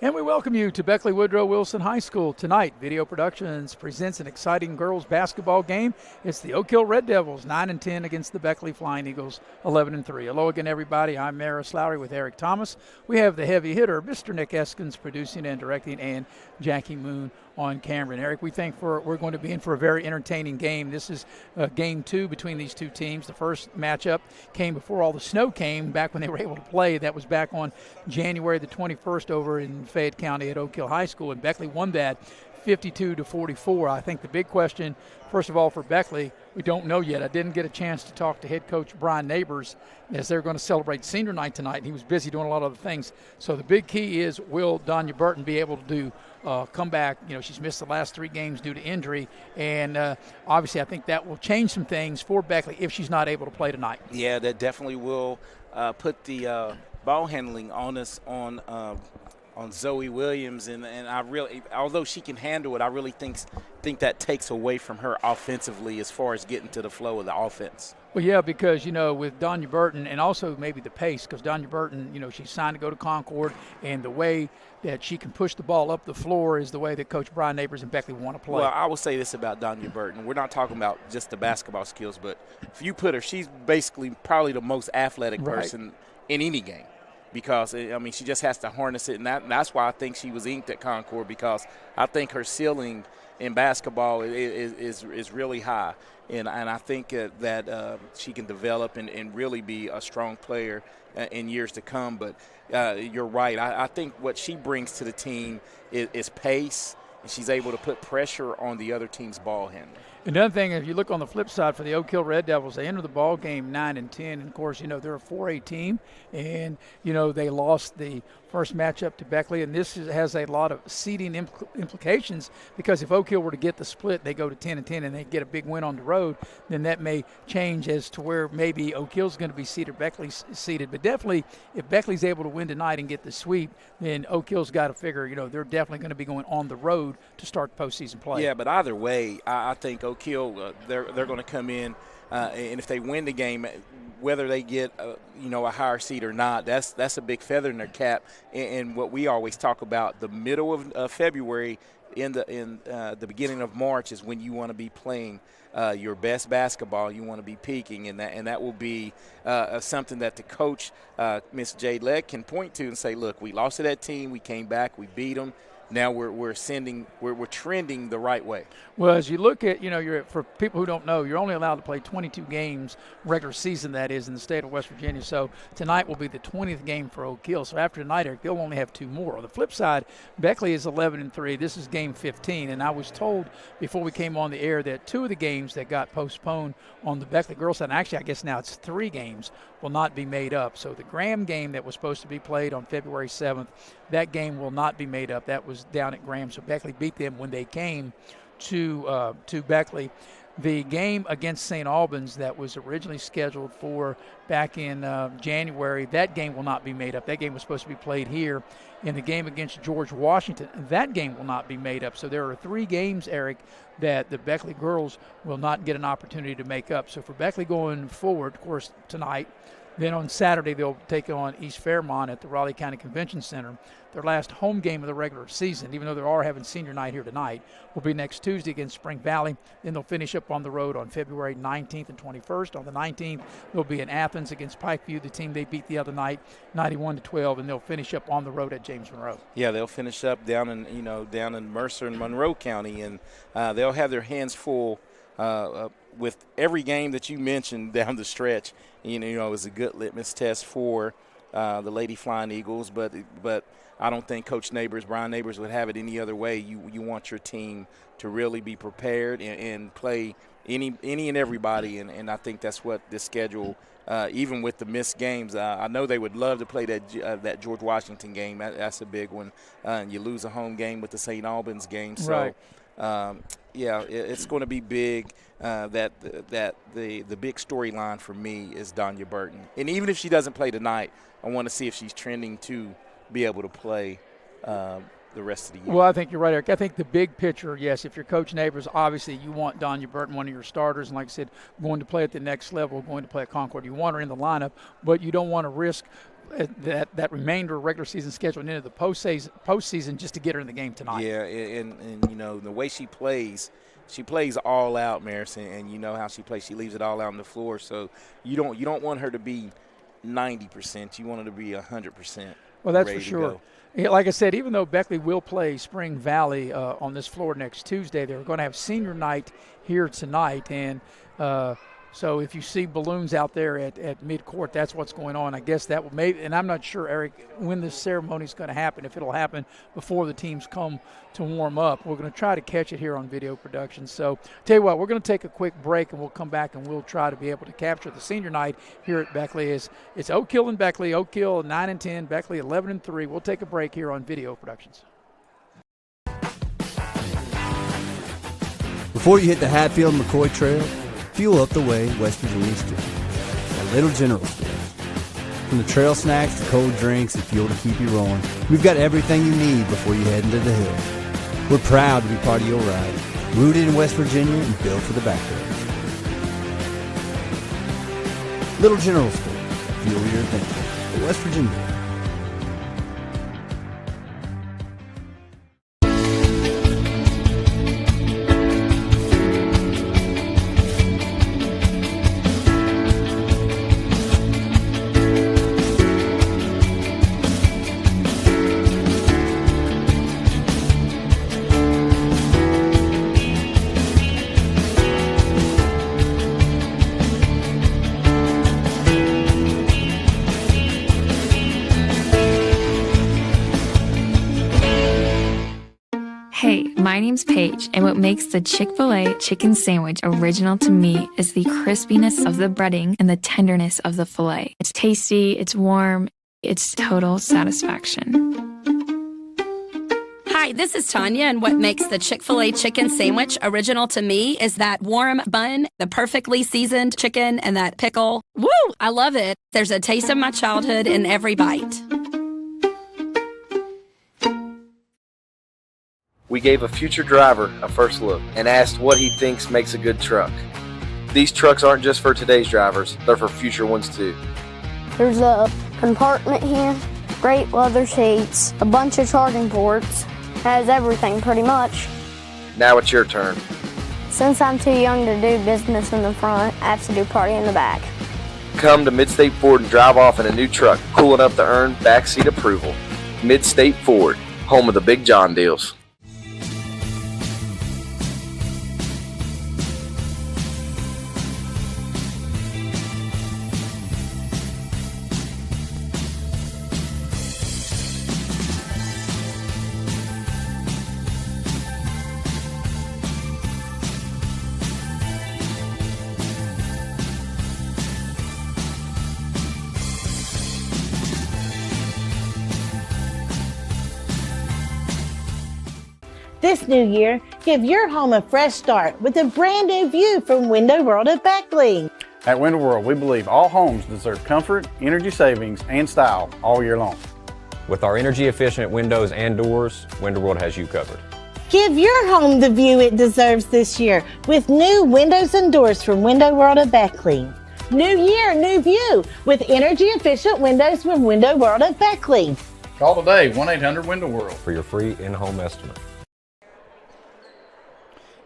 And we welcome you to Beckley Woodrow Wilson High School. Tonight, Video Productions presents an exciting girls basketball game. It's the Oak Hill Red Devils, 9-10 against the Beckley Flying Eagles, 11-3. Hello again, everybody. I'm Maris Lowry with Eric Thomas. We have the heavy hitter, Mr. Nick Eskins, producing and directing, and Jackie Moon on camera. And Eric, we think we're going to be in for a very entertaining game. This is game two between these two teams. The first matchup came before all the snow came, back when they were able to play. That was back on January the 21st over in Fayette County at Oak Hill High School, and Beckley won that 52-44. I think the big question, first of all, for Beckley, we don't know yet. I didn't get a chance to talk to head coach Brian Neighbors as they're going to celebrate senior night tonight, and he was busy doing a lot of other things. So the big key is, will Donya Burton be able to come back? You know, she's missed the last 3 games due to injury, and obviously I think that will change some things for Beckley if she's not able to play tonight. Yeah, that definitely will put the ball handling on us on Zoe Williams, and I really, although she can handle it, I really think that takes away from her offensively as far as getting to the flow of the offense. Well, yeah, because, you know, with Donya Burton, and also maybe the pace, because Donya Burton, you know, she's signed to go to Concord, and the way that she can push the ball up the floor is the way that Coach Brian Neighbors and Beckley want to play. Well, I will say this about Donya Burton. We're not talking about just the basketball skills, but if you put her, she's basically probably the most athletic person in any game. Because, I mean, she just has to harness it, and that's why I think she was inked at Concord, because I think her ceiling in basketball is really high. And I think that she can develop and really be a strong player in years to come. But you're right. I think what she brings to the team is pace, and she's able to put pressure on the other team's ball handling. Another thing, if you look on the flip side for the Oak Hill Red Devils, they enter the ball game 9-10, and of course, you know, they're a 4A team, and you know they lost the first matchup to Beckley, and this has a lot of seeding implications, because if Oak Hill were to get the split, they go to 10-10 and they get a big win on the road, then that may change as to where maybe Oak Hill's going to be seeded, Beckley's seeded. But definitely, if Beckley's able to win tonight and get the sweep, then Oak Hill's got to figure, you know, they're definitely going to be going on the road to start postseason play. Yeah, but either way, I think Oak Hill, they're going to come in, and if they win the game, whether they get a higher seed or not, that's a big feather in their cap. And what we always talk about, the middle of February in the beginning of March is when you want to be playing your best basketball. You want to be peaking, and that will be something that the coach, Miss Jade Leck, can point to and say, look, we lost to that team, we came back, we beat them. Now we're trending the right way. Well, as you look at, you know, for people who don't know, you're only allowed to play 22 games, regular season that is, in the state of West Virginia. So tonight will be the 20th game for Oak Hill. So after tonight, Eric, they'll only have 2 more. On the flip side, Beckley is 11-3. This is game 15, and I was told before we came on the air that 2 of the games that got postponed on the Beckley girls side, and actually I guess now it's 3 games, will not be made up. So the Graham game that was supposed to be played on February 7th, that game will not be made up. That was down at Graham, so Beckley beat them when they came to Beckley. The game against St. Albans that was originally scheduled for back in January, that game will not be made up. That game was supposed to be played here. In the game against George Washington, that game will not be made up. So there are 3 games, Eric, that the Beckley girls will not get an opportunity to make up. So for Beckley going forward, of course, tonight, then on Saturday they'll take on East Fairmont at the Raleigh County Convention Center. Their last home game of the regular season, even though they are having senior night here tonight, will be next Tuesday against Spring Valley. Then they'll finish up on the road on February 19th and 21st. On the 19th, they'll be in Athens against Pikeview, the team they beat the other night, 91-12, and they'll finish up on the road at James Monroe. Yeah, they'll finish up down in Mercer and Monroe County, and they'll have their hands full with every game that you mentioned down the stretch. You know, it was a good litmus test for the Lady Flying Eagles, but I don't think Coach Neighbors, Brian Neighbors, would have it any other way. You want your team to really be prepared and play any and everybody, and I think that's what this schedule, even with the missed games, I know they would love to play that George Washington game. That's a big one. And you lose a home game with the St. Albans game, so. Right. It's going to be big. That the big storyline for me is Donya Burton, and even if she doesn't play tonight, I want to see if she's trending to be able to play the rest of the year. Well, I think you're right, Eric. I think the big picture, yes, if you're Coach Neighbors, obviously you want Donya Burton, one of your starters, and like I said, going to play at the next level, going to play at Concord. You want her in the lineup, but you don't want to risk that remainder of regular season schedule and into the postseason just to get her in the game tonight. Yeah, and you know, the way she plays all out, Maris, and you know how she plays. She leaves it all out on the floor. So you don't want her to be 90%. You want her to be 100%. Well, that's for sure. Yeah, like I said, even though Beckley will play Spring Valley on this floor next Tuesday, they're going to have senior night here tonight. And so if you see balloons out there at midcourt, that's what's going on. I guess that will maybe, and I'm not sure, Eric, when this ceremony is going to happen, if it'll happen before the teams come to warm up. We're going to try to catch it here on video production. So tell you what, we're going to take a quick break, and we'll come back and we'll try to be able to capture the senior night here at Beckley. It's Oak Hill and Beckley. Oak Hill 9-10, Beckley 11-3. We'll take a break here on video productions. Before you hit the Hatfield-McCoy Trail, fuel up the way West Virginians do. At Little General Store. From the trail snacks to cold drinks and fuel to keep you rolling, we've got everything you need before you head into the hills. We're proud to be part of your ride. Rooted in West Virginia and built for the backwoods. Little General Store. Fuel your adventure. For West Virginia. Hey, my name's Paige, and what makes the Chick-fil-A chicken sandwich original to me is the crispiness of the breading and the tenderness of the filet. It's tasty, it's warm, it's total satisfaction. Hi, this is Tanya, and what makes the Chick-fil-A chicken sandwich original to me is that warm bun, the perfectly seasoned chicken, and that pickle. Woo! I love it. There's a taste of my childhood in every bite. We gave a future driver a first look and asked what he thinks makes a good truck. These trucks aren't just for today's drivers, they're for future ones too. There's a compartment here, great leather seats, a bunch of charging ports, has everything pretty much. Now it's your turn. Since I'm too young to do business in the front, I have to do party in the back. Come to Midstate Ford and drive off in a new truck, cool enough to earn backseat approval. Midstate Ford, home of the Big John deals. This new year, give your home a fresh start with a brand new view from Window World at Beckley. At Window World, we believe all homes deserve comfort, energy savings, and style all year long. With our energy-efficient windows and doors, Window World has you covered. Give your home the view it deserves this year with new windows and doors from Window World at Beckley. New year, new view with energy-efficient windows from Window World at Beckley. Call today, 1-800-WINDOW-WORLD For your free in-home estimate.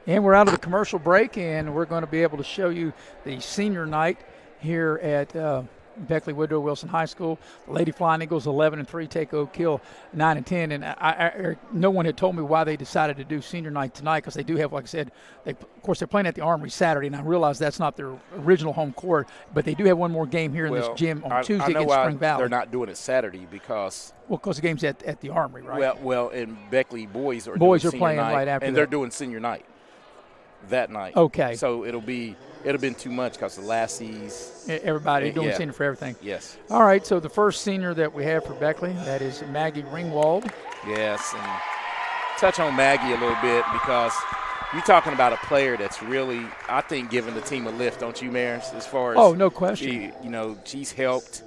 And we're out of the commercial break, and we're going to be able to show you the senior night here at Beckley Woodrow Wilson High School. The Lady Flying Eagles 11-3 take Oak Hill 9-10. And no one had told me why they decided to do senior night tonight, because they do have, like I said, of course they're playing at the Armory Saturday, and I realize that's not their original home court, but they do have one more game here in this gym on Tuesday against Spring Valley. They're not doing it Saturday because the game's at the Armory, right? Well, and Beckley boys are playing night, right after and they're doing senior night that night. Okay. So it'll have been too much because the lassies. Everybody doing senior for everything. Yes. All right, so the first senior that we have for Beckley, that is Maggie Ringwald. Yes, and touch on Maggie a little bit because you're talking about a player that's really, I think, giving the team a lift, don't you, Maris? As far as no question. She's helped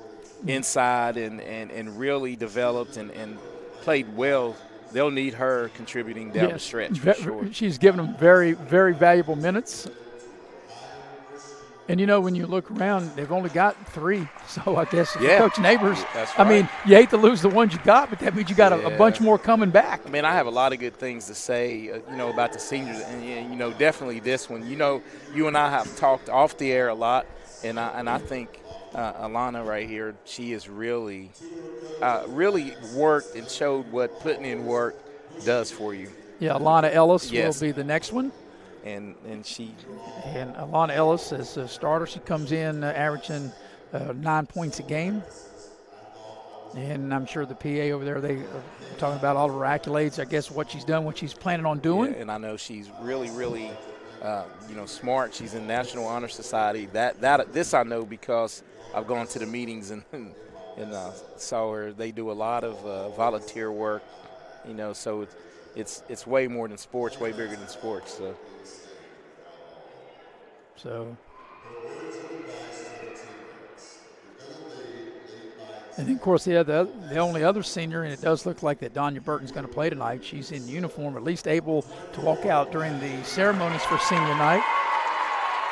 inside and really developed and played well. They'll need her contributing down the stretch for sure. She's given them very, very valuable minutes. And, when you look around, they've only got 3. So I guess if you Yeah. coach Neighbors, That's I right. mean, you hate to lose the ones you got, but that means you got a bunch more coming back. I mean, I have a lot of good things to say, about the seniors, and definitely this one. You and I have talked off the air a lot, and I think Alana right here, she has really worked and showed what putting in work does for you. Yeah, Alana Ellis Yes. will be the next one. And Alana Ellis as a starter, she comes in averaging 9 points a game. And I'm sure the PA over there, they are talking about all of her accolades, I guess, what she's done, what she's planning on doing. Yeah, and I know she's really, really, smart. She's in National Honor Society. This I know because I've gone to the meetings and saw her. They do a lot of volunteer work, so it's way more than sports, way bigger than sports. So, and then, of course, the only other senior, and it does look like that Donya Burton's going to play tonight. She's in uniform, at least able to walk out during the ceremonies for senior night.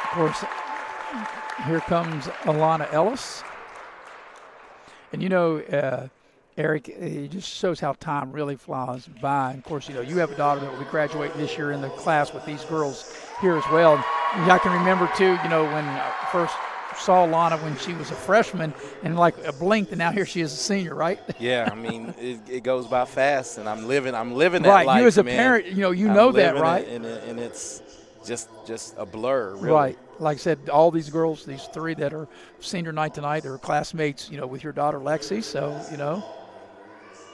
Of course, here comes Alana Ellis. And, Eric, it just shows how time really flies by. And, of course, you have a daughter that will be graduating this year in the class with these girls here as well. And I can remember, too, when I first saw Lana when she was a freshman and like a blink, and now here she is a senior, right? Yeah, I mean, it goes by fast, and I'm living that right, life, you as a man. parent, you know that, right? And it's just a blur, really. Right. Like I said, all these girls, these 3 that are senior night tonight, they're classmates, with your daughter Lexi, so,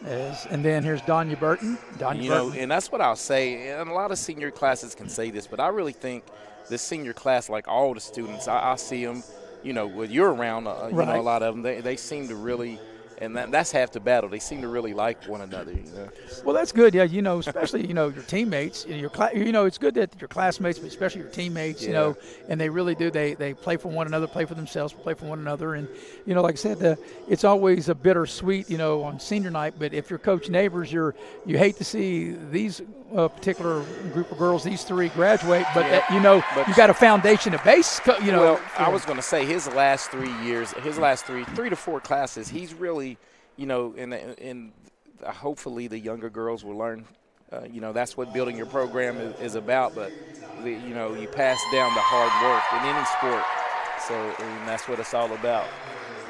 and then here's Donya Burton. Burton. And that's what I'll say. And a lot of senior classes can say this, but I really think this senior class, like all the students, I see them, when you're around, right. A lot of them, they seem to really, and that's half the battle. They seem to really like one another, Well, that's good, yeah. Especially your teammates. It's good that your classmates, but especially your teammates. And they really do. They play for one another, play for themselves, play for one another. And like I said, it's always a bittersweet, on senior night. But if you're Coach Neighbors, you hate to see these particular group of girls, these 3 graduate. But you got a foundation of base. Well, I was going to say his last 3 years, his last 3 to 4 classes, he's really. And hopefully the younger girls will learn, that's what building your program is about. But, you pass down the hard work in any sport. And that's what it's all about.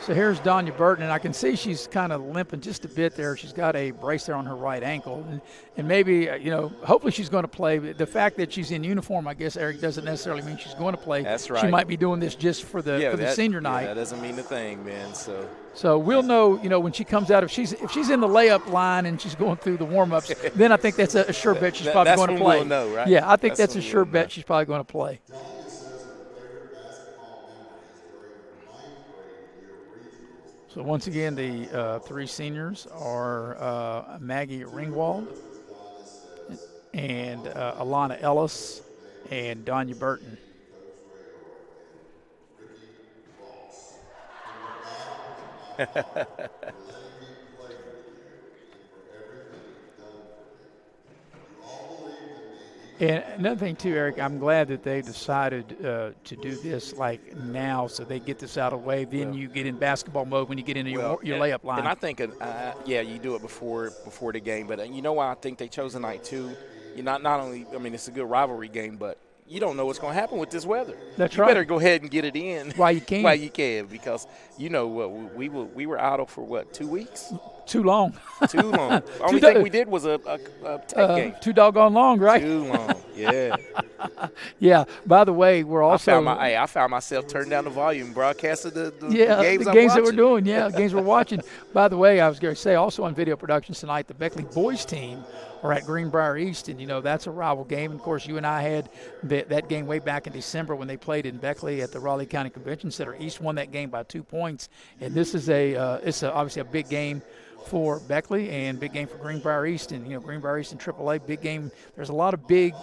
So here's Donya Burton, and I can see she's kind of limping just a bit there. She's got a brace there on her right ankle. And maybe, hopefully she's going to play. The fact that she's in uniform, I guess, Eric, doesn't necessarily mean she's going to play. That's right. She might be doing this just for the senior night. That doesn't mean a thing, man. So we'll know, when she comes out, if she's in the layup line and she's going through the warm-ups, then I think that's a sure bet she's probably going to play. We'll know, right? Yeah, I think that's a sure bet she's probably going to play. So once again, the 3 seniors are Maggie Ringwald and Alana Ellis and Donya Burton. And another thing, too, Eric, I'm glad that they decided to do this like now so they get this out of the way. Then you get in basketball mode when you get into your layup line. And I think, you do it before the game. But why I think they chose tonight, too? Not only, it's a good rivalry game, but you don't know what's going to happen with this weather. That's right. You better go ahead and get it in while you can. Because we were idle for 2 weeks. Too long. Only thing we did was a tech game. Too doggone long, right? Too long. Yeah. Yeah. By the way, we're also. I found myself turning down the volume, broadcasting the games that we're doing. Yeah, games we're watching. By the way, I was going to say also on video productions tonight, the Beckley boys team are at Greenbrier East, and that's a rival game. And of course, you and I had that game way back in December when they played in Beckley at the Raleigh County Convention Center. East won that game by 2 points, and this is obviously a big game for Beckley and big game for Greenbrier East. And Greenbrier East and AAA, big game. There's a lot of big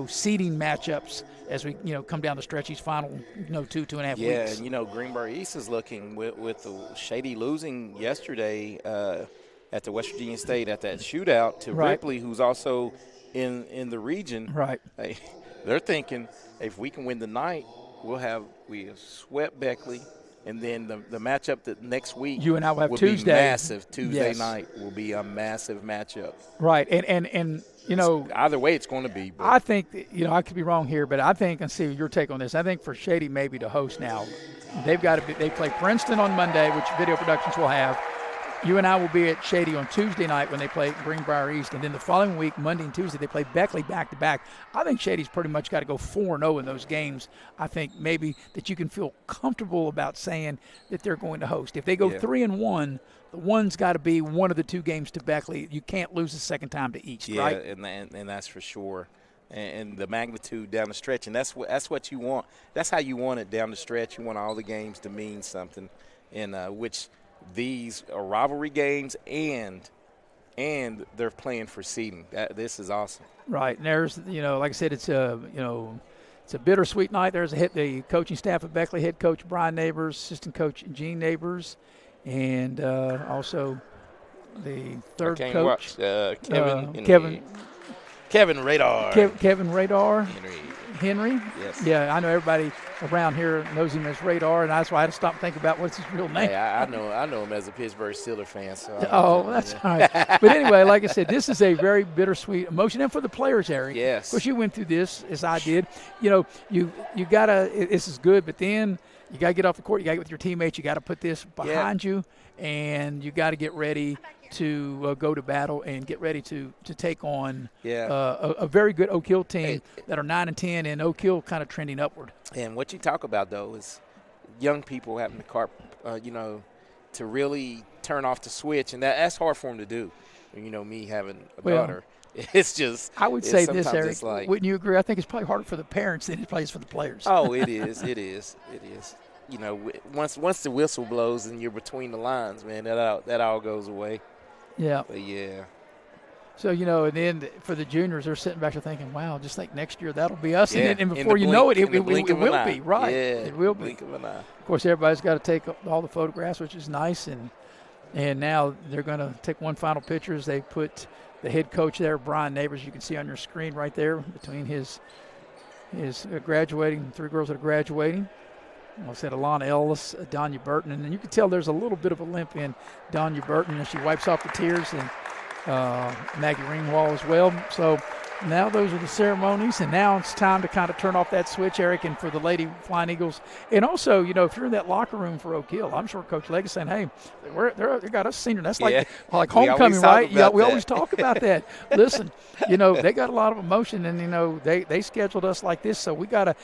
seeding matchups as we come down the stretch these final 2.5 weeks. Yeah, and Greenbrier East is looking with the Shady losing yesterday at the West Virginia State at that shootout to Ripley, who's also in the region. Right. They're thinking if we can win tonight, we have swept Beckley. And then the matchup that next week you and I will have Tuesday. Be massive. Tuesday night will be a massive matchup. Right, and you know, either way it's going to be. But. I think I could be wrong here, but I think, and see your take on this. I think for Shady maybe to host now, they've got to be. They play Princeton on Monday, which Video Productions will have. You and I will be at Shady on Tuesday night when they play Greenbrier East. And then the following week, Monday and Tuesday, they play Beckley back-to-back. I think Shady's pretty much got to go 4-0 in those games. I think maybe that you can feel comfortable about saying that they're going to host. If they go 3-1, the one's got to be one of the two games to Beckley. You can't lose the second time to East, right? Yeah, and that's for sure. And the magnitude down the stretch, and that's what you want. That's how you want it down the stretch. You want all the games to mean something, and which – these are rivalry games, and they're playing for seeding. This is awesome. Right, and there's like I said, it's a it's a bittersweet night. There's the coaching staff of Beckley, head coach Brian Neighbors, assistant coach Gene Neighbors, and also the third coach Kevin Radar. Kevin Radar. Henry? Yes. Yeah, I know everybody around here knows him as Radar, and that's why I had to stop and think about what's his real name. Hey, I know him as a Pittsburgh Steelers fan. So that's all right. But anyway, like I said, this is a very bittersweet emotion, and for the players, Eric. Yes. Of course, you went through this as I did. You gotta. This is good, but then you gotta get off the court. You gotta get with your teammates. You gotta put this behind you, and you gotta get ready to go to battle and get ready to take on a very good Oak Hill team that are 9-10, and Oak Hill kind of trending upward. And what you talk about, though, is young people having to to really turn off the switch, and that's hard for them to do. Me having a daughter, it's just. I would say this, Eric. Wouldn't you agree? I think it's probably harder for the parents than it plays for the players. Oh, it is. It is. Once the whistle blows and you're between the lines, man, that all goes away. Yeah. But yeah. So, and then for the juniors, they're sitting back there thinking, wow, just like next year, that'll be us. Yeah. And before you know it, it will be. Right. Yeah. It will be. Blink of an eye. Of course, everybody's got to take all the photographs, which is nice. And now they're going to take one final picture as they put the head coach there, Brian Neighbors. You can see on your screen right there between his graduating, three girls that are graduating. I said Alana Ellis, Donya Burton, and you can tell there's a little bit of a limp in Donya Burton as she wipes off the tears, and Maggie Ringwald as well. So now those are the ceremonies, and now it's time to kind of turn off that switch, Eric, and for the Lady Flying Eagles. And also, if you're in that locker room for Oak Hill, I'm sure Coach Leg is saying, hey, they got us senior. That's like homecoming, right? Yeah, we always talk about that. Listen, they got a lot of emotion, and, they scheduled us like this, so we got to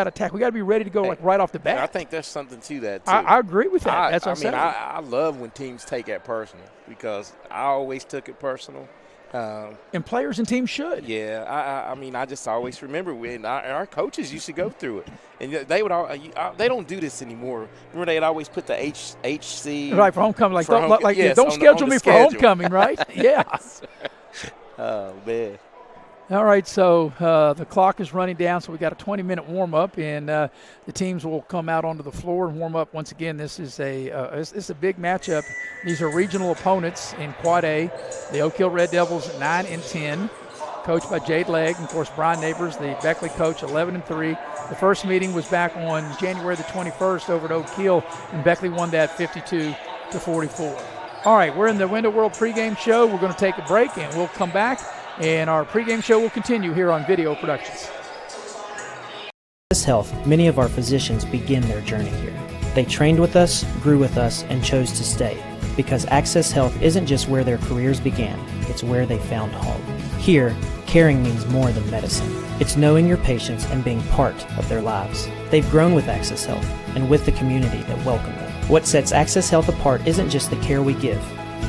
attack. We got to be ready to go right off the bat. I think there's something to that too. I agree with that. That's what I love when teams take that personal, because I always took it personal. And players and teams should. Yeah, I just always remember when our coaches used to go through it, and they would they don't do this anymore. Remember, they'd always put the HC right for homecoming, don't schedule me for homecoming, right? Yeah. Oh man. All right, so the clock is running down, so we got a 20-minute warm-up, and the teams will come out onto the floor and warm up. Once again, this is a big matchup. These are regional opponents in Quad A. The Oak Hill Red Devils 9-10, coached by Jade Legg, and of course Brian Neighbors, the Beckley coach, 11-3. The first meeting was back on January the 21st over at Oak Hill, and Beckley won that 52-44. All right, we're in the Window World pregame show. We're going to take a break, and we'll come back. And our pregame show will continue here on Video Productions. Access Health, many of our physicians begin their journey here. They trained with us, grew with us, and chose to stay. Because Access Health isn't just where their careers began, it's where they found home. Here, caring means more than medicine. It's knowing your patients and being part of their lives. They've grown with Access Health and with the community that welcomed them. What sets Access Health apart isn't just the care we give.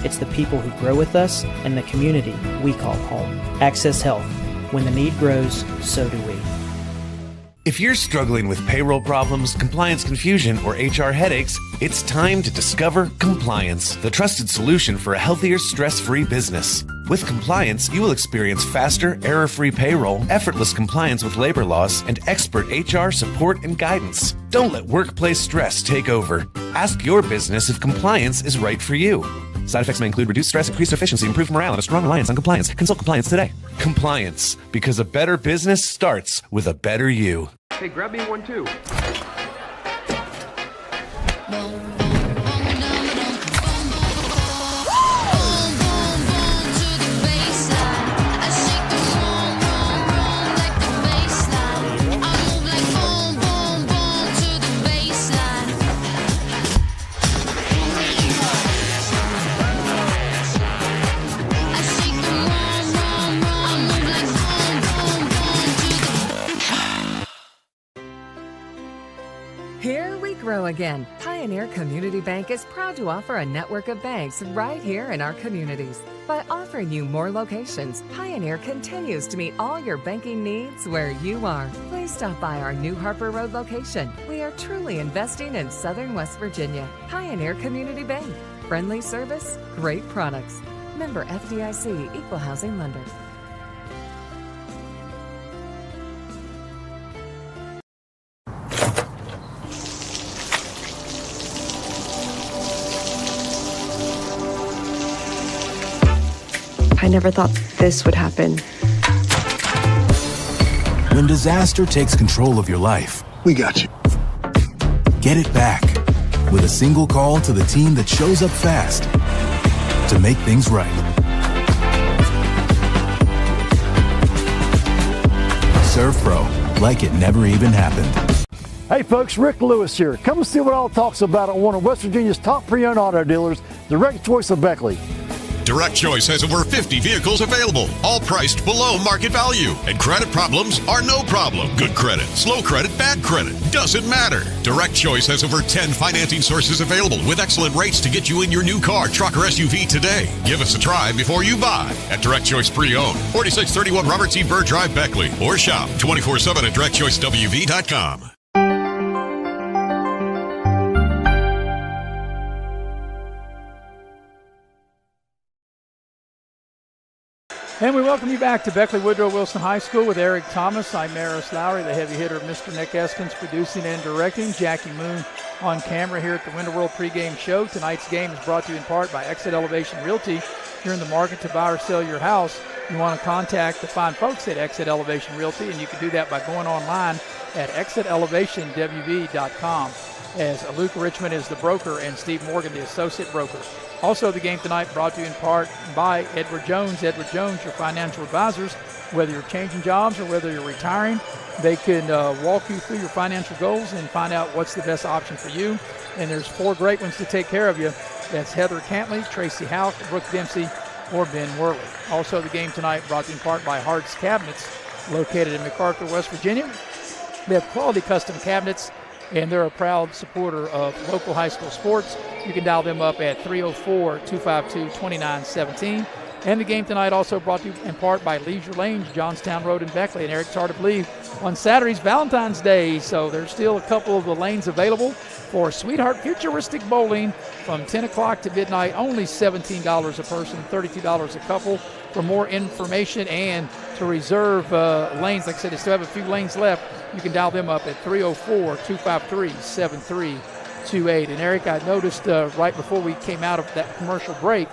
It's the people who grow with us and the community we call home. Access Health. When the need grows, so do we. If you're struggling with payroll problems, compliance confusion, or HR headaches, it's time to discover Compliance, the trusted solution for a healthier, stress-free business. With Compliance, you will experience faster, error-free payroll, effortless compliance with labor laws, and expert HR support and guidance. Don't let workplace stress take over. Ask your business if Compliance is right for you. Side effects may include reduced stress, increased efficiency, improved morale, and a strong reliance on compliance. Consult compliance today. Compliance, because a better business starts with a better you. Hey, grab me one too. Here we grow again. Pioneer Community Bank is proud to offer a network of banks right here in our communities. By offering you more locations, Pioneer continues to meet all your banking needs where you are. Please stop by our New Harper Road location. We are truly investing in Southern West Virginia. Pioneer Community Bank. Friendly service, great products. Member FDIC, Equal Housing Lender. I never thought this would happen. When disaster takes control of your life, we got you. Get it back with a single call to the team that shows up fast to make things right. ServPro, like it never even happened. Hey folks, Rick Lewis here. Come and see what all talks about at one of West Virginia's top pre-owned auto dealers, Direct Choice of Beckley. Direct Choice has over 50 vehicles available, all priced below market value. And credit problems are no problem. Good credit, slow credit, bad credit, doesn't matter. Direct Choice has over 10 financing sources available with excellent rates to get you in your new car, truck, or SUV today. Give us a try before you buy at Direct Choice Pre-Owned, 4631 Robert C. Byrd Drive, Beckley, or shop 24/7 at directchoicewv.com. And we welcome you back to Beckley Woodrow Wilson High School with Eric Thomas. I'm Maris Lowry, the heavy hitter, Mr. Nick Eskins, producing and directing. Jackie Moon on camera here at the Winter World pregame show. Tonight's game is brought to you in part by Exit Elevation Realty. If you're in the market to buy or sell your house, you want to contact the fine folks at Exit Elevation Realty, and you can do that by going online at exitelevationwv.com, as Luke Richmond is the broker and Steve Morgan the associate broker. Also, the game tonight brought to you in part by Edward Jones. Edward Jones, your financial advisors. Whether you're changing jobs or whether you're retiring, they can walk you through your financial goals and find out what's the best option for you. And there's 4 great ones to take care of you. That's Heather Cantley, Tracy Houck, Brooke Dempsey, or Ben Worley. Also, the game tonight brought to you in part by Hart's Cabinets, located in MacArthur, West Virginia. They have quality custom cabinets, and they're a proud supporter of local high school sports. You can dial them up at 304-252-2917. And the game tonight also brought to you in part by Leisure Lanes, Johnstown Road in Beckley. And Eric, it's hard to believe, on Saturday's Valentine's Day, so there's still a couple of the lanes available for Sweetheart Futuristic Bowling from 10 o'clock to midnight. Only $17 a person, $32 a couple. For more information and to reserve lanes, like I said, they still have a few lanes left. You can dial them up at 304-253-7328. And Eric, I noticed right before we came out of that commercial break,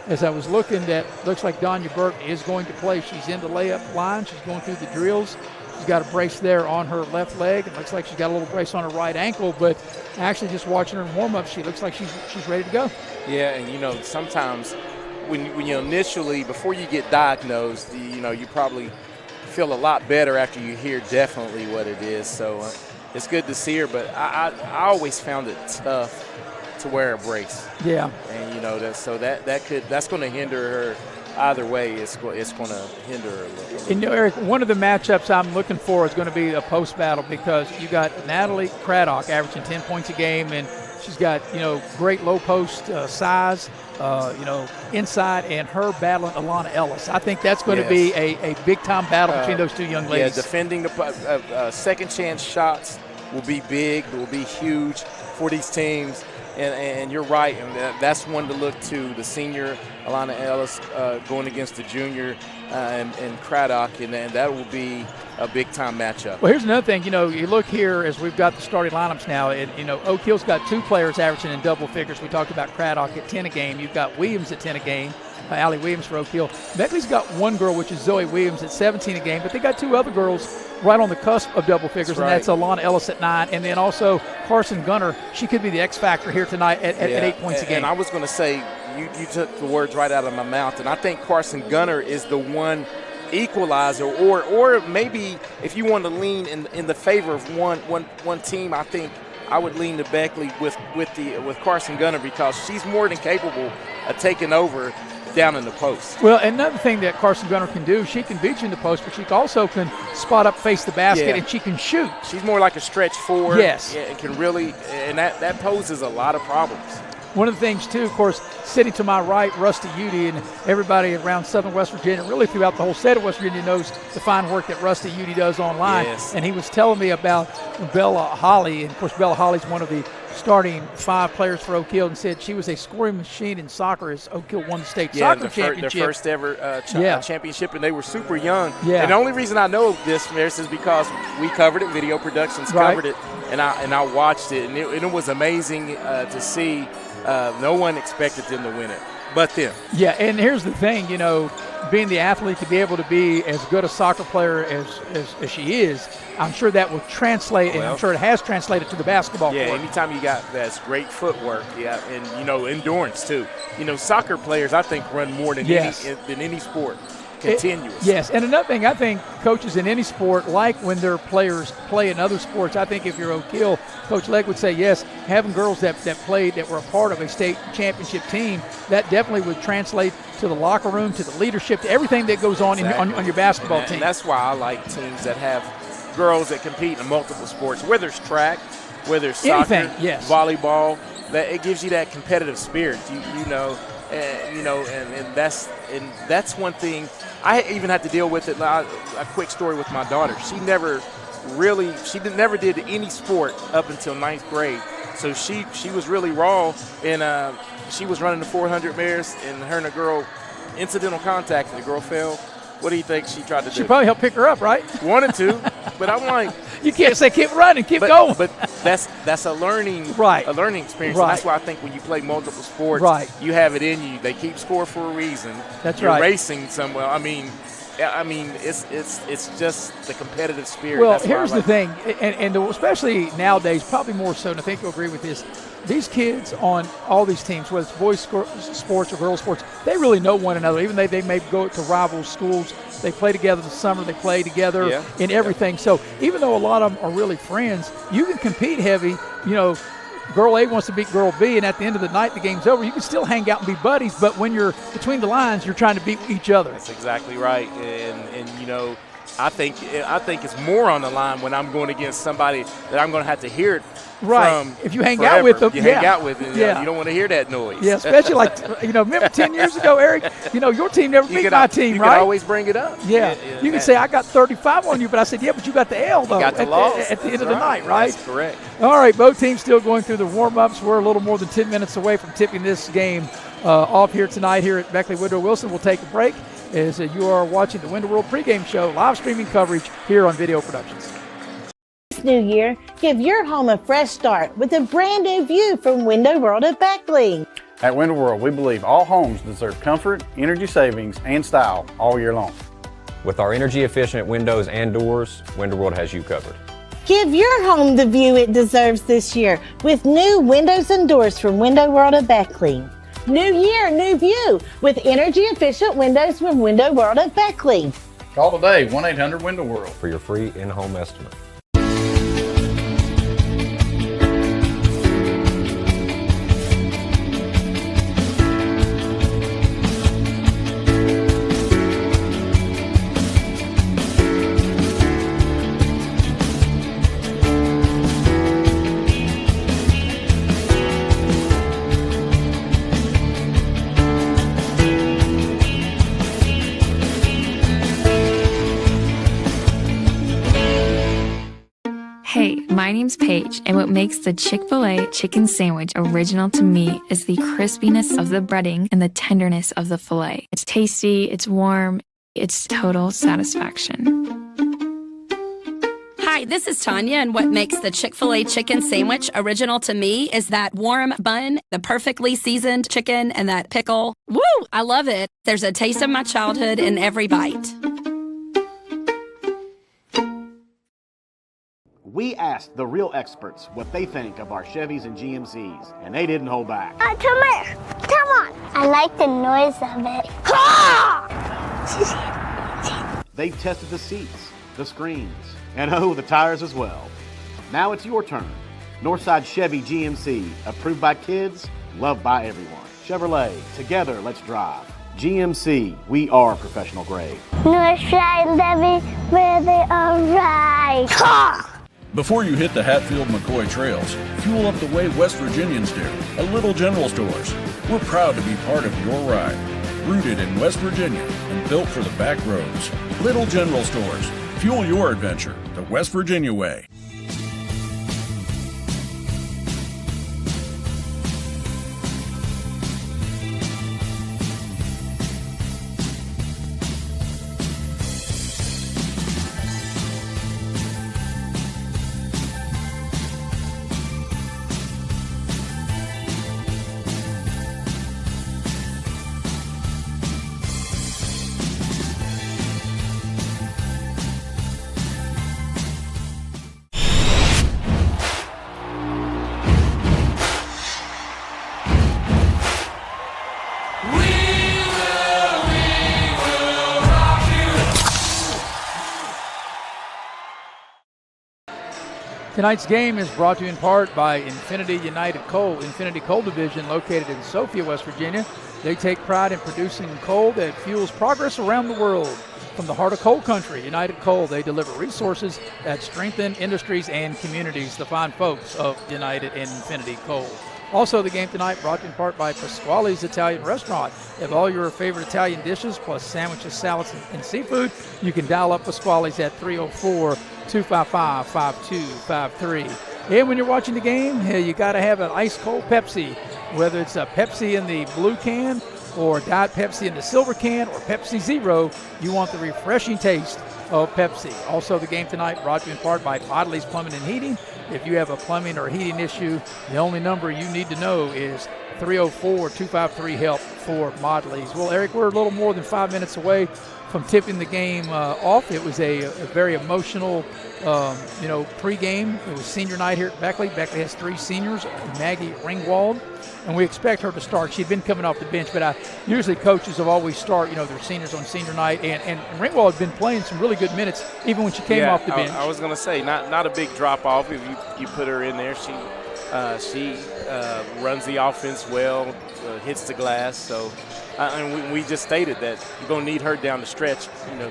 as I was looking, that looks like Donya Burton is going to play. She's in the layup line. She's going through the drills. She's got a brace there on her left leg. It looks like she's got a little brace on her right ankle, but actually just watching her in warm-up, she looks like she's ready to go. Yeah, and, sometimes when you initially, before you get diagnosed, you probably feel a lot better after you hear definitely what it is. So it's good to see her, but I always found it tough to wear a brace. Yeah. And that's going to hinder her either way. It's going to hinder her a little. And Eric, one of the matchups I'm looking for is going to be a post battle, because you got Natalie Craddock averaging 10 points a game, and she's got great low post size, inside, and her battling Alana Ellis. I think that's going to be a big time battle between those two young ladies. Yeah, defending the second chance shots will be big, will be huge for these teams. And you're right, and that's one to look to. The senior, Alana Ellis, going against the junior and Craddock, and that will be a big-time matchup. Well, here's another thing. You look here as we've got the starting lineups now, and, Oak Hill's got 2 players averaging in double figures. We talked about Craddock at 10 a game. You've got Williams at 10 a game. Allie Williams for Oak Hill. Beckley's got 1 girl, which is Zoe Williams at 17 a game, but they got 2 other girls right on the cusp of double figures, and that's Alana Ellis at 9, and then also Carson Gunner. She could be the X factor here tonight at 8 points a game. And I was going to say, you took the words right out of my mouth, and I think Carson Gunner is the one equalizer, or maybe if you want to lean in the favor of one team, I think I would lean to Beckley with Carson Gunner, because she's more than capable of taking over down in the post. Well, another thing that Carson Gunner can do, she can beat you in the post, but she also can spot up, face the basket, and she can shoot. She's more like a stretch forward. Yes. Yeah, and can really, and that poses a lot of problems. One of the things, too, of course, sitting to my right, Rusty Udy, and everybody around Southern West Virginia, really throughout the whole state of West Virginia, knows the fine work that Rusty Udy does online. Yes. And he was telling me about Bella Holly, and, of course, Bella Holly's one of the starting 5 players for Oak Hill, and said she was a scoring machine in soccer as Oak Hill won the state soccer championship. Their first ever championship, and they were super young. Yeah. And the only reason I know this, Maris, is because we covered it, Video Productions covered it, and I watched it, and it was amazing to see. No one expected them to win it but them. Yeah, and here's the thing, being the athlete, to be able to be as good a soccer player as she is, I'm sure that will translate, and I'm sure it has translated to the basketball court. Anytime you got that's great footwork, and endurance too. Soccer players, I think, run more than any sport. Continuous. Yes, and another thing, I think coaches in any sport, like when their players play in other sports, I think if you're Oak Hill, Coach Legg would say, yes, having girls that played, that were a part of a state championship team, that definitely would translate to the locker room, to the leadership, to everything that goes on on your basketball team. And that's why I like teams that have girls that compete in multiple sports, whether it's track, whether it's soccer, volleyball, that it gives you that competitive spirit, and that's one thing. I even had to deal with it. A quick story with my daughter. She never did any sport up until 9th grade. So she was really raw, and she was running the 400 meters, and her and a girl, incidental contact, and the girl fell. What do you think she tried to do? She probably helped pick her up, right? Wanted to, but I'm like, you can't say keep running, keep going. But that's a learning experience. Right. And that's why I think when you play multiple sports, you have it in you. They keep score for a reason. That's You're right. racing somewhere. I mean, it's just the competitive spirit. Well, here's the thing, and especially nowadays, probably more so, and I think you'll agree with this, these kids on all these teams, whether it's boys sports or girls sports, they really know one another. Even though they may go to rival schools, they play together in the summer, they play together in everything. So even though a lot of them are really friends, you can compete heavy, Girl A wants to beat Girl B, and at the end of the night, the game's over. You can still hang out and be buddies, but when you're between the lines, you're trying to beat each other. That's exactly right, and I think it's more on the line when I'm going against somebody that I'm going to have to hear it from. If you hang forever. out with them, you hang out with them. You don't want to hear that noise. Yeah, especially remember 10 years ago, Eric. Your team never beat my team, you right? You can always bring it up. Yeah, you can say I got 35 on you, but I said but you got the L though. Got the loss at the end of the night, right? That's correct. All right, both teams still going through the warm-ups. We're a little more than 10 minutes away from tipping this game off here tonight here at Beckley Woodrow Wilson. We'll take a break as you are watching the Window World pregame show, live streaming coverage here on Video Productions. This new year, give your home a fresh start with a brand new view from Window World at Beckley. At Window World, we believe all homes deserve comfort, energy savings, and style all year long. With our energy-efficient windows and doors, Window World has you covered. Give your home the view it deserves this year with new windows and doors from Window World at Beckley. New year, new view with energy-efficient windows from Window World at Beckley. Call today, 1-800-WINDOW-WORLD for your free in-home estimate. name's Paige, and what makes the Chick-fil-A chicken sandwich original to me is the crispiness of the breading and the tenderness of the filet. It's tasty, it's warm, it's total satisfaction. Hi, this is Tanya, and what makes the Chick-fil-A chicken sandwich original to me is that warm bun, the perfectly seasoned chicken, and that pickle. Woo! I love it. There's a taste of my childhood in every bite. We asked the real experts what they think of our Chevys and GMCs, and they didn't hold back. Come here. Come on. I like the noise of it. They've tested the seats, the screens, and the tires as well. Now it's your turn. Northside Chevy GMC, approved by kids, loved by everyone. Chevrolet, together let's drive. GMC, we are professional grade. Northside Levy, where they are right. Before you hit the Hatfield-McCoy trails, fuel up the way West Virginians do at Little General Stores. We're proud to be part of your ride. Rooted in West Virginia and built for the back roads. Little General Stores. Fuel your adventure the West Virginia way. Tonight's game is brought to you in part by Infinity Coal Division located in Sophia, West Virginia. They take pride in producing coal that fuels progress around the world. From the heart of coal country, United Coal, they deliver resources that strengthen industries and communities. The fine folks of United and Infinity Coal. Also, the game tonight brought to you in part by Pasquale's Italian Restaurant. They have all your favorite Italian dishes, plus sandwiches, salads, and seafood. You can dial up Pasquale's at 304-255-5253. And when you're watching the game, you got to have an ice-cold Pepsi, whether it's a Pepsi in the blue can or Diet Pepsi in the silver can or Pepsi Zero. You want the refreshing taste of Pepsi. Also, the game tonight brought to you in part by Modley's Plumbing and Heating. If you have a plumbing or heating issue, the only number you need to know is 304-253-HELP for Modley's. Well, Eric, we're a little more than 5 minutes away from tipping the game off. It was a very emotional, pregame. It was senior night here at Beckley. Beckley has 3 seniors, Maggie Ringwald, and we expect her to start. She'd been coming off the bench, but usually coaches have always start, their seniors on senior night, and Ringwald had been playing some really good minutes even when she came off the bench. I was going to say, not a big drop-off if you put her in there. She runs the offense well, hits the glass, so and we just stated that you're going to need her down the stretch,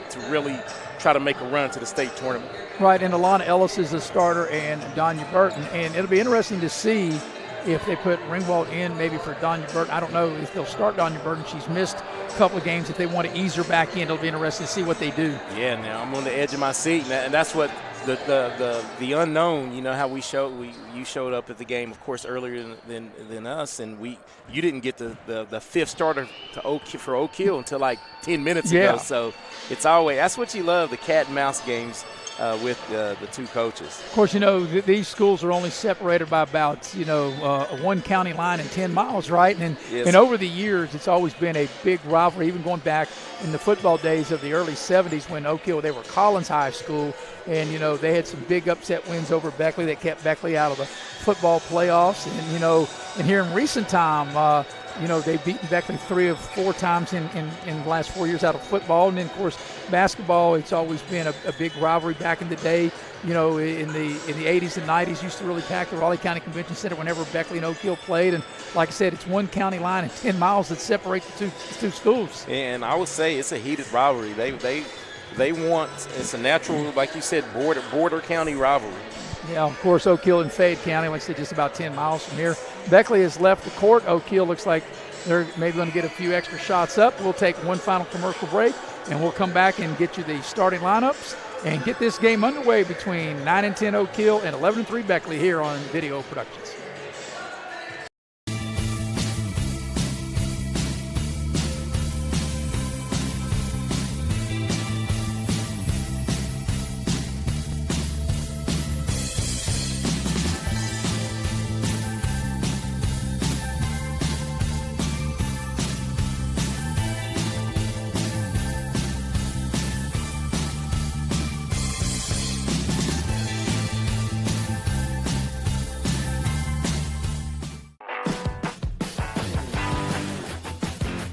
to really try to make a run to the state tournament. Right, and Alana Ellis is the starter and Donya Burton, and it'll be interesting to see if they put Ringwald in maybe for Donya Burton. I don't know if they'll start Donya Burton. She's missed a couple of games. If they want to ease her back in, it'll be interesting to see what they do. Yeah, now I'm on the edge of my seat, and that's what the unknown. How you showed up at the game, of course, earlier than us, and you didn't get the fifth starter for Oak Hill until like 10 minutes ago. So it's always, that's what you love, the cat and mouse games with the two coaches. Of course, these schools are only separated by about, a one county line and 10 miles, right? And over the years, it's always been a big rivalry, even going back in the football days of the early 70s when Oak Hill, they were Collins High School, and, they had some big upset wins over Beckley that kept Beckley out of the football playoffs. And, and here in recent time, they've beaten Beckley 3 or 4 times in the last 4 years out of football. And then, of course, basketball, it's always been a big rivalry back in the day. In the 80s and 90s, used to really pack the Raleigh County Convention Center whenever Beckley and Oak Hill played. And like I said, it's one county line and 10 miles that separate the two schools. And I would say it's a heated rivalry. They want, it's a natural, like you said, border county rivalry. Yeah, of course, Oak Hill and Fayette County, like I said, just about 10 miles from here. Beckley has left the court. Oak Hill looks like they're maybe going to get a few extra shots up. We'll take one final commercial break, and we'll come back and get you the starting lineups and get this game underway between 9-10 Oak Hill and 11-3 Beckley here on Video Productions.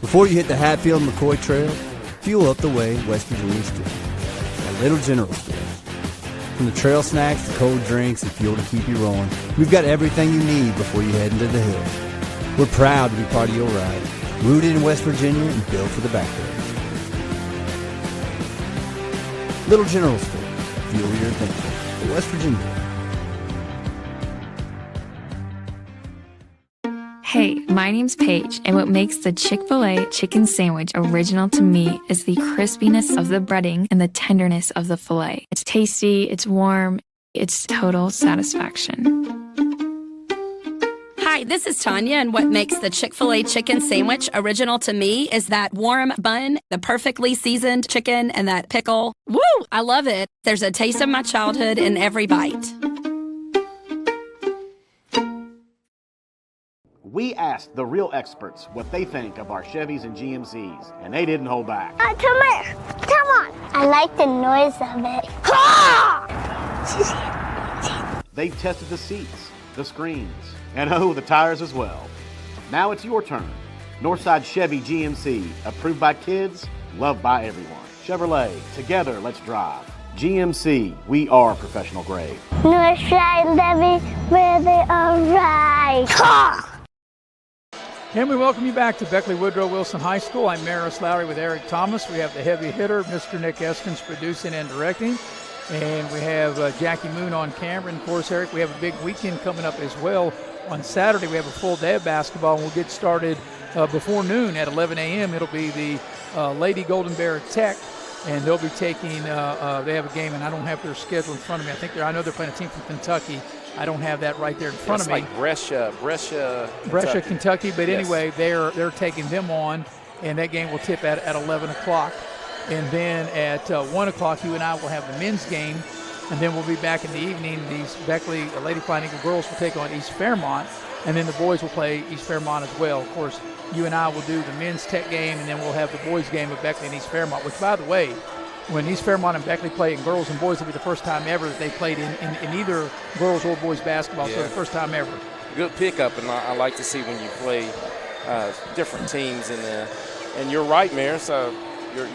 Before you hit the Hatfield-McCoy Trail, fuel up the way West Virginians do. At Little General Stores. From the trail snacks to cold drinks and fuel to keep you rolling, we've got everything you need before you head into the hills. We're proud to be part of your ride, rooted in West Virginia and built for the backwoods. Little General Stores, fuel your adventure. West Virginia. Hey, my name's Paige, and what makes the Chick-fil-A chicken sandwich original to me is the crispiness of the breading and the tenderness of the filet. It's tasty, it's warm, it's total satisfaction. Hi, this is Tanya, and what makes the Chick-fil-A chicken sandwich original to me is that warm bun, the perfectly seasoned chicken, and that pickle. Woo! I love it. There's a taste of my childhood in every bite. We asked the real experts what they think of our Chevys and GMCs, and they didn't hold back. Come here. Come on. I like the noise of it. They've tested the seats, the screens, and the tires as well. Now it's your turn. Northside Chevy GMC, approved by kids, loved by everyone. Chevrolet, together let's drive. GMC, we are professional grade. Northside Levy, where they are right. And we welcome you back to Beckley Woodrow Wilson High School. I'm Maris Lowry with Eric Thomas. We have the heavy hitter, Mr. Nick Eskins, producing and directing. And we have Jackie Moon on camera. And, of course, Eric, we have a big weekend coming up as well. On Saturday, we have a full day of basketball, and we'll get started before noon at 11 a.m. It'll be the Lady Golden Bear Tech, and they'll be taking they have a game, and I don't have their schedule in front of me. I know they're playing a team from Kentucky. I don't have that right there in front of me. It's like Brescia, Kentucky. But yes. Anyway, they're taking them on, and that game will tip at 11 o'clock. And then at 1 o'clock, you and I will have the men's game, and then we'll be back in the evening. These Beckley Lady Flying Eagle girls will take on East Fairmont, and then the boys will play East Fairmont as well. Of course, you and I will do the men's tech game, and then we'll have the boys game of Beckley and East Fairmont, which, by the way, when East Fairmont and Beckley play in girls and boys, it'll be the first time ever that they played in either girls or boys basketball, so the first time ever. Good pickup, and I like to see when you play different teams. And you're right, Mayor, so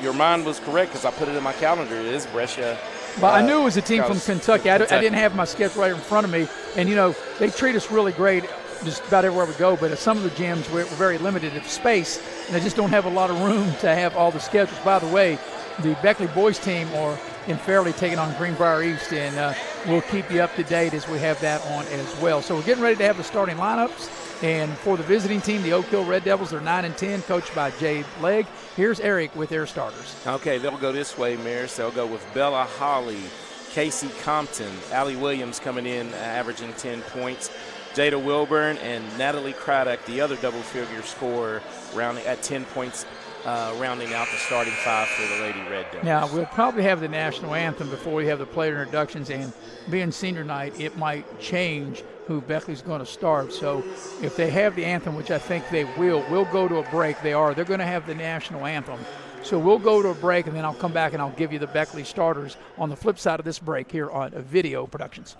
your mind was correct because I put it in my calendar. It is Brescia. Well, I knew it was a team from Kentucky. I didn't have my schedule right in front of me. And, they treat us really great just about everywhere we go, but at some of the gyms we're very limited in space, and they just don't have a lot of room to have all the schedules. By the way, the Beckley boys team are in Fairleigh taking on Greenbrier East, and we'll keep you up to date as we have that on as well. So we're getting ready to have the starting lineups, and for the visiting team, the Oak Hill Red Devils, they're 9-10, coached by Jay Legg. Here's Eric with their starters. Okay, they'll go this way, Maris. They'll go with Bella Holly, Casey Compton, Allie Williams coming in, averaging 10 points. Jada Wilburn and Natalie Craddock, the other double-figure scorer, rounding at 10 points, rounding out the starting five for the Lady Red Devils. Now, we'll probably have the national anthem before we have the player introductions, and being senior night, it might change who Beckley's going to start. So if they have the anthem, which I think they will, we'll go to a break. They're going to have the national anthem. So we'll go to a break, and then I'll come back and I'll give you the Beckley starters on the flip side of this break here on Video Productions.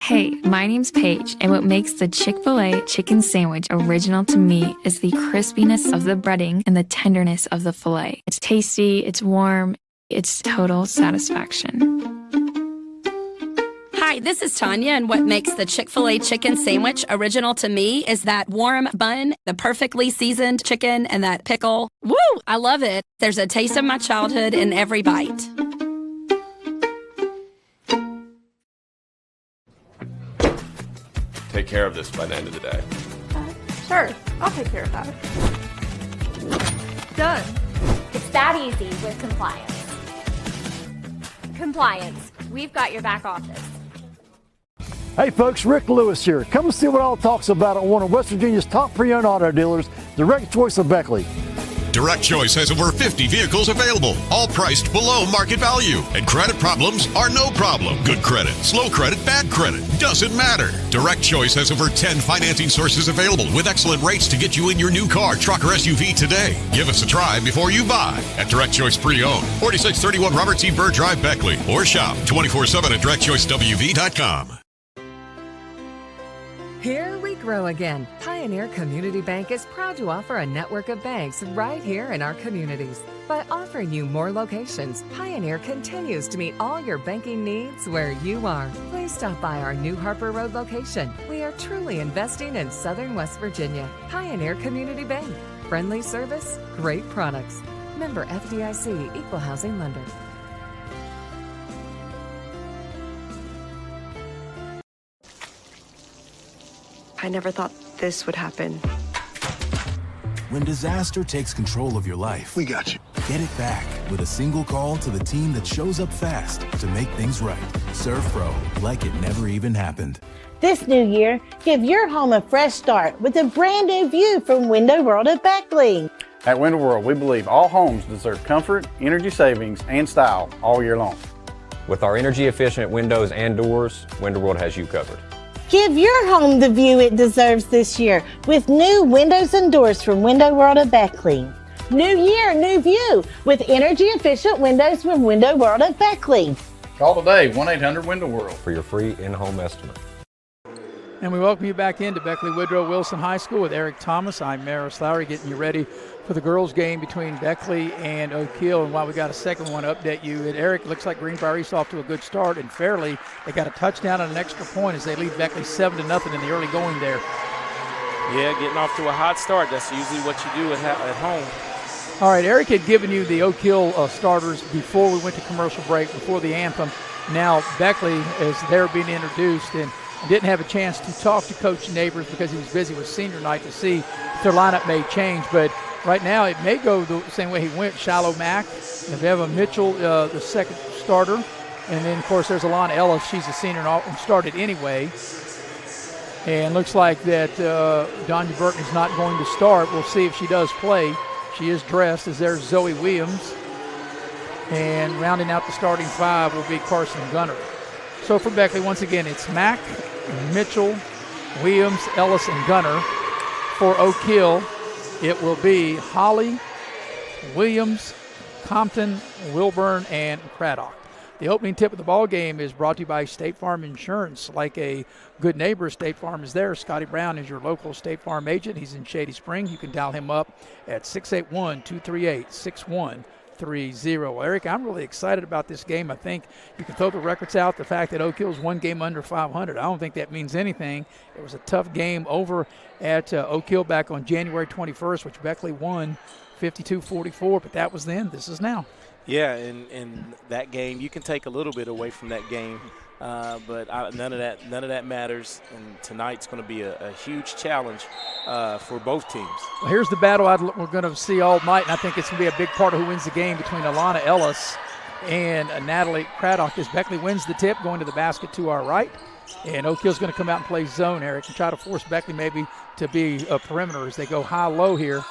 Hey, my name's Paige, and what makes the Chick-fil-A chicken sandwich original to me is the crispiness of the breading and the tenderness of the filet. It's tasty, it's warm, it's total satisfaction. Hi, this is Tanya, and what makes the Chick-fil-A chicken sandwich original to me is that warm bun, the perfectly seasoned chicken, and that pickle. Woo! I love it. There's a taste of my childhood in every bite. Take care of this by the end of the day. Sure, I'll take care of that. Done. It's that easy with compliance. Compliance. We've got your back office. Hey folks, Rick Lewis here. Come and see what all talks about at one of West Virginia's top pre-owned auto dealers, Direct Choice of Beckley. Direct Choice has over 50 vehicles available, all priced below market value. And credit problems are no problem. Good credit, slow credit, bad credit, doesn't matter. Direct Choice has over 10 financing sources available with excellent rates to get you in your new car, truck, or SUV today. Give us a try before you buy at Direct Choice Pre-Owned, 4631 Robert T. Byrd Drive, Beckley, or shop 24/7 at directchoicewv.com. Here we grow again. Pioneer Community Bank is proud to offer a network of banks right here in our communities. By offering you more locations, Pioneer continues to meet all your banking needs where you are. Please stop by our new Harper Road location. We are truly investing in Southern West Virginia. Pioneer Community Bank. Friendly service, great products. Member FDIC, Equal Housing Lender. I never thought this would happen. When disaster takes control of your life, we got you. Get it back with a single call to the team that shows up fast to make things right. Serve Pro, like it never even happened. This new year, give your home a fresh start with a brand new view from Window World at Beckley. At Window World, we believe all homes deserve comfort, energy savings, and style all year long. With our energy efficient windows and doors, Window World has you covered. Give your home the view it deserves this year with new windows and doors from Window World at Beckley. New year, new view with energy efficient windows from Window World at Beckley. Call today, 1-800-WINDOW WORLD for your free in-home estimate. And we welcome you back into Beckley Woodrow Wilson High School with Eric Thomas. I'm Maris Lowry, getting you ready for the girls' game between Beckley and Oak Hill. And while we got a second one to update you, Eric, looks like Greenbrier East off to a good start. And fairly, they got a touchdown and an extra point as they lead Beckley 7-0 in the early going there. Yeah, getting off to a hot start. That's usually what you do at home. All right, Eric had given you the Oak Hill starters before we went to commercial break, before the anthem. Now Beckley is there being introduced, and didn't have a chance to talk to Coach Neighbors because he was busy with senior night to see if their lineup may change. But right now it may go the same way he went. Shiloh Mack, Neveva Mitchell, the second starter. And then, of course, there's Alana Ellis. She's a senior and started anyway. And looks like that Donya Burton is not going to start. We'll see if she does play. She is dressed as there's Zoe Williams. And rounding out the starting five will be Carson Gunner. So for Beckley, once again, it's Mack, Mitchell, Williams, Ellis, and Gunner. For Oak Hill, it will be Holly, Williams, Compton, Wilburn, and Craddock. The opening tip of the ball game is brought to you by State Farm Insurance. Like a good neighbor, State Farm is there. Scotty Brown is your local State Farm agent. He's in Shady Spring. You can dial him up at 681-238-6130. Eric, I'm really excited about this game. I think you can throw the records out. The fact that Oak Hill's one game under 500, I don't think that means anything. It was a tough game over at Oak Hill back on January 21st, which Beckley won 52-44, but that was then. This is now. Yeah, and that game, you can take a little bit away from that game, but none of that matters. And tonight's going to be a huge challenge for both teams. Well, here's the battle we're going to see all night, and I think it's going to be a big part of who wins the game between Alana Ellis and Natalie Craddock. As Beckley wins the tip, going to the basket to our right, and Oak Hill's going to come out and play zone, Eric, and try to force Beckley maybe to be a perimeter as they go high-low here.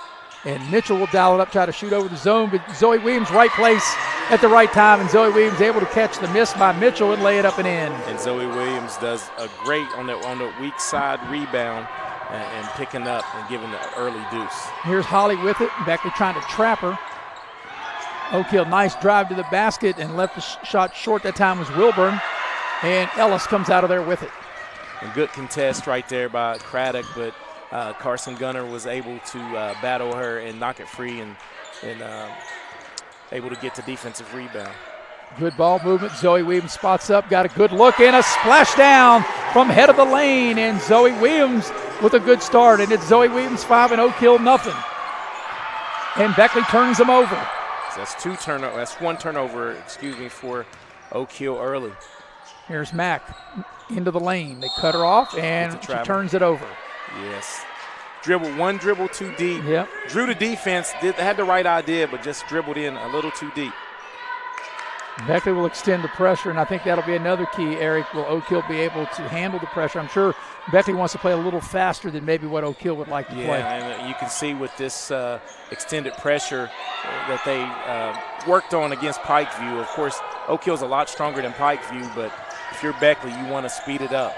And Mitchell will dial it up, try to shoot over the zone, but Zoe Williams right place at the right time, and Zoe Williams able to catch the miss by Mitchell and lay it up and in. And Zoe Williams does a great on the weak side rebound and picking up and giving the early deuce. Here's Holly with it. Beckley trying to trap her. Oak Hill, nice drive to the basket and left the shot short. That time was Wilburn, and Ellis comes out of there with it. And good contest right there by Craddock, but Carson Gunner was able to battle her and knock it free and able to get the defensive rebound. Good ball movement. Zoe Williams spots up, got a good look and a splash down from head of the lane. And Zoe Williams with a good start. And it's Zoe Williams 5 and Oak Hill nothing. And Beckley turns them over. So that's one turnover, for Oak Hill early. Here's Mack into the lane. They cut her off and she turns it over. Yes. One dribble too deep. Yep. Drew the defense, had the right idea, but just dribbled in a little too deep. Beckley will extend the pressure, and I think that'll be another key, Eric. Will Oak Hill be able to handle the pressure? I'm sure Beckley wants to play a little faster than maybe what Oak Hill would like to play. Yeah, and you can see with this extended pressure that they worked on against Pikeview. Of course, Oak Hill's a lot stronger than Pikeview, but if you're Beckley, you want to speed it up.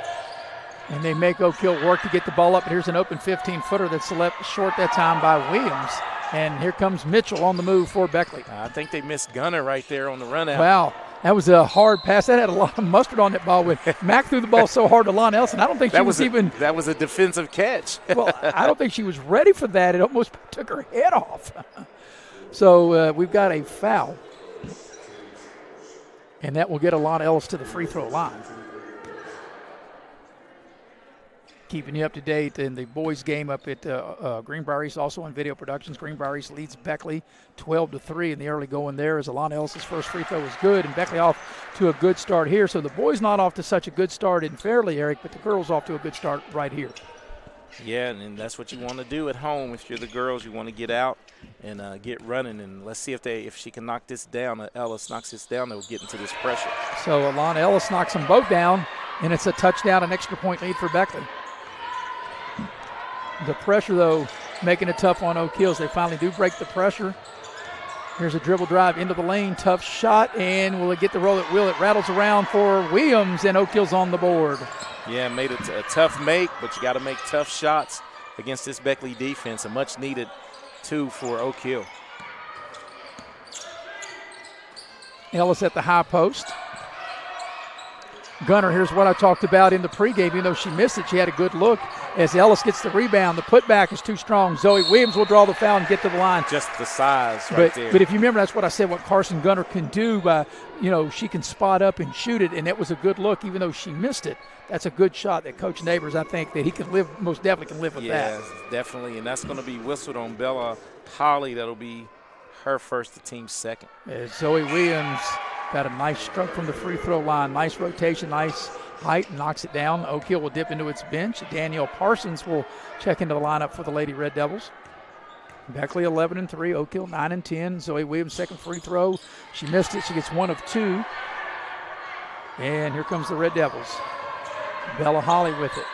And they make Oak Hill work to get the ball up. Here's an open 15-footer that's left short that time by Williams. And here comes Mitchell on the move for Beckley. I think they missed Gunner right there on the run out. Wow, that was a hard pass. That had a lot of mustard on that ball. When Mack threw the ball so hard to Lon Ellison, I don't think that was a defensive catch. Well, I don't think she was ready for that. It almost took her head off. So we've got a foul. And that will get Alana Ellis to the free throw line. Keeping you up to date in the boys game up at Greenbrier East, also on Video Productions. Greenbrier East leads Beckley 12-3 in the early going there as Alana Ellis' first free throw was good, and Beckley off to a good start here. So the boys not off to such a good start in Fairleigh, Eric, but the girls off to a good start right here. Yeah, and that's what you want to do at home. If you're the girls, you want to get out and get running, and let's see if she can knock this down. Ellis knocks this down, they'll get into this pressure. So Alana Ellis knocks them both down, and it's a touchdown, an extra point lead for Beckley. The pressure, though, making it tough on Oak Hill. They finally do break the pressure. Here's a dribble drive into the lane. Tough shot, and will it get the roll? It will. It rattles around for Williams, and Oak Hill's on the board. Yeah, made it a tough make, but you got to make tough shots against this Beckley defense, a much-needed two for Oak Hill. Ellis at the high post. Gunner, here's what I talked about in the pregame. Even though she missed it, she had a good look. As Ellis gets the rebound, the putback is too strong. Zoe Williams will draw the foul and get to the line. Just the size right there. But if you remember, that's what I said, what Carson Gunner can do by, she can spot up and shoot it, and that was a good look, even though she missed it. That's a good shot that Coach Neighbors, I think, that he can most definitely can live with that. Yeah, definitely, and that's going to be whistled on Bella Holly. That'll be her first, the team's second. Zoe Williams got a nice stroke from the free throw line. Nice rotation, nice height, knocks it down. Oak Hill will dip into its bench. Danielle Parsons will check into the lineup for the Lady Red Devils. Beckley 11-3, Oak Hill 9-10. Zoe Williams' second free throw. She missed it. She gets one of two. And here comes the Red Devils. Bella Holly with it.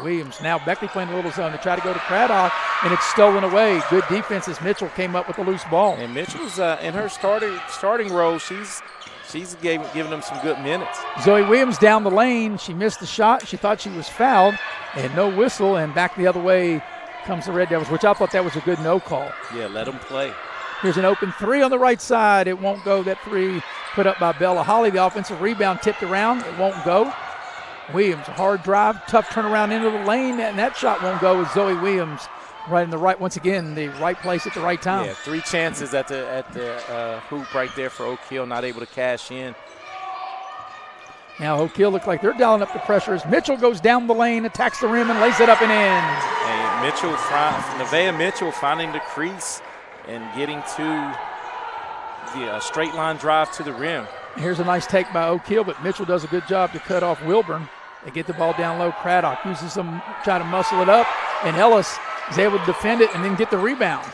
Williams. Now Beckley playing a little zone. They try to go to Craddock, and it's stolen away. Good defense as Mitchell came up with the loose ball. And Mitchell's in her starting role. She's giving them some good minutes. Zoe Williams down the lane. She missed the shot. She thought she was fouled, and no whistle, and back the other way comes the Red Devils, which I thought that was a good no call. Yeah, let them play. Here's an open three on the right side. It won't go. That three put up by Bella Holly. The offensive rebound tipped around. It won't go. Williams, a hard drive, tough turnaround into the lane, and that shot won't go with Zoe Williams right in the right, once again, the right place at the right time. Yeah, three chances at the hoop right there for Oak Hill, not able to cash in. Now Oak Hill look like they're dialing up the pressure as Mitchell goes down the lane, attacks the rim, and lays it up and in. Nevaeh Mitchell finding the crease and getting to the straight line drive to the rim. Here's a nice take by Oak Hill, but Mitchell does a good job to cut off Wilburn. They get the ball down low. Craddock uses them, try to muscle it up, and Ellis is able to defend it and then get the rebound.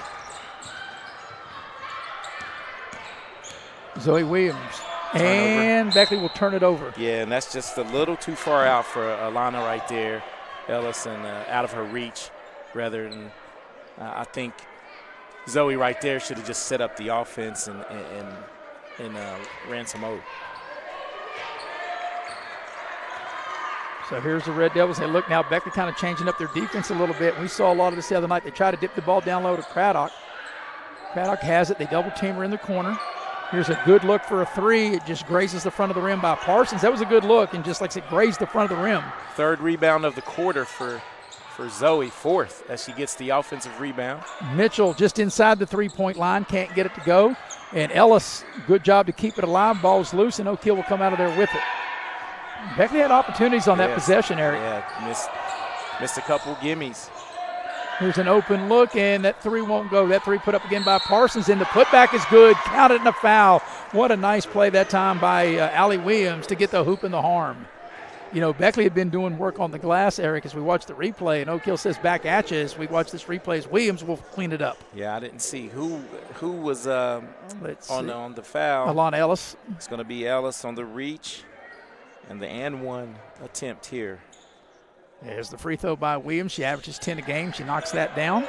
Zoe Williams. And Beckley will turn it over. Yeah, and that's just a little too far out for Alana right there. Ellis and out of her reach rather than I think Zoe right there should have just set up the offense and ran some mode. So here's the Red Devils. They look now, Beckley kind of changing up their defense a little bit. We saw a lot of this the other night. They try to dip the ball down low to Craddock. Craddock has it. They double team her in the corner. Here's a good look for a three. It just grazes the front of the rim by Parsons. That was a good look, and just like it grazed the front of the rim. Third rebound of the quarter for Zoe, fourth as she gets the offensive rebound. Mitchell just inside the three-point line, can't get it to go. And Ellis, good job to keep it alive. Ball's loose, and Oak Hill will come out of there with it. Beckley had opportunities on that possession, Eric. Yeah, missed a couple gimmies. Here's an open look, and that three won't go. That three put up again by Parsons, and the putback is good. Counted in a foul. What a nice play that time by Allie Williams to get the hoop and the harm. Beckley had been doing work on the glass, Eric, as we watched the replay, and Oak Hill says back at you as we watch this replay as Williams will clean it up. Yeah, I didn't see who was on the foul. Alana Ellis. It's going to be Ellis on the reach and the and one attempt here. There's the free throw by Williams. She averages 10 a game. She knocks that down.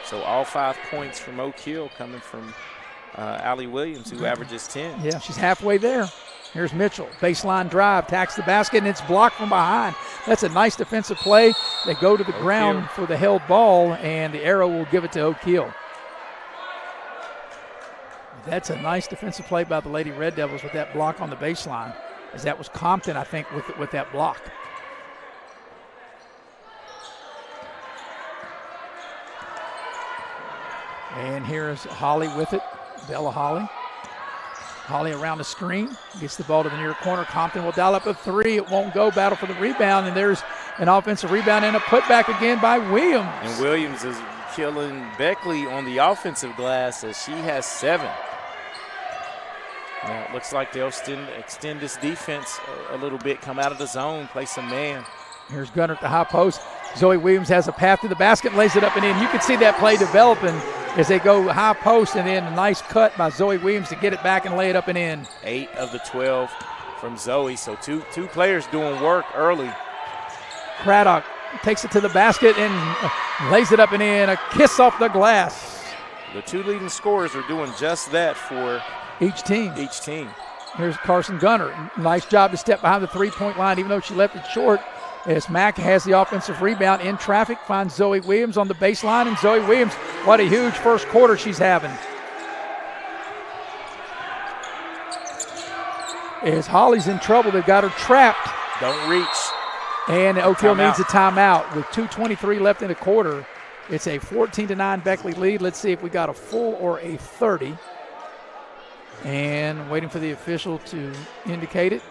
So all 5 points from Oak Hill coming from Allie Williams, who averages 10. Yeah, she's halfway there. Here's Mitchell. Baseline drive, tacks the basket, and it's blocked from behind. That's a nice defensive play. They go to the ground for the held ball, and the arrow will give it to Oak Hill. That's a nice defensive play by the Lady Red Devils with that block on the baseline, as that was Compton, I think, with that block. And here's Holly with it, Bella Holly. Holly around the screen, gets the ball to the near corner. Compton will dial up a three. It won't go. Battle for the rebound, and there's an offensive rebound and a putback again by Williams. And Williams is killing Beckley on the offensive glass as she has 7. Now it looks like they'll extend this defense a little bit, come out of the zone, play some man. Here's Gunner at the high post. Zoe Williams has a path to the basket, lays it up and in. You can see that play developing as they go high post, and then a nice cut by Zoe Williams to get it back and lay it up and in. 8 of the 12 from Zoe, so two players doing work early. Craddock takes it to the basket and lays it up and in. A kiss off the glass. The 2 leading scorers are doing just that for each team. Here's Carson Gunner. Nice job to step behind the three-point line, even though she left it short. As Mack has the offensive rebound in traffic, finds Zoe Williams on the baseline, and Zoe Williams, what a huge first quarter she's having. As Holly's in trouble, they've got her trapped. Don't reach. And Oak Hill needs a timeout with 2:23 left in the quarter. It's a 14-9 Beckley lead. Let's see if we got a full or a 30. And waiting for the official to indicate it.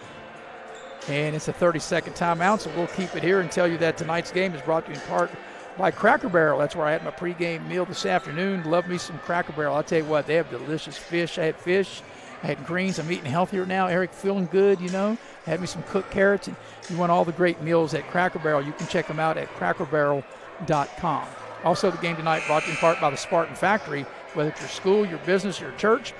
And it's a 30-second timeout, so we'll keep it here and tell you that tonight's game is brought to you in part by Cracker Barrel. That's where I had my pregame meal this afternoon. Love me some Cracker Barrel. I'll tell you what, they have delicious fish. I had fish. I had greens. I'm eating healthier now. Eric, feeling good, I had me some cooked carrots. And you want all the great meals at Cracker Barrel. You can check them out at crackerbarrel.com. Also, the game tonight brought to you in part by the Spartan Factory. Whether it's your school, your business, your church,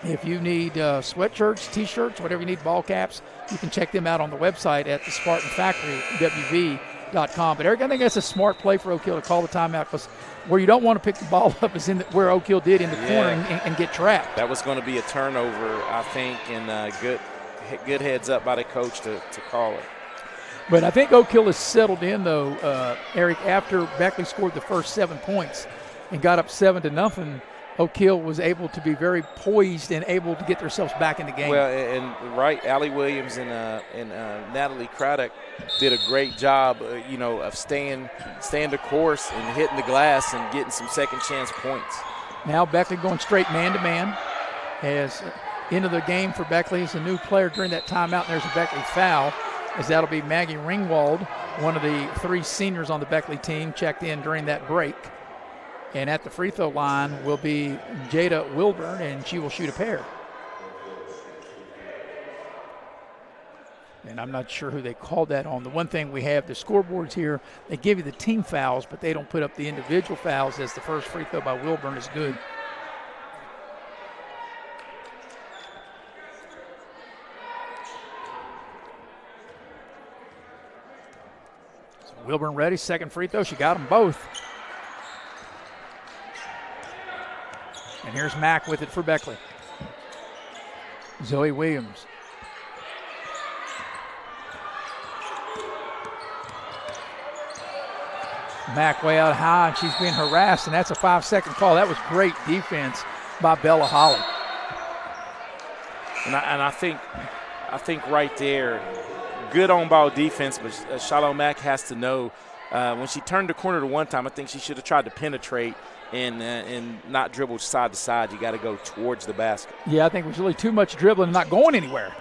if you need sweatshirts, T-shirts, whatever you need, ball caps, you can check them out on the website at the Spartan Factory, WV.com. But, Eric, I think that's a smart play for Oak Hill to call the timeout, because where you don't want to pick the ball up is in where Oak Hill did in the corner and get trapped. That was going to be a turnover, I think, and good heads up by the coach to call it. But I think Oak Hill has settled in, though, Eric, after Beckley scored the first 7 points and got up 7-0. Oak Hill was able to be very poised and able to get themselves back in the game. Well, and Allie Williams and Natalie Craddock did a great job, of staying the course and hitting the glass and getting some second chance points. Now Beckley going straight man-to-man. As into the game for Beckley is a new player during that timeout. And there's a Beckley foul, as that'll be Maggie Ringwald, one of the 3 seniors on the Beckley team, checked in during that break. And at the free throw line will be Jada Wilburn, and she will shoot a pair. And I'm not sure who they called that on. The one thing we have, the scoreboards here, they give you the team fouls, but they don't put up the individual fouls, as the first free throw by Wilburn is good. So Wilburn ready, second free throw. She got them both. And here's Mack with it for Beckley. Zoe Williams. Mack way out high, and she's being harassed, and that's a 5-second call. That was great defense by Bella Holly. And I think right there, good on-ball defense, but Shalom Mack has to know when she turned the corner the one time, I think she should have tried to penetrate and not dribble side to side. You got to go towards the basket. Yeah, I think it was really too much dribbling and not going anywhere.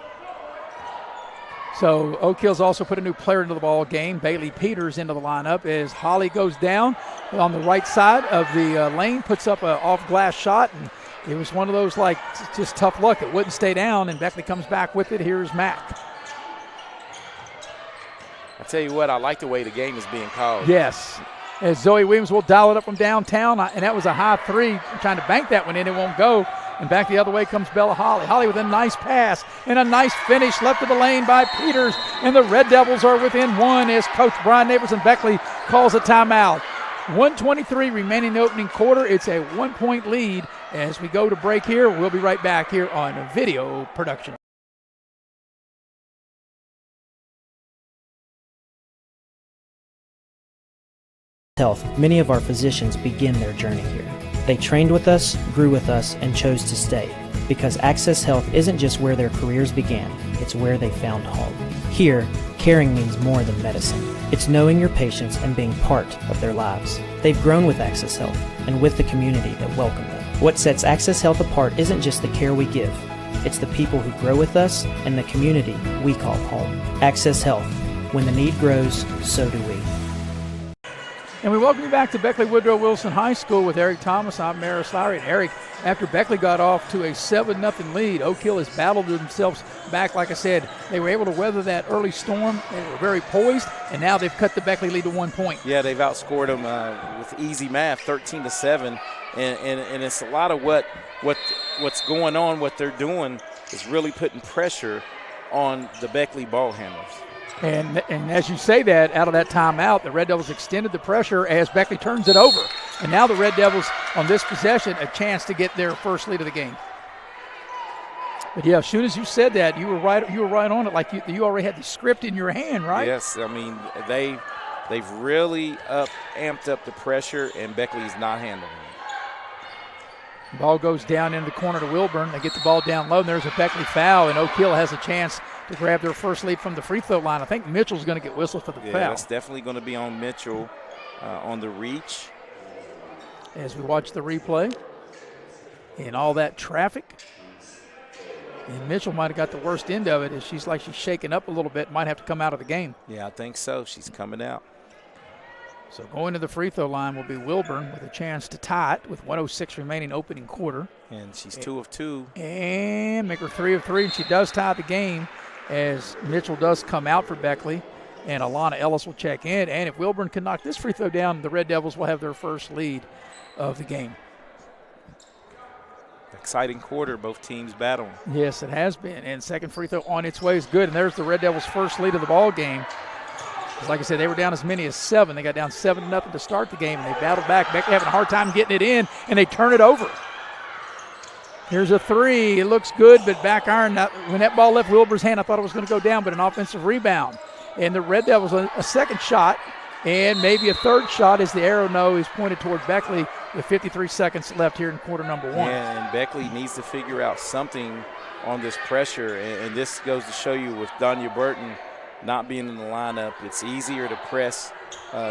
So Oak Hill's also put a new player into the ball game. Bailey Peters into the lineup as Holly goes down on the right side of the lane, puts up an off-glass shot, and it was one of those, like, just tough luck. It wouldn't stay down, and Beckley comes back with it. Here's Mack. I tell you what, I like the way the game is being called. Yes. As Zoe Williams will dial it up from downtown, and that was a high three. Trying to bank that one in, it won't go. And back the other way comes Bella Holly. Holly with a nice pass and a nice finish left of the lane by Peters. And the Red Devils are within one as Coach Brian Neighbors and Beckley calls a timeout. 1:23 remaining in the opening quarter. It's a 1-point lead as we go to break here. We'll be right back here on video production. Health, many of our physicians begin their journey here. They trained with us, grew with us, and chose to stay because Access Health isn't just where their careers began, it's where they found home. Here, caring means more than medicine. It's knowing your patients and being part of their lives. They've grown with Access Health and with the community that welcomed them. What sets Access Health apart isn't just the care we give, it's the people who grow with us and the community we call home. Access Health. When the need grows, so do we. And we welcome you back to Beckley Woodrow Wilson High School with Eric Thomas. I'm Maris Lowry. And Eric, after Beckley got off to a 7-0 lead, Oak Hill has battled themselves back. Like I said, they were able to weather that early storm. They were very poised, and now they've cut the Beckley lead to 1 point. Yeah, they've outscored them with easy math, 13-7. And it's a lot of what's going on. What they're doing is really putting pressure on the Beckley ball handlers. And as you say that, out of that timeout, the Red Devils extended the pressure as Beckley turns it over. And now the Red Devils, on this possession, a chance to get their first lead of the game. But, yeah, as soon as you said that, you were right on it, like you already had the script in your hand, right? Yes, I mean, they've really amped up the pressure, and Beckley's not handling it. Ball goes down into the corner to Wilburn. They get the ball down low, and there's a Beckley foul, and Oak Hill has a chance to grab their first lead from the free throw line. I think Mitchell's going to get whistled for the foul. Yeah, it's definitely going to be on Mitchell on the reach. As we watch the replay and all that traffic. And Mitchell might have got the worst end of it as she's shaking up a little bit, might have to come out of the game. Yeah, I think so. She's coming out. So going to the free throw line will be Wilburn with a chance to tie it with 1:06 remaining opening quarter. And she's 2 of 2. And make her 3 of 3, and she does tie the game as Mitchell does come out for Beckley. And Alana Ellis will check in. And if Wilburn can knock this free throw down, the Red Devils will have their first lead of the game. Exciting quarter, both teams battling. Yes, it has been. And second free throw on its way is good. And there's the Red Devils' first lead of the ball game. Like I said, they were down as many as 7. They got down 7-0 to start the game, and they battled back. Beckley having a hard time getting it in, and they turn it over. Here's a 3. It looks good, but back iron. When that ball left Wilbur's hand, I thought it was going to go down, but an offensive rebound. And the Red Devils a second shot and maybe a third shot as the arrow no is pointed toward Beckley with 53 seconds left here in quarter number 1. Yeah, and Beckley needs to figure out something on this pressure, and this goes to show you with Donya Burton not being in the lineup, it's easier to press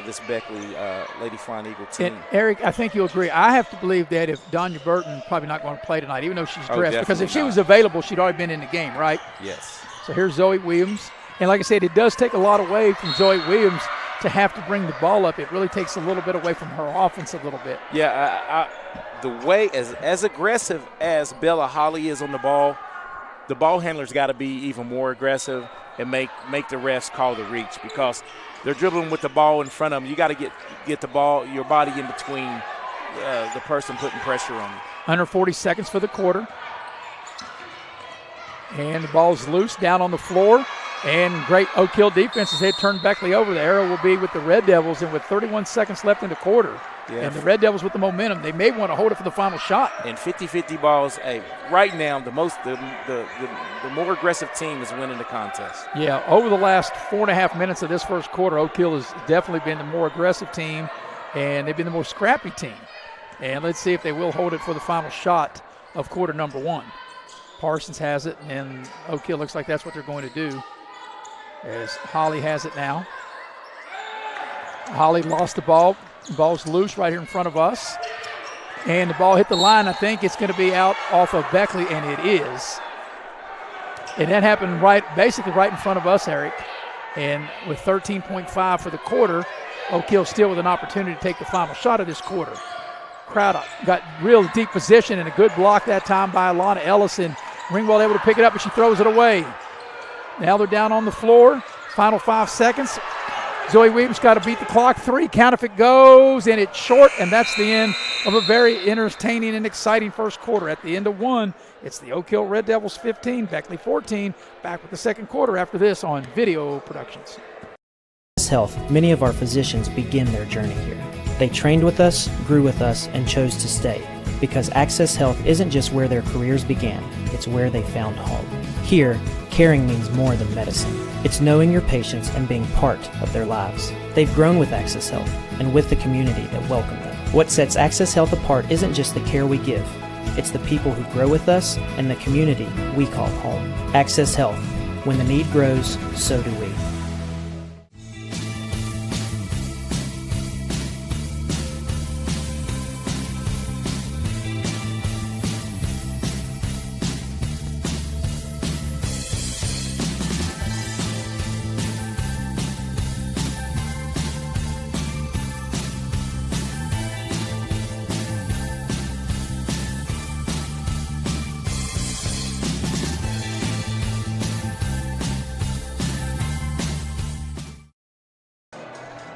this Beckley Lady Flying Eagle team. And Eric, I think you'll agree. I have to believe that if Donya Burton probably not going to play tonight, even though she's dressed, because if she was available, she'd already been in the game, right? Yes. So here's Zoe Williams. And like I said, it does take a lot away from Zoe Williams to have to bring the ball up. It really takes a little bit away from her offense a little bit. Yeah, the way, as aggressive as Bella Holly is on the ball handler's got to be even more aggressive and make the refs call the reach, because they're dribbling with the ball in front of them. You got to get the ball, your body in between the person putting pressure on you. Under 40 seconds for the quarter. And the ball's loose down on the floor. And great Oak Hill defense as they turn Beckley over. The arrow will be with the Red Devils, and with 31 seconds left in the quarter. Yeah. And the Red Devils with the momentum, they may want to hold it for the final shot. And 50-50 balls, right now the more aggressive team is winning the contest. Yeah, over the last 4.5 minutes of this first quarter, Oak Hill has definitely been the more aggressive team, and they've been the more scrappy team. And let's see if they will hold it for the final shot of quarter number 1. Parsons has it, and Oak Hill looks like that's what they're going to do, as Holly has it now. Holly lost the ball. The ball's loose right here in front of us. And the ball hit the line. I think it's going to be out off of Beckley, and it is. And that happened basically right in front of us, Eric. And with 13.5 for the quarter, Oak Hill still with an opportunity to take the final shot of this quarter. Crowd got real deep position and a good block that time by Alana Ellison. Ringwald able to pick it up, but she throws it away. Now they're down on the floor. Final 5 seconds. Zoe Williams got to beat the clock. 3, count if it goes, and it's short, and that's the end of a very entertaining and exciting first quarter. At the end of 1, it's the Oak Hill Red Devils 15, Beckley 14. Back with the second quarter after this on Video Productions. Access Health, many of our physicians begin their journey here. They trained with us, grew with us, and chose to stay. Because Access Health isn't just where their careers began, it's where they found home. Here, caring means more than medicine. It's knowing your patients and being part of their lives. They've grown with Access Health and with the community that welcomed them. What sets Access Health apart isn't just the care we give, it's the people who grow with us and the community we call home. Access Health. When the need grows, so do we.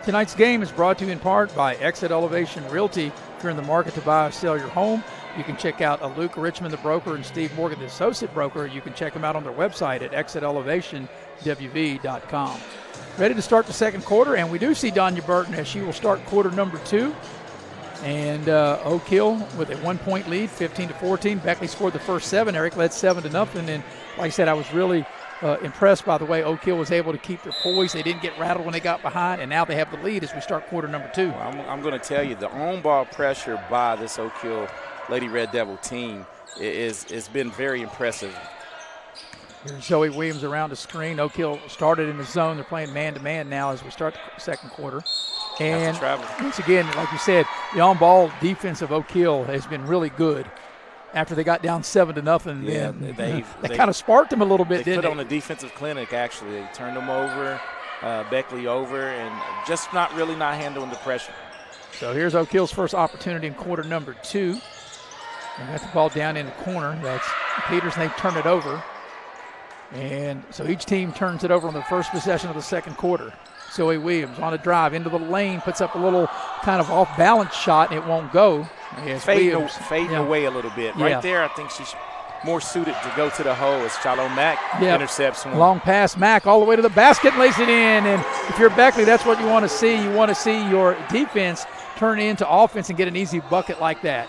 Tonight's game is brought to you in part by Exit Elevation Realty. If you're in the market to buy or sell your home, you can check out Luke Richmond, the broker, and Steve Morgan, the associate broker. You can check them out on their website at exitelevationwv.com. Ready to start the second quarter, and we do see Donya Burton as she will start quarter number 2. And Oak Hill with a 1-point lead, 15-14. Beckley scored the first 7. Eric led 7-0. And like I said, I was really impressed by the way Oak Hill was able to keep their poise. They didn't get rattled when they got behind, and now they have the lead as we start quarter number 2. Well, I'm going to tell you, the on-ball pressure by this Oak Hill Lady Red Devil team is been very impressive. Here's Zoe Williams around the screen. Oak Hill started in the zone. They're playing man-to-man now as we start the second quarter. And once again, like you said, the on-ball defense of Oak Hill has been really good. After they got down 7-0, yeah, they kind of sparked them a little bit, didn't they? They put on a defensive clinic, actually. They turned them over, Beckley over, and just not handling the pressure. So here's Oak Hill's first opportunity in quarter number 2. They got the ball down in the corner. That's Peters, and they turn it over. And so each team turns it over on the first possession of the second quarter. Zoe Williams on a drive into the lane, puts up a little kind of off-balance shot, and it won't go. Yes, fading away a little bit. Right there, I think she's more suited to go to the hole as Shalom Mack intercepts one. Long pass, Mack all the way to the basket, lays it in. And if you're Beckley, that's what you want to see. You want to see your defense turn into offense and get an easy bucket like that.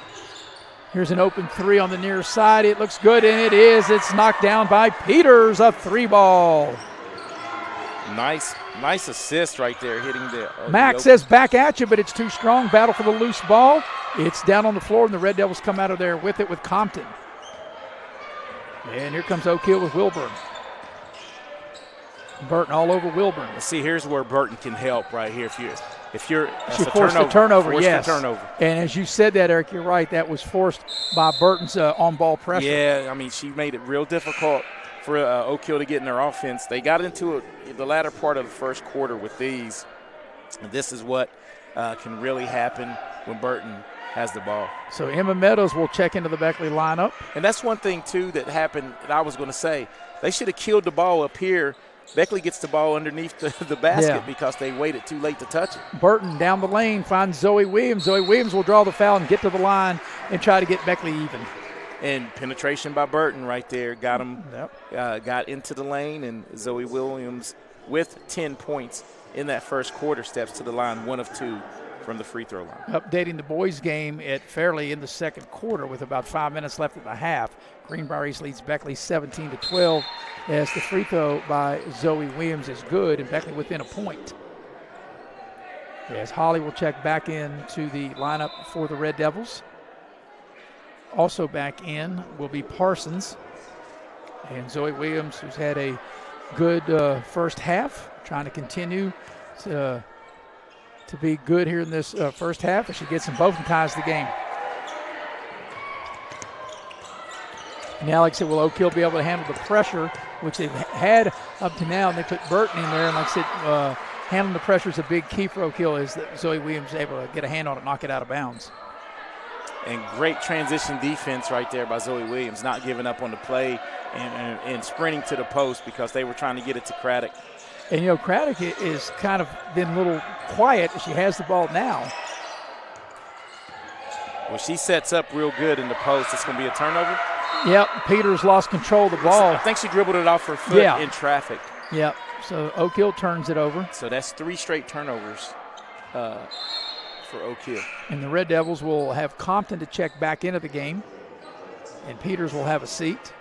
Here's an open 3 on the near side. It looks good, and it is. It's knocked down by Peters, a 3-ball. Nice assist right there, hitting the Max says back at you, but it's too strong. Battle for the loose ball. It's down on the floor, and the Red Devils come out of there with it with Compton. And here comes Oak Hill with Wilburn. Burton all over Wilburn. See, here's where Burton can help right here. If you're she forced the turnover, yes. The turnover. And as you said that, Eric, you're right. That was forced by Burton's on-ball pressure. Yeah, I mean, she made it real difficult for Oak Hill to get in their offense. They got into the latter part of the first quarter with these. And this is what can really happen when Burton has the ball. So Emma Meadows will check into the Beckley lineup. And that's one thing, too, that happened that I was going to say. They should have killed the ball up here. Beckley gets the ball underneath the basket because they waited too late to touch it. Burton down the lane finds Zoe Williams. Zoe Williams will draw the foul and get to the line and try to get Beckley even. And penetration by Burton right there got him, got into the lane, and Zoe Williams with 10 points in that first quarter steps to the line, 1 of 2 from the free throw line. Updating the boys' game at Fairleigh in the second quarter with about 5 minutes left in the half. Greenbrier East leads Beckley 17-12 as the free throw by Zoe Williams is good, and Beckley within a point. As Holly will check back into the lineup for the Red Devils. Also back in will be Parsons and Zoe Williams, who's had a good first half, trying to continue to be good here in this first half as she gets them both and ties the game. And Alex said, will Oak Hill be able to handle the pressure, which they've had up to now, and they put Burton in there. And like I said, handling the pressure is a big key for Oak Hill, is that Zoe Williams is able to get a hand on it, knock it out of bounds. And great transition defense right there by Zoe Williams, not giving up on the play and sprinting to the post because they were trying to get it to Craddock. And, Craddock is kind of been a little quiet. She has the ball now. Well, she sets up real good in the post. It's going to be a turnover. Yep, Peters lost control of the ball. I think she dribbled it off her foot in traffic. Yep, so Oak Hill turns it over. So that's 3 straight turnovers for Oak Hill. And the Red Devils will have Compton to check back into the game, and Peters will have a seat.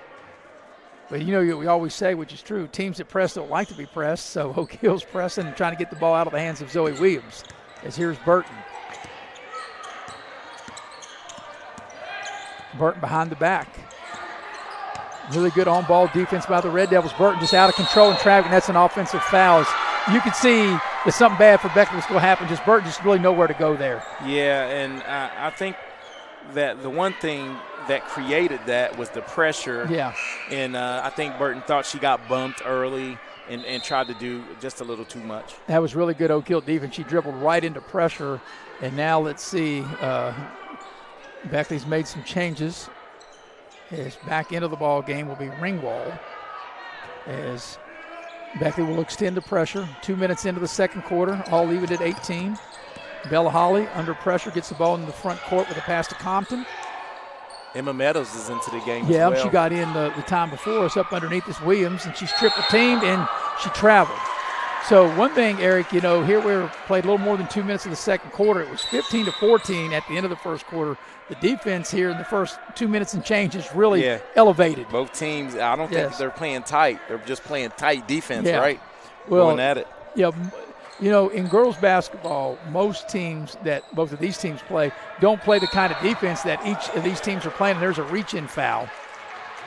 But, we always say, which is true, teams that press don't like to be pressed, so Oak Hill's pressing and trying to get the ball out of the hands of Zoe Williams. As here's Burton. Burton behind the back. Really good on-ball defense by the Red Devils. Burton just out of control in traffic, and that's an offensive foul. You can see that something bad for Beckley was going to happen. Burton just really nowhere to go there. Yeah, and I think that the one thing that created that was the pressure. Yeah. And I think Burton thought she got bumped early and tried to do just a little too much. That was really good Oak Hill defense. She dribbled right into pressure. And now let's see. Beckley's made some changes. As back into the ball game will be Ringwald. As Beckley will extend the pressure. 2 minutes into the second quarter, all leave it at 18. Bella Holly under pressure gets the ball in the front court with a pass to Compton. Emma Meadows is into the game as well. well. She got in the time before us up underneath this Williams, and she's triple teamed, and she traveled. So one thing, Eric, here we played a little more than 2 minutes of the second quarter. It was 15-14 at the end of the first quarter. The defense here in the first 2 minutes and change is really elevated. Both teams, I don't think they're playing tight. They're just playing tight defense, right? Well, going at it. Yeah, in girls basketball, most teams that both of these teams play don't play the kind of defense that each of these teams are playing. And there's a reach-in foul.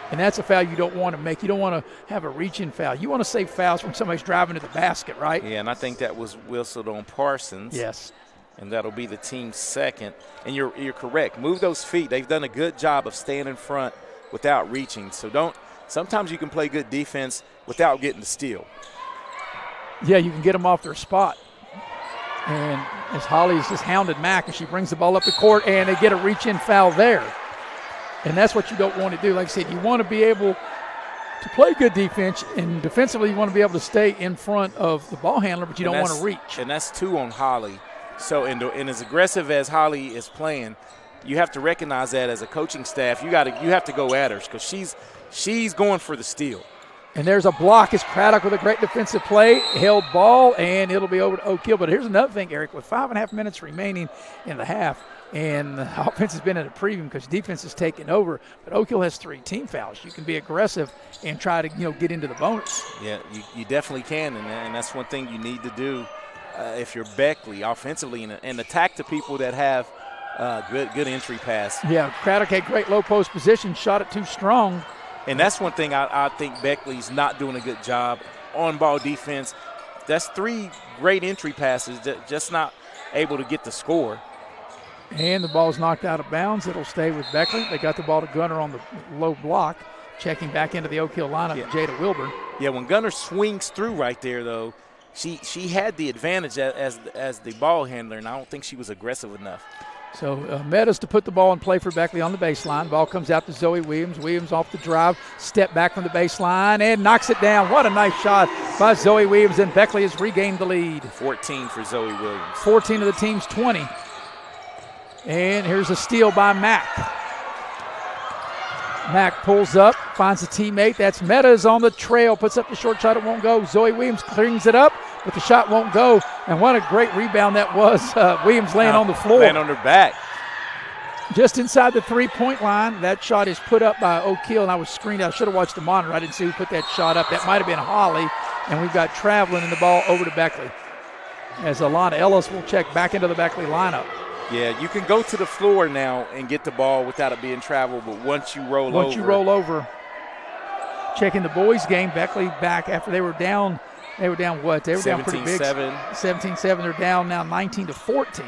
And that's a foul you don't want to make. You don't want to have a reach-in foul. You want to save fouls when somebody's driving to the basket, right? Yeah, and I think that was whistled on Parsons. Yes. And that'll be the team's second. And you're correct. Move those feet. They've done a good job of staying in front without reaching. So sometimes you can play good defense without getting the steal. Yeah, you can get them off their spot. And as Holly's just hounded Mack, and she brings the ball up the court, and they get a reach-in foul there. And that's what you don't want to do. Like I said, you want to be able to play good defense, and defensively you want to be able to stay in front of the ball handler, but you don't want to reach. And that's 2 on Holly. So, and as aggressive as Holly is playing, you have to recognize that as a coaching staff. You have to go at her because she's going for the steal. And there's a block. It's Craddock with a great defensive play, held ball, and it'll be over to Oak Hill. But here's another thing, Eric, with 5.5 minutes remaining in the half, and the offense has been at a premium because defense is taking over. But Oak Hill has 3 team fouls. You can be aggressive and try to get into the bonus. Yeah, you definitely can, and that's one thing you need to do if you're Beckley offensively and attack the people that have good entry pass. Yeah, Craddock had great low post position, shot it too strong. And that's one thing I think Beckley's not doing a good job on ball defense. That's 3 great entry passes, just not able to get the score. And the ball's knocked out of bounds. It'll stay with Beckley. They got the ball to Gunner on the low block, checking back into the Oak Hill lineup, Jada Wilburn. Yeah, when Gunner swings through right there, though, she had the advantage as the ball handler, and I don't think she was aggressive enough. So Meadows to put the ball in play for Beckley on the baseline. Ball comes out to Zoe Williams. Williams off the drive, step back from the baseline, and knocks it down. What a nice shot by Zoe Williams, and Beckley has regained the lead. 14 for Zoe Williams. 14 of the team's 20. And here's a steal by Mack. Mack pulls up, finds a teammate. That's Meadows on the trail, puts up the short shot. It won't go. Zoe Williams cleans it up, but the shot won't go. And what a great rebound that was. Williams laying on the floor. Laying on her back. Just inside the three-point line. That shot is put up by Oak Hill, and I was screened out. I should have watched the monitor. I didn't see who put that shot up. That might have been Holly. And we've got traveling in the ball over to Beckley. As Alana Ellis will check back into the Beckley lineup. Yeah, you can go to the floor now and get the ball without it being traveled, but once you roll checking the boys' game, Beckley back after they were down. They were down what? They were down pretty big. 17-7. They're down now 19-14.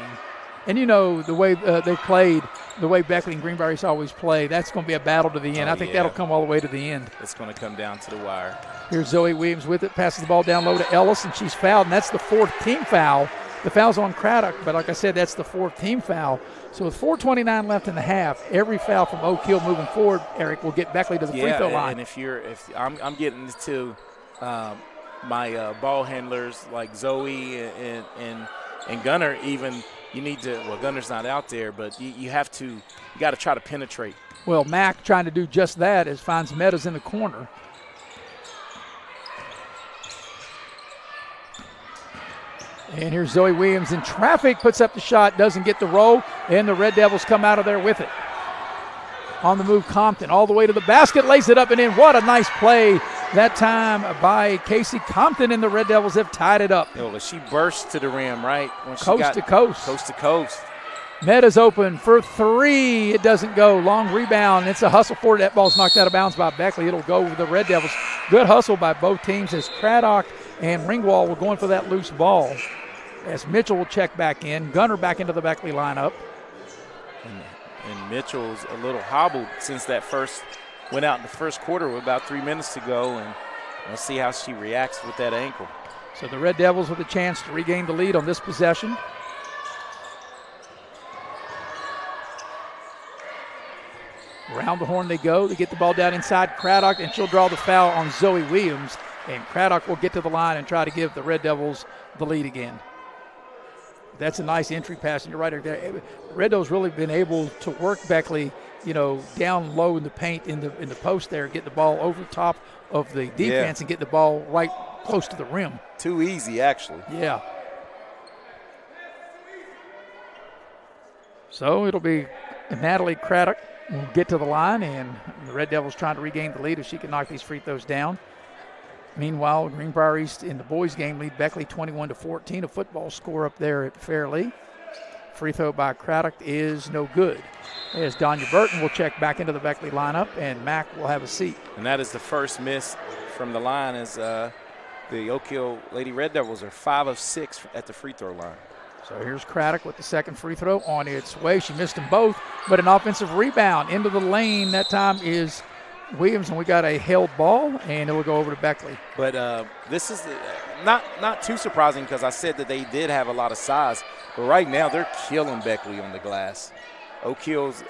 And the way they played, the way Beckley and Greenberry's always play, that's going to be a battle to the end. I think that'll come all the way to the end. It's going to come down to the wire. Here's Zoe Williams with it, passes the ball down low to Ellis, and she's fouled, and that's the 4th team foul The foul's on Craddock, but like I said, that's the 4th team foul. So with 4:29 left in the half, every foul from Oak Hill moving forward, Eric, will get Beckley to the free throw line. And if I'm getting to my ball handlers like Zoe and Gunner, even you need to. Well, Gunner's not out there, but you got to try to penetrate. Well, Mack trying to do just that as finds Meadows in the corner. And here's Zoe Williams in traffic, puts up the shot, doesn't get the roll, and the Red Devils come out of there with it. On the move, Compton all the way to the basket, lays it up and in. What a nice play that time by Casey Compton, and the Red Devils have tied it up. She burst to the rim, right? Coast to coast. Coast to coast. Meadows open for 3. It doesn't go. Long rebound. It's a hustle for it. That ball's knocked out of bounds by Beckley. It'll go with the Red Devils. Good hustle by both teams as Craddock and Ringwald were going for that loose ball. As Mitchell will check back in. Gunner back into the Beckley lineup. And Mitchell's a little hobbled since that went out in the first quarter with about 3 minutes to go. And we'll see how she reacts with that ankle. So the Red Devils with a chance to regain the lead on this possession. Around the horn they go. They get the ball down inside Craddock, and she'll draw the foul on Zoe Williams. And Craddock will get to the line and try to give the Red Devils the lead again. That's a nice entry pass, and you're right there. Red Devils really been able to work Beckley, down low in the paint in the post there, get the ball over top of the defense and get the ball right close to the rim. Too easy, actually. Yeah. So it'll be Natalie Craddock will get to the line, and the Red Devils trying to regain the lead if she can knock these free throws down. Meanwhile, Greenbrier East in the boys' game lead Beckley 21-14. A football score up there at Fairleigh. Free throw by Craddock is no good. As Donya Burton will check back into the Beckley lineup, and Mack will have a seat. And that is the first miss from the line as the Oak Hill Lady Red Devils are 5 of 6 at the free throw line. So here's Craddock with the second free throw on its way. She missed them both, but an offensive rebound into the lane. That time is Williams, and we got a held ball, and it will go over to Beckley. But this is not too surprising because I said that they did have a lot of size. But right now they're killing Beckley on the glass. Oak Hill's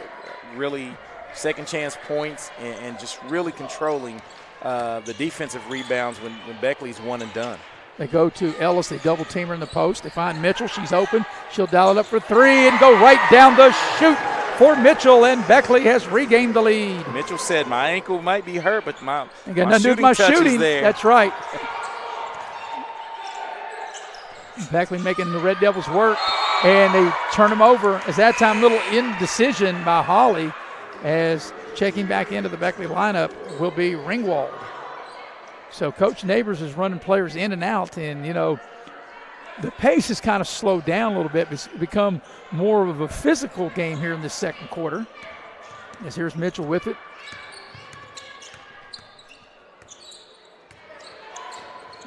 really second chance points and just really controlling the defensive rebounds when Beckley's one and done. They go to Ellis. They double team her in the post. They find Mitchell. She's open. She'll dial it up for 3 and go right down the chute for Mitchell, and Beckley has regained the lead. Mitchell said, my ankle might be hurt, but my shooting there. That's right. Beckley making the Red Devils work, and they turn them over. As that time, little indecision by Holly, as checking back into the Beckley lineup will be Ringwald. So Coach Neighbors is running players in and out, and, the pace has kind of slowed down a little bit. It's become more of a physical game here in the second quarter. As here's Mitchell with it.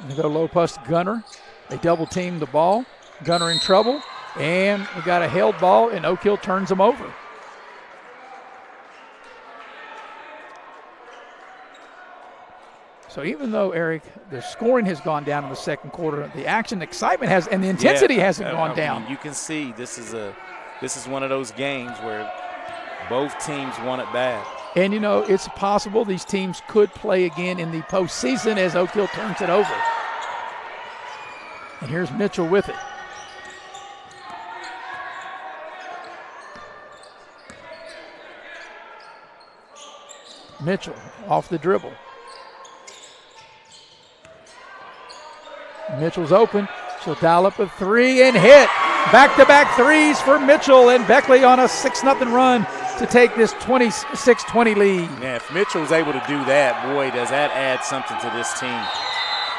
And they go low post Gunner. They double team the ball. Gunner in trouble. And we got a held ball, and Oak Hill turns them over. So even though, Eric, the scoring has gone down in the second quarter, the action, excitement has, and the intensity hasn't gone down. You can see this is one of those games where both teams want it bad. And, it's possible these teams could play again in the postseason as Oak Hill turns it over. And here's Mitchell with it. Mitchell off the dribble. Mitchell's open. She'll dial up a 3 and hit. Back-to-back threes for Mitchell, and Beckley on a 6-0 run to take this 26-20 lead. Yeah, if Mitchell's able to do that, boy, does that add something to this team.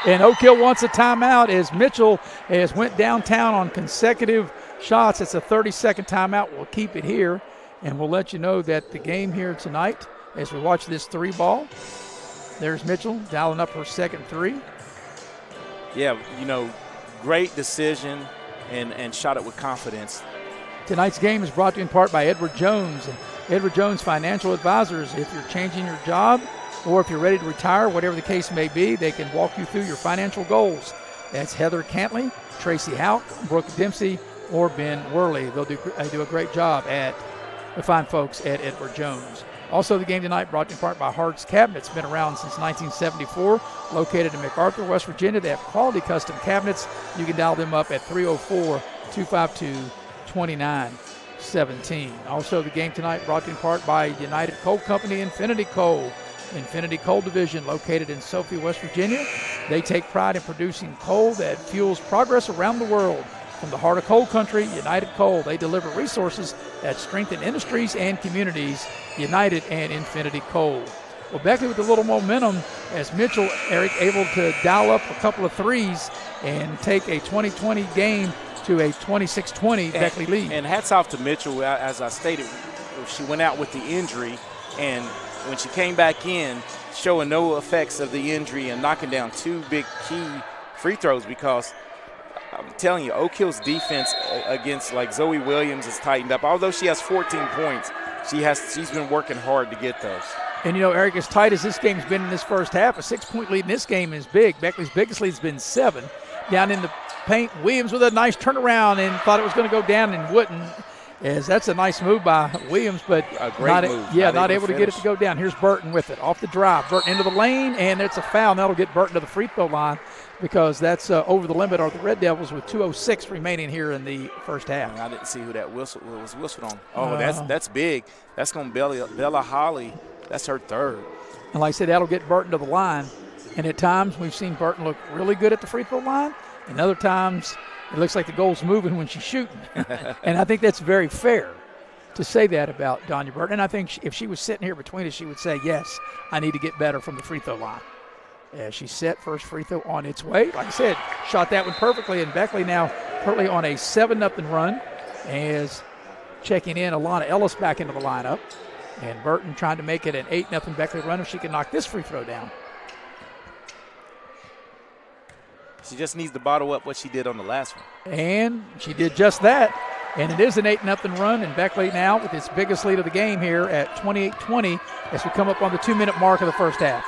And Oak Hill wants a timeout as Mitchell has went downtown on consecutive shots. It's a 30-second timeout. We'll keep it here, and we'll let you know that the game here tonight, as we watch this 3-ball, there's Mitchell dialing up her second 3. Yeah, great decision and shot it with confidence. Tonight's game is brought to you in part by Edward Jones. Edward Jones Financial Advisors. If you're changing your job or if you're ready to retire, whatever the case may be, they can walk you through your financial goals. That's Heather Cantley Tracy Houck, Brooke Dempsey, or Ben Worley. They do a great job at the fine folks at Edward Jones. Also, the game tonight brought to you in part by Hart's Cabinets. Been around since 1974. Located in MacArthur, West Virginia. They have quality custom cabinets. You can dial them up at 304-252-2917. Also, the game tonight brought to you in part by United Coal Company, Infinity Coal. Infinity Coal Division, located in Sophia, West Virginia. They take pride in producing coal that fuels progress around the world. From the heart of coal country, United Coal, they deliver resources that strengthen industries and communities. United and Infinity Coal. Well, Beckley with a little momentum as Mitchell, Eric, able to dial up a couple of threes and take a 20-20 game to a 26-20 Beckley lead. And hats off to Mitchell. As I stated, she went out with the injury, and when she came back in, showing no effects of the injury and knocking down 2 big key free throws, because I'm telling you, Oak Hill's defense against like Zoe Williams is tightened up. Although she has 14 points, she's been working hard to get those. And, you know, Eric, as tight as this game's been in this first half, a 6-point lead in this game is big. Beckley's biggest lead has been 7. Down in the paint, Williams with a nice turnaround and thought it was going to go down and wouldn't. As that's a nice move by Williams, but a great move. Not able to get it to go down. Here's Burton with it off the drive. Burton into the lane, and it's a foul. And that'll get Burton to the free throw line because that's over the limit are the Red Devils with 2:06 remaining here in the first half. I didn't see who that was whistled on. Oh, that's big. That's going to Bella Holly. That's her third. And like I said, that'll get Burton to the line. And at times we've seen Burton look really good at the free throw line, and other times it looks like the goal's moving when she's shooting. And I think that's very fair to say that about Donya Burton. And I think if she was sitting here between us, she would say, yes, I need to get better from the free throw line. As she set first free throw on its way. Like I said, shot that one perfectly. And Beckley now currently on a 7-0 run as checking in Alana Ellis back into the lineup. And Burton trying to make it an 8-0 Beckley run if she can knock this free throw down. She just needs to bottle up what she did on the last one. And she did just that. And it is an 8-0 run. And Beckley now with its biggest lead of the game here at 28-20 as we come up on the 2-minute mark of the first half.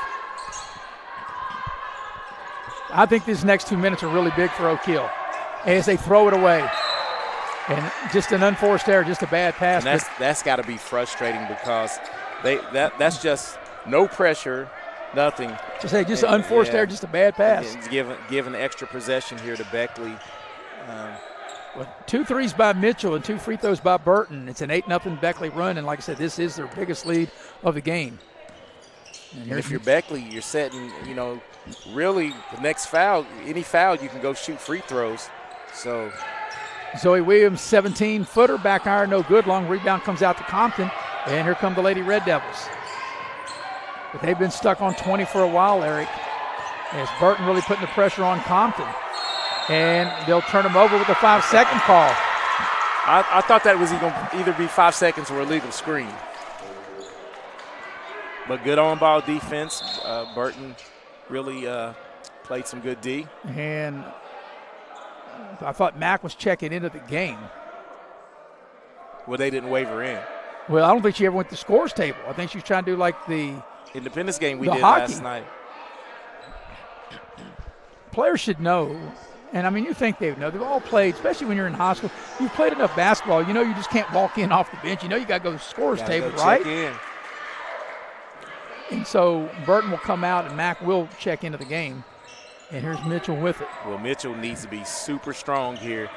I think these next 2 minutes are really big for Oak Hill as they throw it away. And just an unforced error, just a bad pass. And that's got to be frustrating because that's just no pressure. Nothing. Just an unforced error, just a bad pass. Given extra possession here to Beckley. 2 threes by Mitchell and 2 free throws by Burton. It's an 8-0 Beckley run, and like I said, this is their biggest lead of the game. And if you're Beckley, you're setting, really the next foul, any foul, you can go shoot free throws. So Zoe Williams, 17-footer, back iron, no good. Long rebound comes out to Compton, and here come the Lady Red Devils. But they've been stuck on 20 for a while, Eric, as Burton really putting the pressure on Compton. And they'll turn them over with a 5-second call. I thought that was going to either be 5 seconds or a legal screen. But good on-ball defense. Burton really played some good D. And I thought Mack was checking into the game. Well, they didn't waver in. Well, I don't think she ever went to the scores table. I think she was trying to do like the Independence game we did hockey. Last night. Players should know, and I mean, you think they know. They've all played, especially when you're in high school. You've played enough basketball. You know you just can't walk in off the bench. You know you got to go to the scores table, right? Check in. And so Burton will come out, and Mack will check into the game. And here's Mitchell with it. Well, Mitchell needs to be super strong here.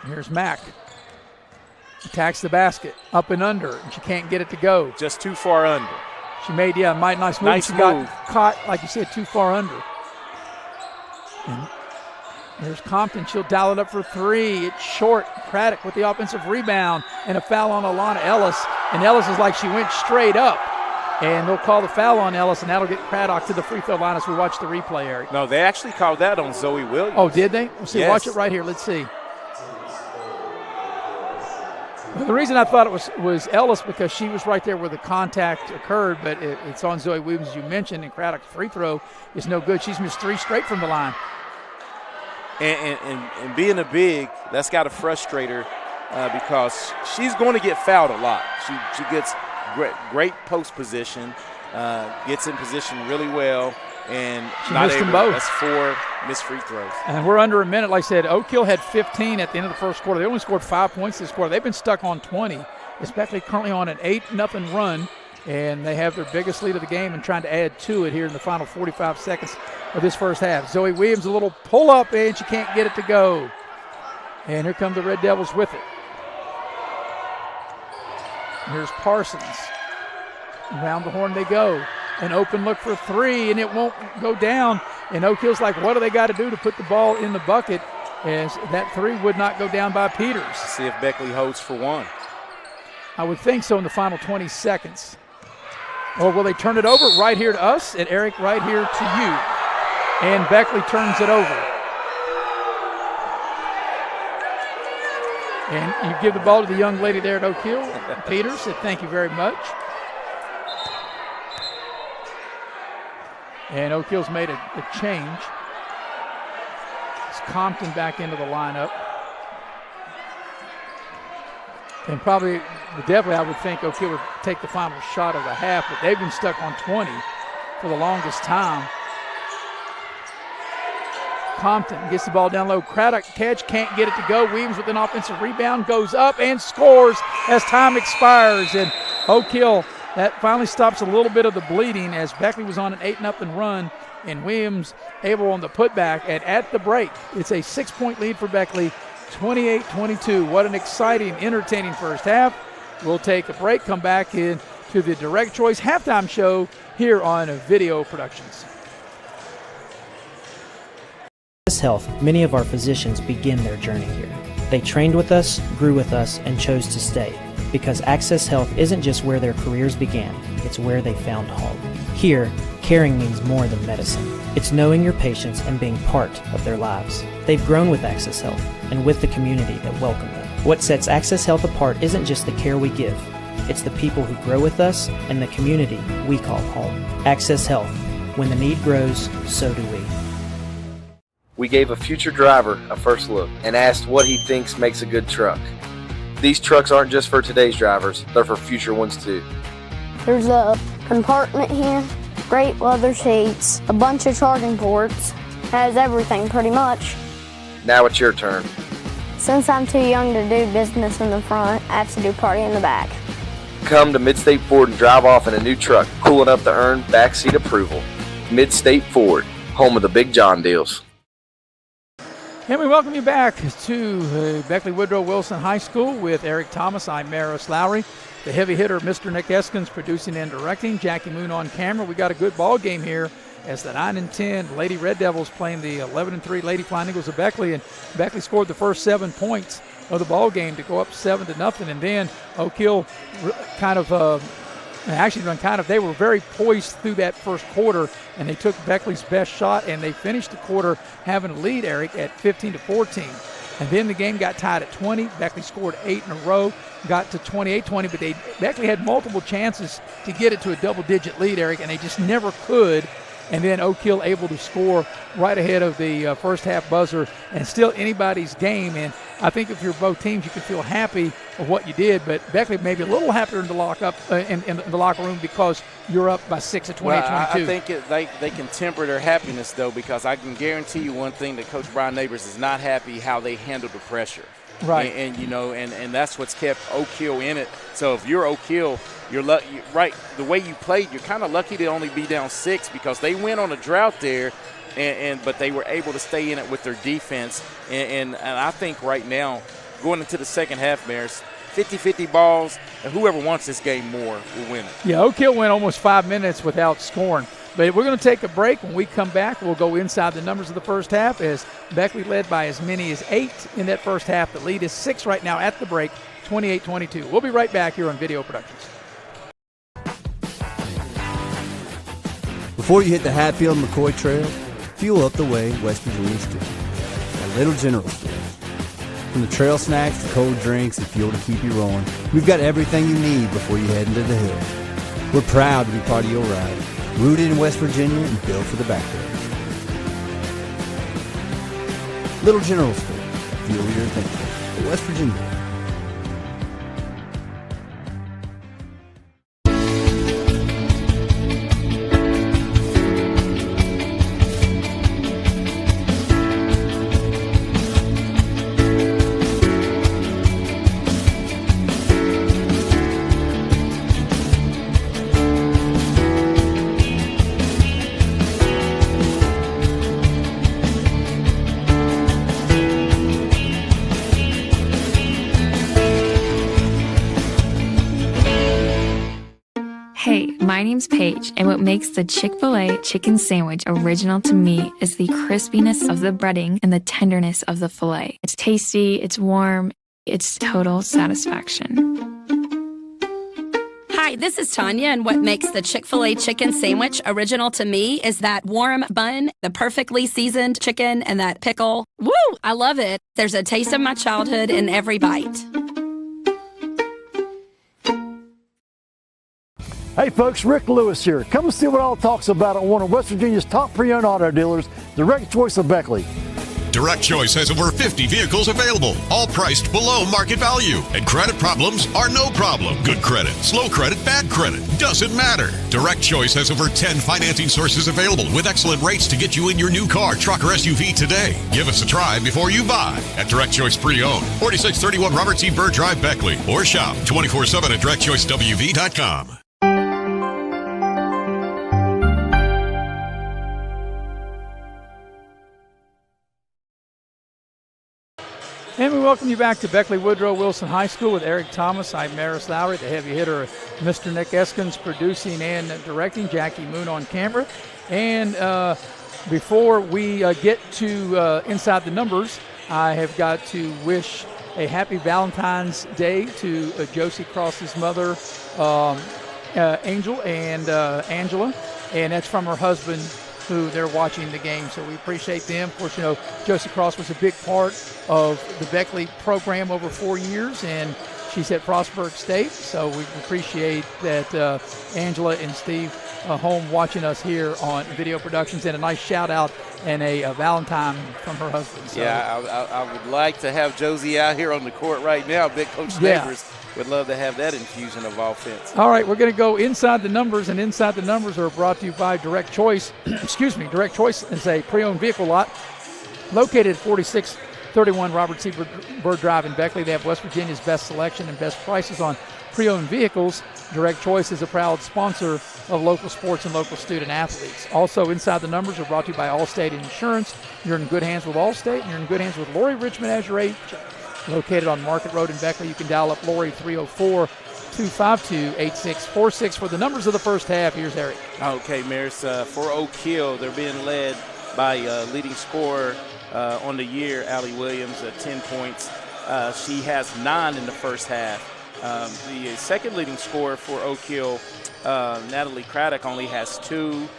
Here's Mack. Attacks the basket, up and under, and she can't get it to go. Just too far under. She made, nice move. Nice she move. Got caught, like you said, too far under. And there's Compton. She'll dial it up for 3. It's short. Craddock with the offensive rebound and a foul on Alana Ellis. And Ellis is like she went straight up. And they'll call the foul on Ellis, and that'll get Craddock to the free throw line as we watch the replay, Eric. No, they actually called that on Zoe Williams. Oh, did they? Let's see. Yes. Watch it right here. Let's see. The reason I thought it was Ellis because she was right there where the contact occurred, but it's on Zoe Williams, as you mentioned, and Craddock's free throw is no good. She's missed 3 straight from the line. And being a big, that's got to frustrate her because she's going to get fouled a lot. She gets great post position, gets in position really well, and she not missed able. them both. That's 4 missed free throws. And we're under a minute. Like I said, Oak Hill had 15 at the end of the first quarter. They only scored 5 points this quarter. They've been stuck on 20. It's Beckley currently on an 8-0 run, and they have their biggest lead of the game and trying to add to it here in the final 45 seconds of this first half. Zoe Williams, a little pull-up, and she can't get it to go. And here come the Red Devils with it. Here's Parsons. Around the horn they go. An open look for three, and it won't go down. And Oak Hill's like, what do they got to do to put the ball in the bucket? As that three would not go down by Peters. See if Beckley holds for one. I would think so in the final 20 seconds. Or will they turn it over right here to us? And Eric, right here to you. And Beckley turns it over. And you give the ball to the young lady there at Oak Hill. Peters said, thank you very much. And Oak Hill's made a change. It's Compton back into the lineup. And definitely I would think Oak Hill would take the final shot of the half, but they've been stuck on 20 for the longest time. Compton gets the ball down low. Craddock catch, can't get it to go. Williams with an offensive rebound, goes up and scores as time expires. And Oak Hill, that finally stops a little bit of the bleeding as Beckley was on an 8-0 run, and Williams able on the putback. And at the break, it's a 6-point lead for Beckley, 28-22. What an exciting, entertaining first half. We'll take a break, come back into the Direct Choice halftime show here on Video Productions. Health, many of our physicians begin their journey here. They trained with us, grew with us, and chose to stay, because Access Health isn't just where their careers began, it's where they found home. Here, caring means more than medicine. It's knowing your patients and being part of their lives. They've grown with Access Health and with the community that welcomed them. What sets Access Health apart isn't just the care we give, it's the people who grow with us and the community we call home. Access Health. When the need grows, so do we. We gave a future driver a first look and asked what he thinks makes a good truck. These trucks aren't just for today's drivers, they're for future ones too. There's a compartment here, great leather seats, a bunch of charging ports, has everything pretty much. Now it's your turn. Since I'm too young to do business in the front, I have to do party in the back. Come to Midstate Ford and drive off in a new truck, cool enough to earn backseat approval. Midstate Ford, home of the Big John deals. And we welcome you back to Beckley Woodrow Wilson High School with Eric Thomas. I'm Maris Lowry. The heavy hitter, Mr. Nick Eskins, producing and directing. Jackie Moon on camera. We got a good ball game here as the 9-10 Lady Red Devils playing the 11-3 Lady Flying Eagles of Beckley. And Beckley scored the first 7 points of the ball game to go up 7-0. And then Oak Hill they were very poised through that first quarter, and they took Beckley's best shot, and they finished the quarter having a lead, Eric, at 15-14. And then the game got tied at 20. Beckley scored 8 in a row, got to 28-20, but Beckley had multiple chances to get it to a double-digit lead, Eric, and they just never could. And then Oak Hill able to score right ahead of the first half buzzer, and still anybody's game. And I think if you're both teams, you can feel happy of what you did, but Beckley may be a little happier in the locker room because you're up by 6 at 28-22. Well, I think they can temper their happiness, though, because I can guarantee you one thing, that Coach Brian Neighbors is not happy how they handled the pressure. Right. And that's what's kept Oak Hill in it. So if you're Oak Hill, you're right. The way you played, you're kind of lucky to only be down 6 because they went on a drought there, but they were able to stay in it with their defense. And I think right now, going into the second half, Maris, 50-50 balls, and whoever wants this game more will win it. Yeah, Oak Hill went almost 5 minutes without scoring. But we're going to take a break. When we come back, we'll go inside the numbers of the first half as Beckley led by as many as 8 in that first half. The lead is 6 right now at the break, 28-22. We'll be right back here on Video Productions. Before you hit the Hatfield-McCoy Trail, fuel up the way West Virginians do. At Little General Store. From the trail snacks to cold drinks and fuel to keep you rolling, we've got everything you need before you head into the hills. We're proud to be part of your ride. Rooted in West Virginia and built for the backwoods. Little General Store. Fuel your thinking. West Virginia. My name's Paige, and what makes the Chick-fil-A chicken sandwich original to me is the crispiness of the breading and the tenderness of the filet. It's tasty, it's warm, it's total satisfaction. Hi, this is Tanya, and what makes the Chick-fil-A chicken sandwich original to me is that warm bun, the perfectly seasoned chicken, and that pickle. Woo! I love it. There's a taste of my childhood in every bite. Hey folks, Rick Lewis here. Come and see what all talks about at one of West Virginia's top pre-owned auto dealers, Direct Choice of Beckley. Direct Choice has over 50 vehicles available, all priced below market value. And credit problems are no problem. Good credit, slow credit, bad credit, doesn't matter. Direct Choice has over 10 financing sources available with excellent rates to get you in your new car, truck, or SUV today. Give us a try before you buy at Direct Choice Pre-Owned, 4631 Robert C. Byrd Drive, Beckley. Or shop 24/7 at directchoicewv.com. And we welcome you back to Beckley Woodrow Wilson High School with Eric Thomas. I'm Maris Lowry, the heavy hitter, Mr. Nick Eskins producing and directing, Jackie Moon on camera. And before we get to Inside the Numbers, I have got to wish a happy Valentine's Day to Josie Cross's mother, Angel, and Angela. And that's from her husband, who they're watching the game, so we appreciate them. Of course, you know, Josie Cross was a big part of the Beckley program over 4 years, and she's at Frostburg State, so we appreciate that Angela and Steve home watching us here on Video Productions, and a nice shout-out and a Valentine from her husband. So. Yeah, I would like to have Josie out here on the court right now. Big Coach Neighbors would love to have that infusion of offense. All right, we're going to go Inside the Numbers, and Inside the Numbers are brought to you by Direct Choice. Excuse me, Direct Choice is a pre-owned vehicle lot located at 4631 Robert C. Byrd Drive in Beckley. They have West Virginia's best selection and best prices on pre-owned vehicles. Direct Choice is a proud sponsor of local sports and local student athletes. Also, Inside the Numbers are brought to you by Allstate Insurance. You're in good hands with Allstate, and you're in good hands with Lori Richmond as your agent. Located on Market Road in Beckley, you can dial up Lori 304-252-8646 for the numbers of the first half. Here's Eric. Okay, Maris, for Oak Hill, they're being led by leading scorer on the year, Allie Williams, at 10 points. She has 9 in the first half. The second leading scorer for Oak Hill, Natalie Craddock, only has 2.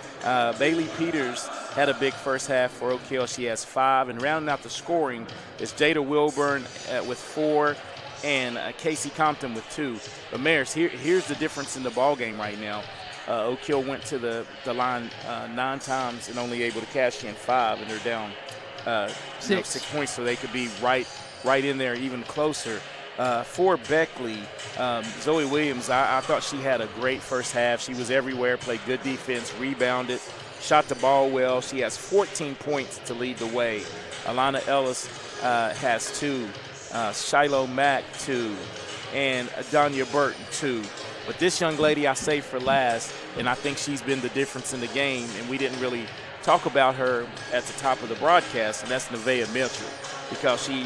Bailey Peters had a big first half for Oak Hill. She has 5. And rounding out the scoring is Jada Wilburn with 4 and Casey Compton with 2. But, Maris, here's the difference in the ball game right now. Oak Hill went to the line 9 times and only able to cash in 5, and they're down 6 points, so they could be right in there, even closer. For Beckley, Zoe Williams, I thought she had a great first half. She was everywhere, played good defense, rebounded, shot the ball well. She has 14 points to lead the way. Alana Ellis has 2. Shiloh Mack, 2. And Adanya Burton, 2. But this young lady I saved for last, and I think she's been the difference in the game, and we didn't really talk about her at the top of the broadcast, and that's Nevaeh Mitchell, because she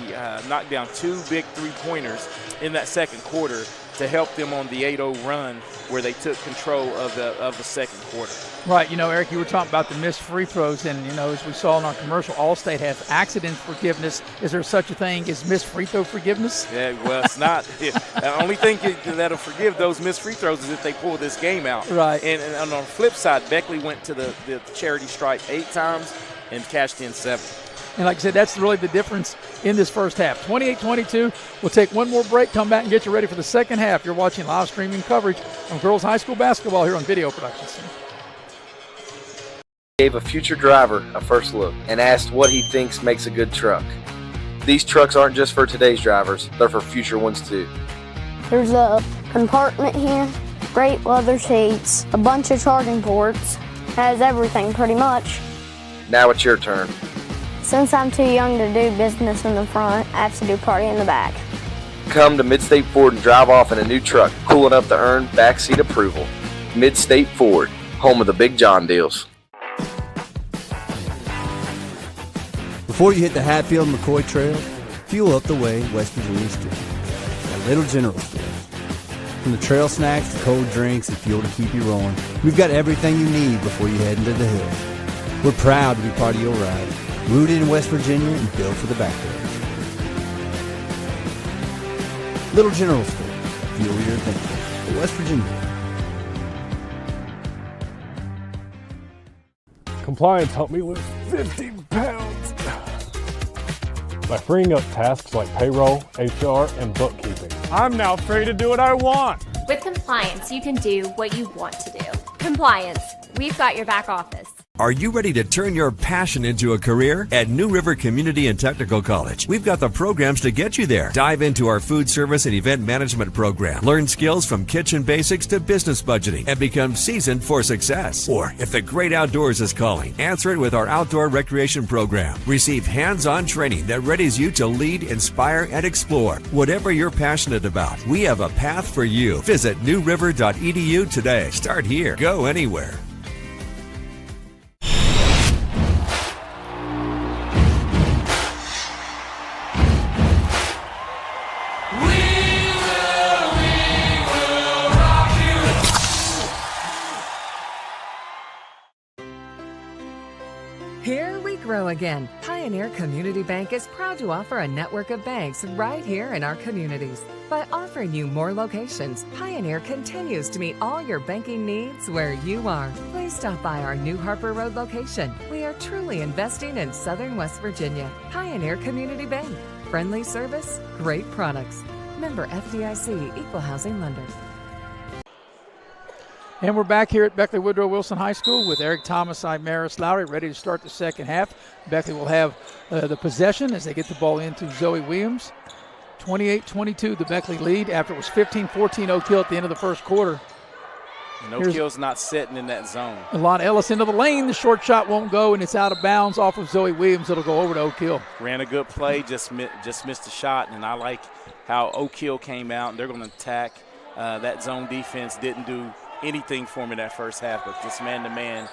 knocked down 2 big three-pointers in that second quarter to help them on the 8-0 run where they took control of the second quarter. Right. You know, Eric, you were talking about the missed free throws, and, you know, as we saw in our commercial, Allstate has accident forgiveness. Is there such a thing as missed free throw forgiveness? Yeah, well, it's not. The only thing that'll forgive those missed free throws is if they pull this game out. Right. And on the flip side, Beckley went to the charity stripe 8 times and cashed in 7. And like I said, that's really the difference in this first half. 28-22. We'll take one more break, come back and get you ready for the second half. You're watching live streaming coverage of girls high school basketball here on Video Productions. Gave a future driver a first look and asked what he thinks makes a good truck. These trucks aren't just for today's drivers, they're for future ones too. There's a compartment here, great leather seats, a bunch of charging ports, has everything pretty much. Now it's your turn. Since I'm too young to do business in the front, I have to do party in the back. Come to Midstate Ford and drive off in a new truck, cool enough to earn backseat approval. Midstate Ford, home of the Big John deals. Before you hit the Hatfield-McCoy Trail, fuel up the way West Virginians do. At Little General Store. From the trail snacks to cold drinks and fuel to keep you rolling, we've got everything you need before you head into the hills. We're proud to be part of your ride. Rooted in West Virginia and built for the backwoods. Little General Store. Fuel your adventure. West Virginia. Compliance helped me lose 50 pounds by freeing up tasks like payroll, HR, and bookkeeping. I'm now free to do what I want. With Compliance, you can do what you want to do. Compliance, we've got your back office. Are you ready to turn your passion into a career? At New River Community and Technical College, we've got the programs to get you there. Dive into our food service and event management program. Learn skills from kitchen basics to business budgeting and become seasoned for success. Or if the great outdoors is calling, answer it with our outdoor recreation program. Receive hands-on training that readies you to lead, inspire, and explore. Whatever you're passionate about, we have a path for you. Visit newriver.edu today. Start here. Go anywhere. Here we grow again. Pioneer Community Bank is proud to offer a network of banks right here in our communities. By offering you more locations, Pioneer continues to meet all your banking needs where you are. Please stop by our New Harper Road location. We are truly investing in Southern West Virginia. Pioneer Community Bank. Friendly service, great products. Member FDIC, Equal Housing Lender. And we're back here at Beckley Woodrow Wilson High School with Eric Thomas, Maris Lowry, ready to start the second half. Beckley will have the possession as they get the ball into Zoe Williams. 28-22, the Beckley lead after it was 15-14 Oak Hill at the end of the first quarter. And Oak Hill's not sitting in that zone. Alana Ellis into the lane. The short shot won't go, and it's out of bounds off of Zoe Williams. It'll go over to Oak Hill. Ran a good play, just missed the shot, and I like how Oak Hill came out, and they're going to attack. That zone defense didn't do anything for me that first half, but this man-to-man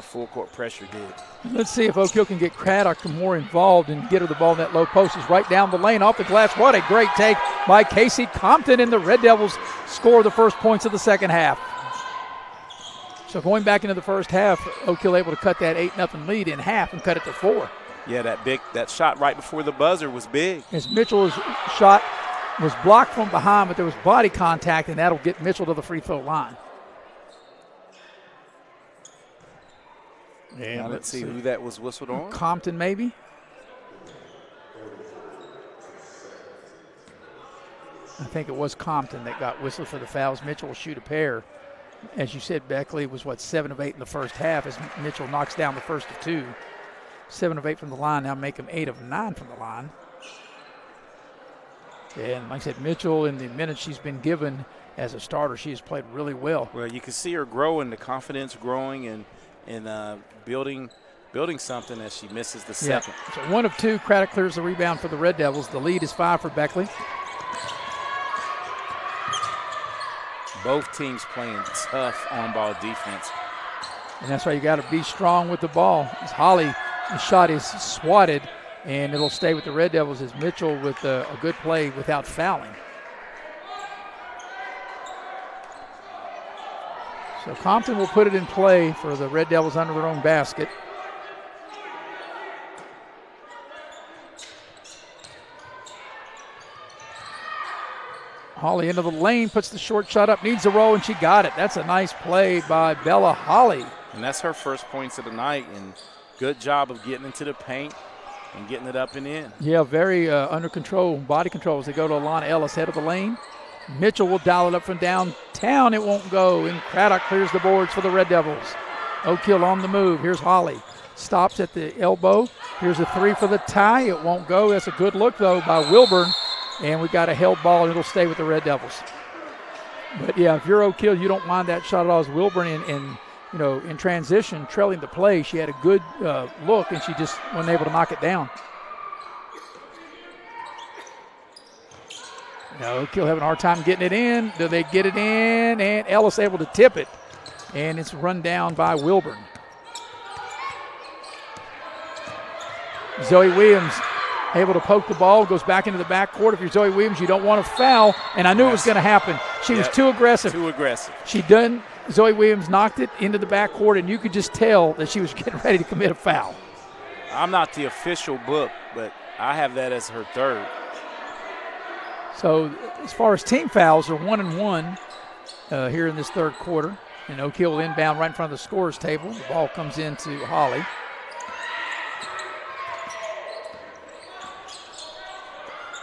full court pressure did. Let's see if Oak Hill can get Craddock more involved and get her the ball in that low post. It's right down the lane off the glass. What a great take by Casey Compton, and the Red Devils score the first points of the second half. So going back into the first half, Oak Hill able to cut that 8-0 lead in half and cut it to 4. Yeah, that shot right before the buzzer was big. As Mitchell's shot was blocked from behind, but there was body contact, and that'll get Mitchell to the free throw line. Yeah, let's see who that was whistled on. Compton, maybe. I think it was Compton that got whistled for the fouls. Mitchell will shoot a pair. As you said, Beckley was, 7 of 8 in the first half as Mitchell knocks down the first of 2. 7 of 8 from the line, now make him 8 of 9 from the line. And like I said, Mitchell, in the minutes she's been given as a starter, she has played really well. Well, you can see her growing, the confidence growing, and building something as she misses the second. So 1 of 2, Craddock clears the rebound for the Red Devils. The lead is 5 for Beckley. Both teams playing tough on-ball defense. And that's why you got to be strong with the ball. As Holly, the shot is swatted, and it'll stay with the Red Devils as Mitchell with a good play without fouling. So Compton will put it in play for the Red Devils under their own basket. Holly into the lane, puts the short shot up, needs a roll, and she got it. That's a nice play by Bella Holly. And that's her first points of the night, and good job of getting into the paint and getting it up and in. Yeah, very under control, body control as they go to Alana Ellis, head of the lane. Mitchell will dial it up from downtown. It won't go, and Craddock clears the boards for the Red Devils. Oak Hill on the move. Here's Holly. Stops at the elbow. Here's a 3 for the tie. It won't go. That's a good look, though, by Wilburn. And we got a held ball, and it'll stay with the Red Devils. But, yeah, if you're Oak Hill, you don't mind that shot at all. As Wilburn in transition, trailing the play, she had a good look, and she just wasn't able to knock it down. Now, Oak Hill having a hard time getting it in. Do they get it in? And Ellis able to tip it. And it's run down by Wilburn. Zoe Williams able to poke the ball, goes back into the backcourt. If you're Zoe Williams, you don't want to foul, and I knew it was going to happen. She was too aggressive. Too aggressive. Zoe Williams knocked it into the backcourt, and you could just tell that she was getting ready to commit a foul. I'm not the official book, but I have that as her third. So as far as team fouls, are 1-1 here in this third quarter. And Oak Hill will inbound right in front of the scorer's table. The ball comes into Holly.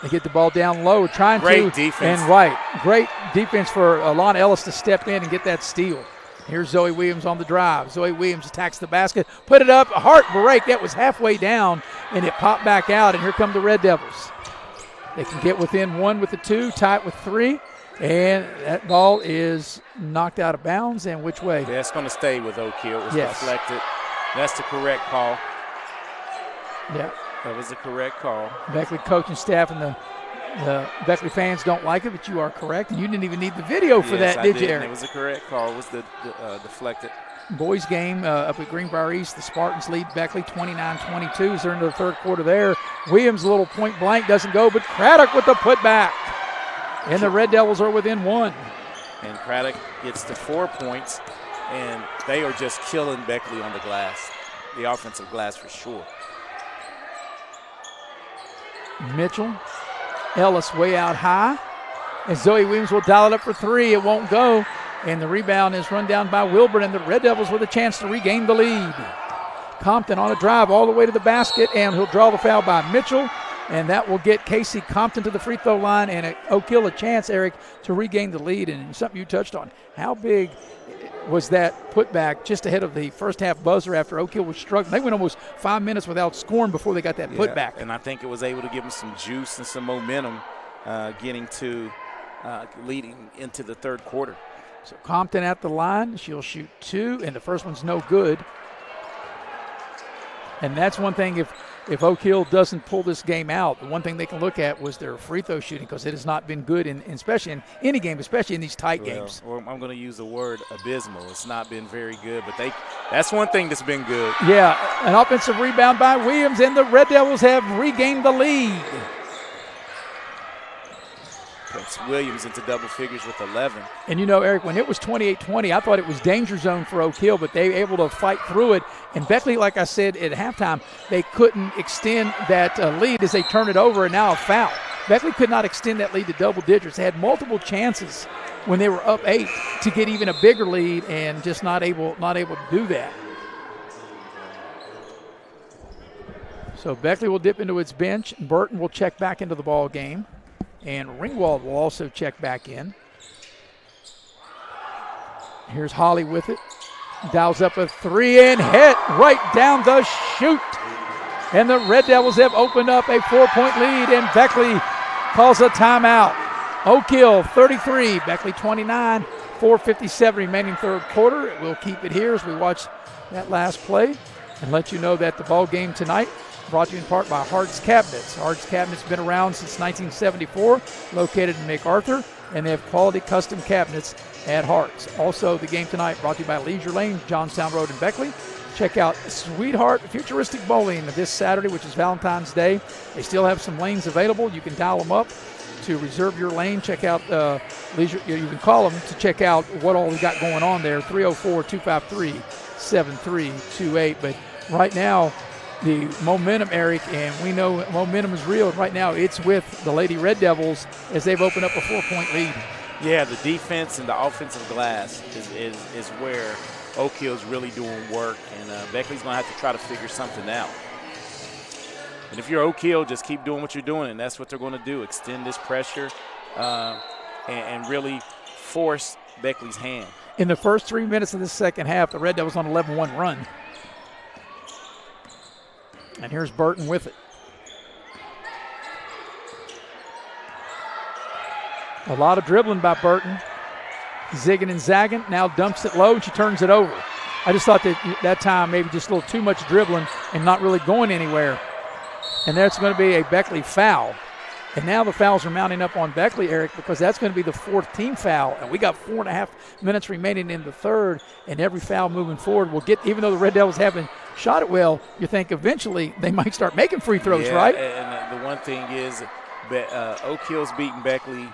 They get the ball down low, trying Great defense. And great defense for Alana Ellis to step in and get that steal. Here's Zoe Williams on the drive. Zoe Williams attacks the basket, put it up, a heart break. That was halfway down, and it popped back out, and here come the Red Devils. They can get within 1 with the 2, tie it with 3, and that ball is knocked out of bounds. And which way? Yeah, it's going to stay with Oak Hill. It was deflected. That's the correct call. Yeah. That was the correct call. Beckley coaching staff and the Beckley fans don't like it, but you are correct. And you didn't even need the video for that, did you, Eric? It was the correct call. It was the deflected. Boys game up at Greenbrier East. The Spartans lead Beckley 29-22 as they're into the third quarter there. Williams, a little point blank, doesn't go, but Craddock with the putback. And the Red Devils are within 1. And Craddock gets to 4 points, and they are just killing Beckley on the glass, the offensive glass for sure. Mitchell, Ellis way out high. And Zoe Williams will dial it up for 3. It won't go. And the rebound is run down by Wilburn, and the Red Devils with a chance to regain the lead. Compton on a drive all the way to the basket, and he'll draw the foul by Mitchell. And that will get Casey Compton to the free throw line, and Oak Hill a chance, Eric, to regain the lead. And something you touched on, how big was that putback just ahead of the first half buzzer after Oak Hill was struggling? They went almost 5 minutes without scoring before they got that putback. And I think it was able to give them some juice and some momentum getting to leading into the third quarter. So Compton at the line. She'll shoot 2, and the first one's no good. And that's one thing, if Oak Hill doesn't pull this game out, the one thing they can look at was their free throw shooting, because it has not been good, especially in any game, especially in these tight games. Or I'm going to use the word abysmal. It's not been very good, but that's one thing that's been good. Yeah, an offensive rebound by Williams, and the Red Devils have regained the lead. Puts Williams into double figures with 11. And you know, Eric, when it was 28-20, I thought it was danger zone for Oak Hill, but they were able to fight through it. And Beckley, like I said at halftime, they couldn't extend that lead as they turned it over, and now a foul. Beckley could not extend that lead to double digits. They had multiple chances when they were up 8 to get even a bigger lead, and just not able to do that. So Beckley will dip into its bench. Burton will check back into the ball game. And Ringwald will also check back in. Here's Holly with it. Dials up a 3 and hit right down the chute. And the Red Devils have opened up a 4-point lead, and Beckley calls a timeout. Oak Hill 33, Beckley 29, 4:57 remaining third quarter. We'll keep it here as we watch that last play and let you know that the ball game tonight brought to you in part by Hart's Cabinets. Hart's Cabinets been around since 1974, located in MacArthur, and they have quality custom cabinets at Hart's. Also, the game tonight brought to you by Leisure Lane, Johnstown Road in Beckley. Check out Sweetheart Futuristic Bowling this Saturday, which is Valentine's Day. They still have some lanes available. You can dial them up to reserve your lane. Check out Leisure. You can call them to check out what all we got going on there, 304-253-7328. But right now, the momentum, Eric, and we know momentum is real. Right now, it's with the Lady Red Devils as they've opened up a 4-point lead. Yeah, the defense and the offensive glass is where Oak Hill's really doing work, and Beckley's going to have to try to figure something out. And if you're Oak Hill, just keep doing what you're doing, and that's what they're going to do, extend this pressure and really force Beckley's hand. In the first 3 minutes of the second half, the Red Devils on an 11-1 run. And here's Burton with it. A lot of dribbling by Burton. Zigging and zagging. Now dumps it low, and she turns it over. I just thought that time maybe just a little too much dribbling and not really going anywhere. And that's going to be a Beckley foul. And now the fouls are mounting up on Beckley, Eric, because that's going to be the 4th team foul. And we got 4.5 minutes remaining in the third, and every foul moving forward will get, even though the Red Devils have been shot it well, you think eventually they might start making free throws, right? And the one thing is Oak Hill's beating Beckley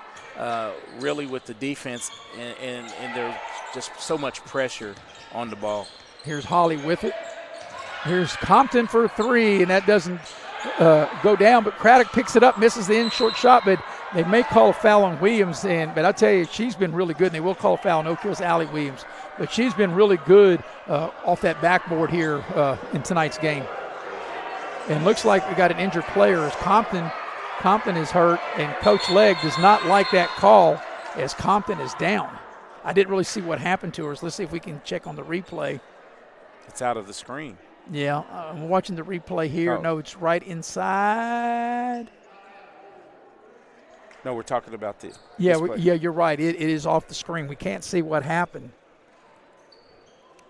really with the defense, and there's just so much pressure on the ball. Here's Holly with it. Here's Compton for 3, and that doesn't go down, but Craddock picks it up, misses the short shot, but they may call a foul on Williams. But I tell you, she's been really good, and they will call a foul on Oak Hill's Allie Williams. But she's been really good off that backboard here in tonight's game. And looks like we got an injured player as Compton is hurt, and Coach Legg does not like that call as Compton is down. I didn't really see what happened to her, so let's see if we can check on the replay. It's out of the screen. Yeah, I'm watching the replay here. Oh. No, it's right inside. No, we're talking about this. Yeah, this play. you're right. It is off the screen. We can't see what happened.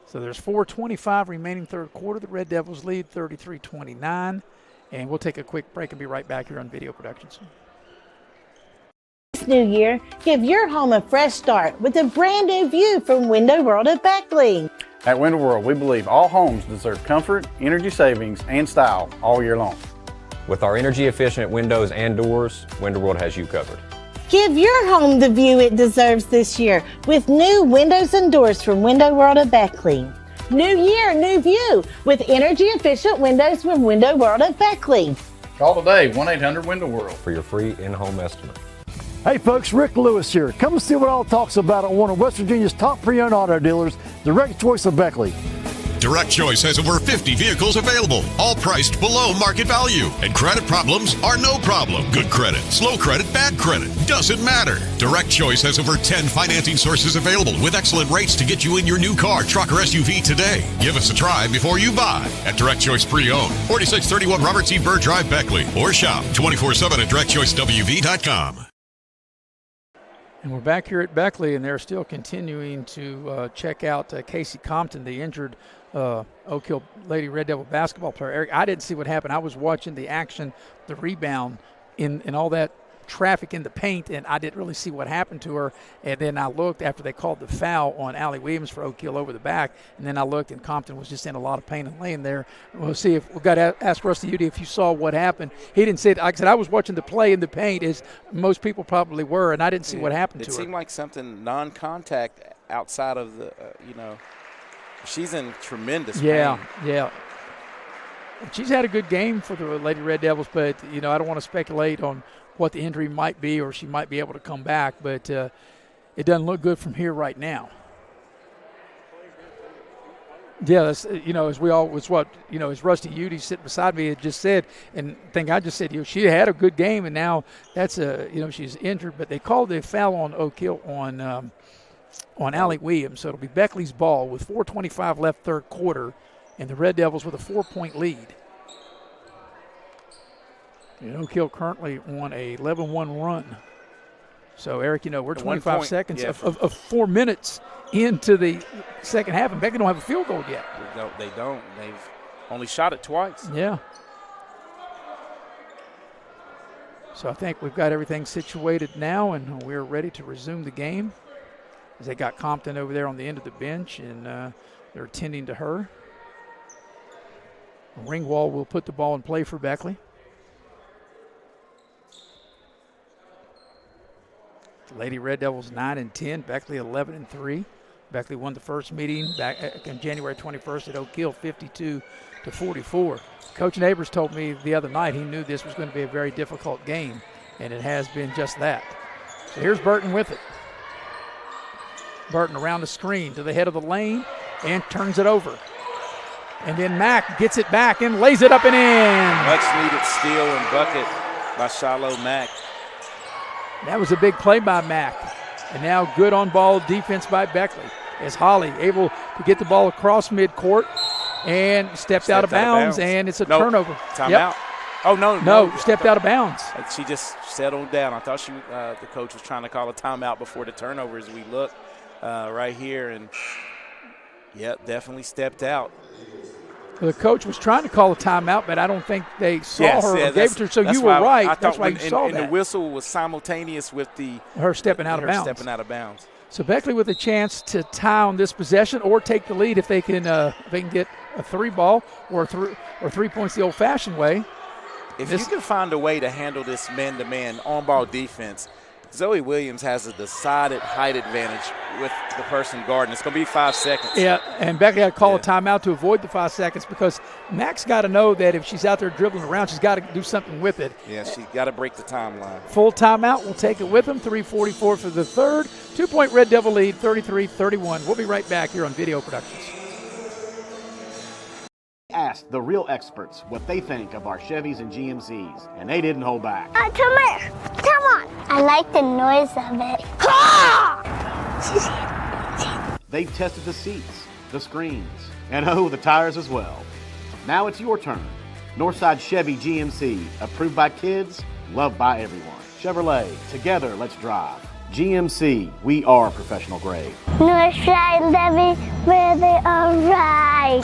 So there's 4:25 remaining third quarter. The Red Devils lead 33-29. And we'll take a quick break and be right back here on Video Productions. This new year, give your home a fresh start with a brand new view from Window World of Beckley. At Window World, we believe all homes deserve comfort, energy savings, and style all year long. With our energy-efficient windows and doors, Window World has you covered. Give your home the view it deserves this year with new windows and doors from Window World of Beckley. New year, new view with energy-efficient windows from Window World of Beckley. Call today, 1-800-WINDOW WORLD. For your free in-home estimate. Hey folks, Rick Lewis here. Come and see what all talks about at one of West Virginia's top pre-owned auto dealers, Direct Choice of Beckley. Direct Choice has over 50 vehicles available, all priced below market value. And credit problems are no problem. Good credit, slow credit, bad credit, doesn't matter. Direct Choice has over 10 financing sources available with excellent rates to get you in your new car, truck, or SUV today. Give us a try before you buy at Direct Choice Pre-Owned, 4631 Robert C. Byrd Drive, Beckley, or shop 24/7 at DirectChoiceWV.com. And we're back here at Beckley, and they're still continuing to check out Casey Compton, the injured Oak Hill Lady Red Devil basketball player. Eric, I didn't see what happened. I was watching the action, the rebound, in all that traffic in the paint, and I didn't really see what happened to her. And then I looked after they called the foul on Allie Williams for Oak Hill over the back, and then I looked, and Compton was just in a lot of pain and laying there. We'll see if we've got to ask Rusty Udy if you saw what happened. He didn't say it. Like I said, I was watching the play in the paint, as most people probably were, and I didn't see what happened to her. It seemed like something non-contact outside of the, she's in tremendous pain. Yeah. She's had a good game for the Lady Red Devils, but, I don't want to speculate on what the injury might be, or she might be able to come back, but it doesn't look good from here right now. Yeah, that's, as we all was what, as Rusty Udy sitting beside me had just said, and I think I just said, she had a good game, and now that's she's injured, but they called the foul on Oak Hill on Allie Williams, so it'll be Beckley's ball with 4:25 left third quarter, and the Red Devils with a 4-point lead. And Oak Hill currently on a 11-1 run. So, Eric, we're 25 seconds of 4 minutes into the second half, and Beckley don't have a field goal yet. They don't. They've only shot it twice. Yeah. So I think we've got everything situated now, and we're ready to resume the game. As they got Compton over there on the end of the bench, and they're attending to her. Ringwald will put the ball in play for Beckley. Lady Red Devils 9-10, Beckley 11-3. Beckley won the first meeting back on January 21st at Oak Hill, 52-44. Coach Neighbors told me the other night he knew this was going to be a very difficult game, and it has been just that. So here's Burton with it. Burton around the screen to the head of the lane and turns it over. And then Mack gets it back and lays it up and in. Much needed steal and bucket by Shiloh Mack. That was a big play by Mack. And now good on-ball defense by Beckley as Holly able to get the ball across midcourt and stepped out of bounds, and it's a turnover. Timeout. Yep. Oh, no. Stepped out of bounds. She just settled down. I thought the coach was trying to call a timeout before the turnover as we look right here. And, definitely stepped out. The coach was trying to call a timeout, but I don't think they saw her or gave it to her. So you were right. That's why you saw that. And the whistle was simultaneous with her stepping out of bounds. So Beckley with a chance to tie on this possession or take the lead if they can get a 3-ball or 3 points the old-fashioned way. If you can find a way to handle this man-to-man on-ball defense, Zoe Williams has a decided height advantage with the person guarding. It's going to be 5 seconds. Yeah, and Beckley had to call a timeout to avoid the 5 seconds because Mac's got to know that if she's out there dribbling around, she's got to do something with it. Yeah, she's got to break the timeline. Full timeout. We'll take it with them. 3:44 for the third. 2-point Red Devil lead, 33-31. We'll be right back here on Video Productions. Asked the real experts what they think of our Chevys and GMCs, and they didn't hold back. Come here. Come on. I like the noise of it. They've tested the seats, the screens, and the tires as well. Now it's your turn. Northside Chevy GMC, approved by kids, loved by everyone. Chevrolet, together let's drive. GMC, we are professional grade. Northside Levy, where they are right.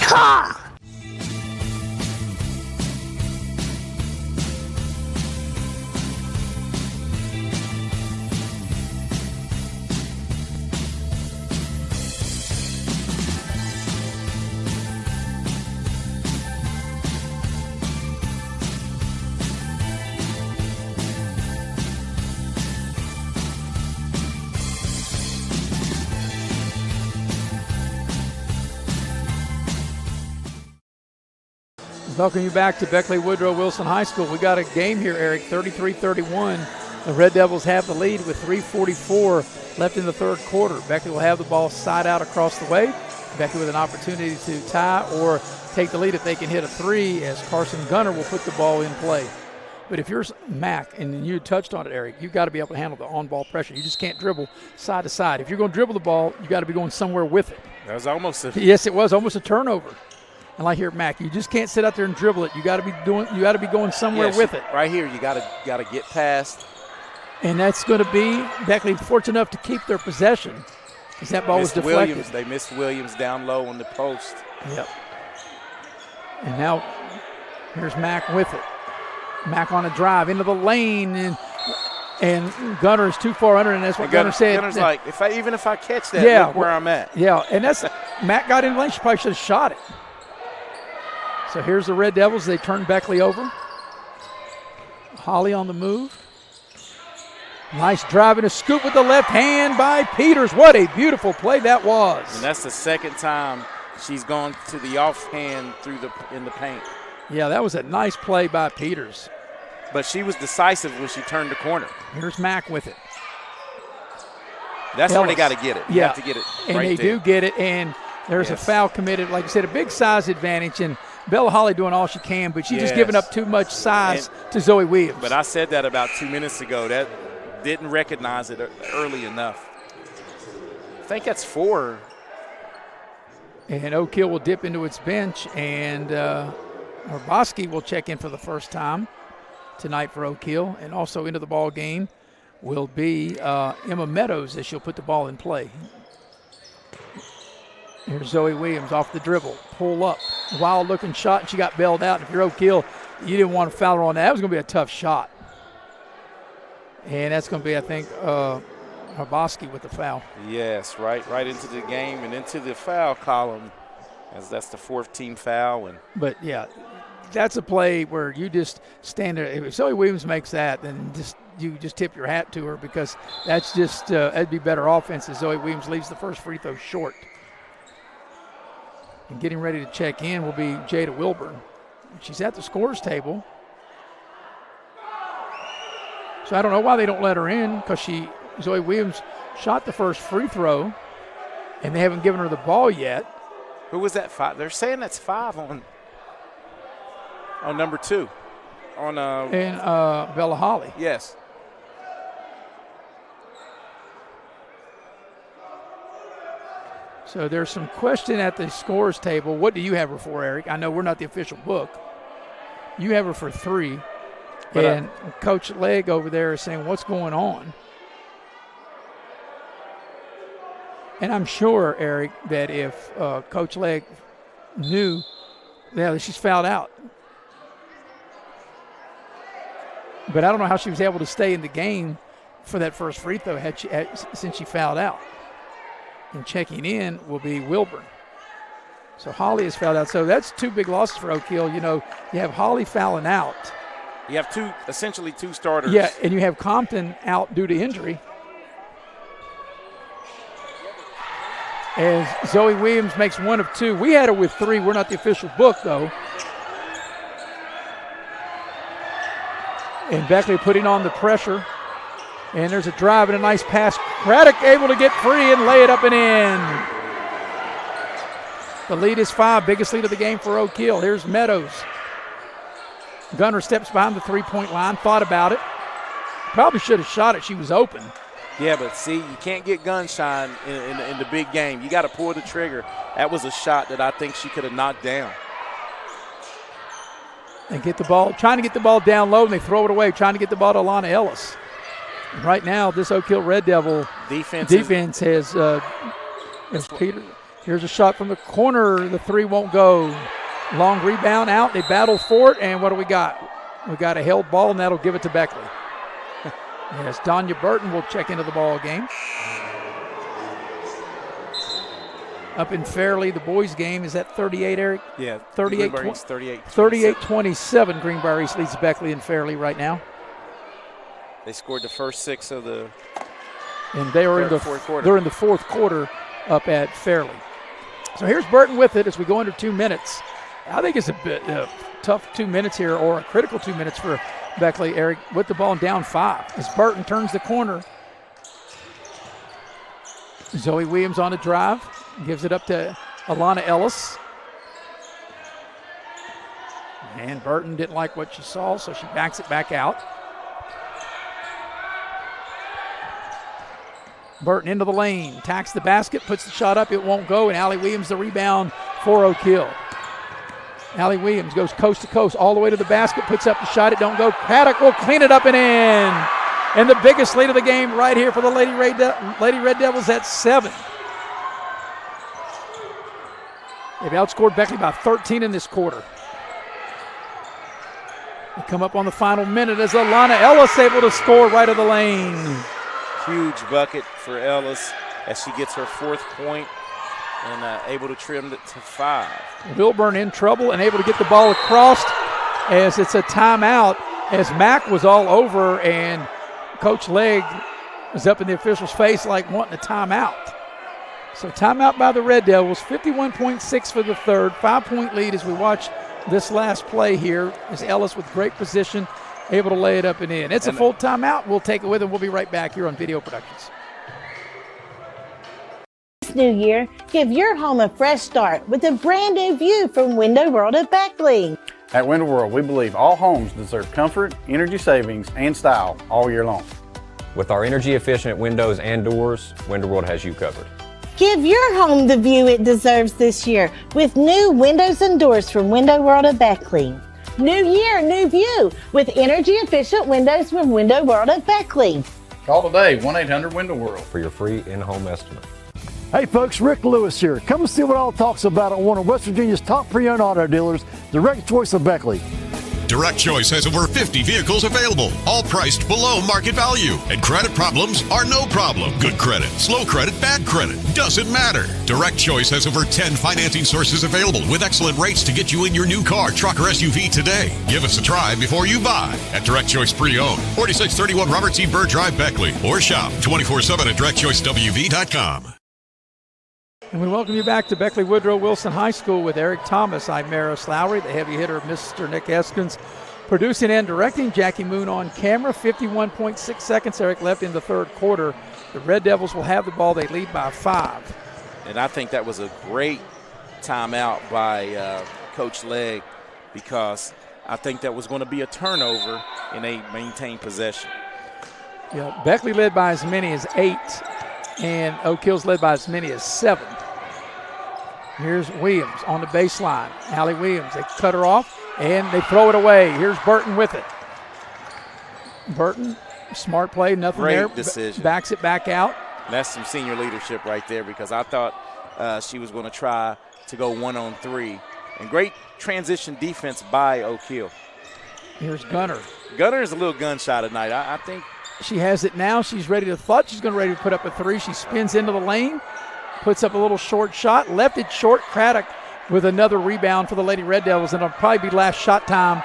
Welcome you back to Beckley Woodrow Wilson High School. We got a game here, Eric, 33-31. The Red Devils have the lead with 3:44 left in the third quarter. Beckley will have the ball side out across the way. Beckley with an opportunity to tie or take the lead if they can hit a 3, as Carson Gunner will put the ball in play. But if you're Mac, and you touched on it, Eric, you've got to be able to handle the on-ball pressure. You just can't dribble side to side. If you're going to dribble the ball, you've got to be going somewhere with it. That was almost a Yes, it was almost a turnover. And like here at Mac, you just can't sit out there and dribble it. You got to be going somewhere with it. Right here, you got to get past. And that's going to be Beckley fortunate enough to keep their possession, because that ball was deflected. They missed Williams down low on the post. Yep. And now here's Mac with it. Mac on a drive into the lane, and Gunner is too far under, and that's what Gunner said. Gunner's like, even if I catch that, look where I'm at. Yeah, and that's Mac got in the lane. She probably should have shot it. So here's the Red Devils. They turn Beckley over. Holly on the move. Nice drive and a scoop with the left hand by Peters. What a beautiful play that was. And that's the second time she's gone to the offhand in the paint. Yeah, that was a nice play by Peters. But she was decisive when she turned the corner. Here's Mac with it. That's when they got to get it. You have to get it and right they there. do get it, and there's a foul committed. Like I said, a big size advantage, and Bella Holly doing all she can, but she's just giving up too much size to Zoe Williams. But I said that about 2 minutes ago. That didn't recognize it early enough. I think that's 4. And Oak Hill will dip into its bench, and Herboski will check in for the first time tonight for Oak Hill. And also into the ball game will be Emma Meadows, as she'll put the ball in play. Here's Zoe Williams off the dribble, pull up, wild-looking shot, and she got bailed out. And if you're Oak Hill, you didn't want to foul her on that. That was going to be a tough shot. And that's going to be, I think, Herboski with the foul. Yes, right into the game and into the foul column, as that's the 4th team foul. But, yeah, that's a play where you just stand there. If Zoe Williams makes that, then you just tip your hat to her, because that's just that'd be better offense as Zoe Williams leaves the first free throw short. And getting ready to check in will be Jada Wilburn. She's at the scorer's table. So I don't know why they don't let her in, because Zoe Williams shot the first free throw, and they haven't given her the ball yet. Who was that 5? They're saying that's 5 on number 2. And Bella Holly. Yes. So there's some question at the scorer's table. What do you have her for, Eric? I know we're not the official book. You have her for 3. And Coach Legg over there is saying, what's going on? And I'm sure, Eric, that if Coach Legg knew that she's fouled out. But I don't know how she was able to stay in the game for that first free throw since she fouled out. And checking in will be Wilburn. So Holly is fouled out. So that's 2 big losses for Oak Hill. You have Holly fouling out. You have essentially two starters. Yeah, and you have Compton out due to injury. As Zoe Williams makes 1 of 2. We had her with 3. We're not the official book, though. And Beckley putting on the pressure. And there's a drive and a nice pass. Craddock able to get free and lay it up and in. The lead is 5, biggest lead of the game for Oak Hill. Here's Meadows. Gunner steps behind the 3-point line, thought about it. Probably should have shot it. She was open. Yeah, but see, you can't get gun shine in the big game. You got to pull the trigger. That was a shot that I think she could have knocked down. They get the ball, trying to get the ball down low, and they throw it away, trying to get the ball to Alana Ellis. And right now, this Oak Hill Red Devil defense has Peter. Here's a shot from the corner. The 3 won't go. Long rebound out. They battle for it, and what do we got? We got a held ball, and that'll give it to Beckley. Yes, Donya Burton will check into the ball game. Up in Fairleigh, the boys' game is at 38, Eric? Yeah, 38-27. Greenbrier East leads Beckley and Fairleigh right now. They scored the first 6 of the and they are fourth quarter. They're in the fourth quarter up at Fairleigh. So here's Burton with it as we go under 2 minutes. I think it's a bit tough 2 minutes here, or a critical 2 minutes for Beckley, Eric, with the ball down 5. As Burton turns the corner. Zoe Williams on a drive. Gives it up to Alana Ellis. And Burton didn't like what she saw, so she backs it back out. Burton into the lane, tacks the basket, puts the shot up, it won't go, and Allie Williams the rebound for Oak Hill. Allie Williams goes coast to coast all the way to the basket, puts up the shot, it don't go. Craddock will clean it up and in. And the biggest lead of the game right here for the Lady Red Devils at 7. They've outscored Beckley by 13 in this quarter. They come up on the final minute as Alana Ellis able to score right of the lane. Huge bucket for Ellis as she gets her 4th point and able to trim it to 5. Wilburn in trouble and able to get the ball across as it's a timeout as Mack was all over and Coach Legg was up in the official's face like wanting a timeout. So timeout by the Red Devils, 51.6 for the third, 5-point lead as we watch this last play here is Ellis with great position, able to lay it up and in. It's a full timeout. We'll take it with him. We'll be right back here on Video Productions. This new year, give your home a fresh start with a brand new view from Window World at Beckley. At Window World, we believe all homes deserve comfort, energy savings, and style all year long. With our energy-efficient windows and doors, Window World has you covered. Give your home the view it deserves this year with new windows and doors from Window World at Beckley. New year, new view with energy-efficient windows from Window World at Beckley. Call today, 1-800-WINDOW WORLD for your free in-home estimate. Hey folks, Rick Lewis here. Come and see what all talks about at one of West Virginia's top pre-owned auto dealers, Direct Choice of Beckley. Direct Choice has over 50 vehicles available, all priced below market value. And credit problems are no problem. Good credit, slow credit, bad credit, doesn't matter. Direct Choice has over 10 financing sources available with excellent rates to get you in your new car, truck, or SUV today. Give us a try before you buy at Direct Choice Pre-Owned, 4631 Robert C. Byrd Drive, Beckley, or shop 24/7 at directchoicewv.com. And we welcome you back to Beckley Woodrow Wilson High School with Eric Thomas. I'm Maris Lowry, the heavy hitter, Mr. Nick Eskins, producing and directing. Jackie Moon on camera. 51.6 seconds, Eric, left in the third quarter. The Red Devils will have the ball. They lead by 5. And I think that was a great timeout by Coach Legg because I think that was going to be a turnover and they maintained possession. Yeah, Beckley led by as many as 8, and Oak Hill's led by as many as 7. Here's Williams on the baseline. Allie Williams, they cut her off, and they throw it away. Here's Burton with it. Burton, smart play, nothing Great there. decision. Backs it back out. That's some senior leadership right there because I thought she was going to try to go 1-on-3. And great transition defense by Oak Hill. Here's Gunner. Gunner is a little gunshot tonight. I think she has it now. She's ready to ready to put up a 3. She spins into the lane, puts up a little short shot, left it short. Craddock with another rebound for the Lady Red Devils, and it'll probably be last shot time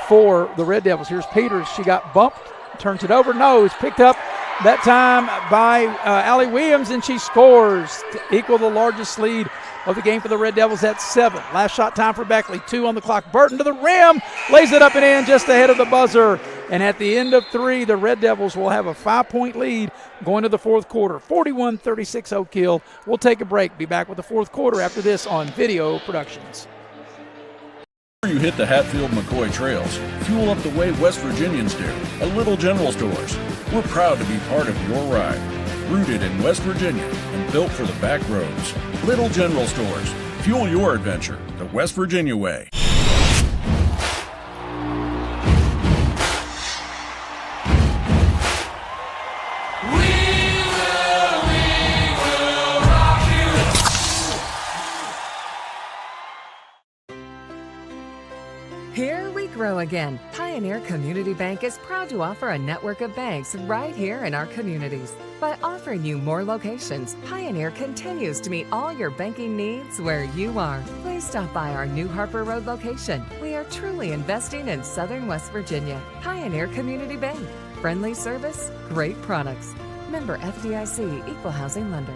for the Red Devils. Here's Peters. She got bumped, turns it over. No, it's picked up that time by Allie Williams, and she scores to equal the largest lead of the game for the Red Devils at 7. Last shot time for Beckley. 2 on the clock. Burton to the rim, lays it up and in just ahead of the buzzer. And at the end of 3, the Red Devils will have a 5-point lead going to the fourth quarter. 41-36 Oak Hill. We'll take a break. Be back with the fourth quarter after this on Video Productions. Before you hit the Hatfield-McCoy trails, fuel up the way West Virginians do at Little General Stores. We're proud to be part of your ride. Rooted in West Virginia and built for the back roads. Little General Stores. Fuel your adventure the West Virginia way. Here we grow again. Pioneer Community Bank is proud to offer a network of banks right here in our communities. By offering you more locations, Pioneer continues to meet all your banking needs where you are. Please stop by our new Harper Road location. We are truly investing in Southern West Virginia. Pioneer Community Bank. Friendly service, great products. Member FDIC, Equal Housing Lender.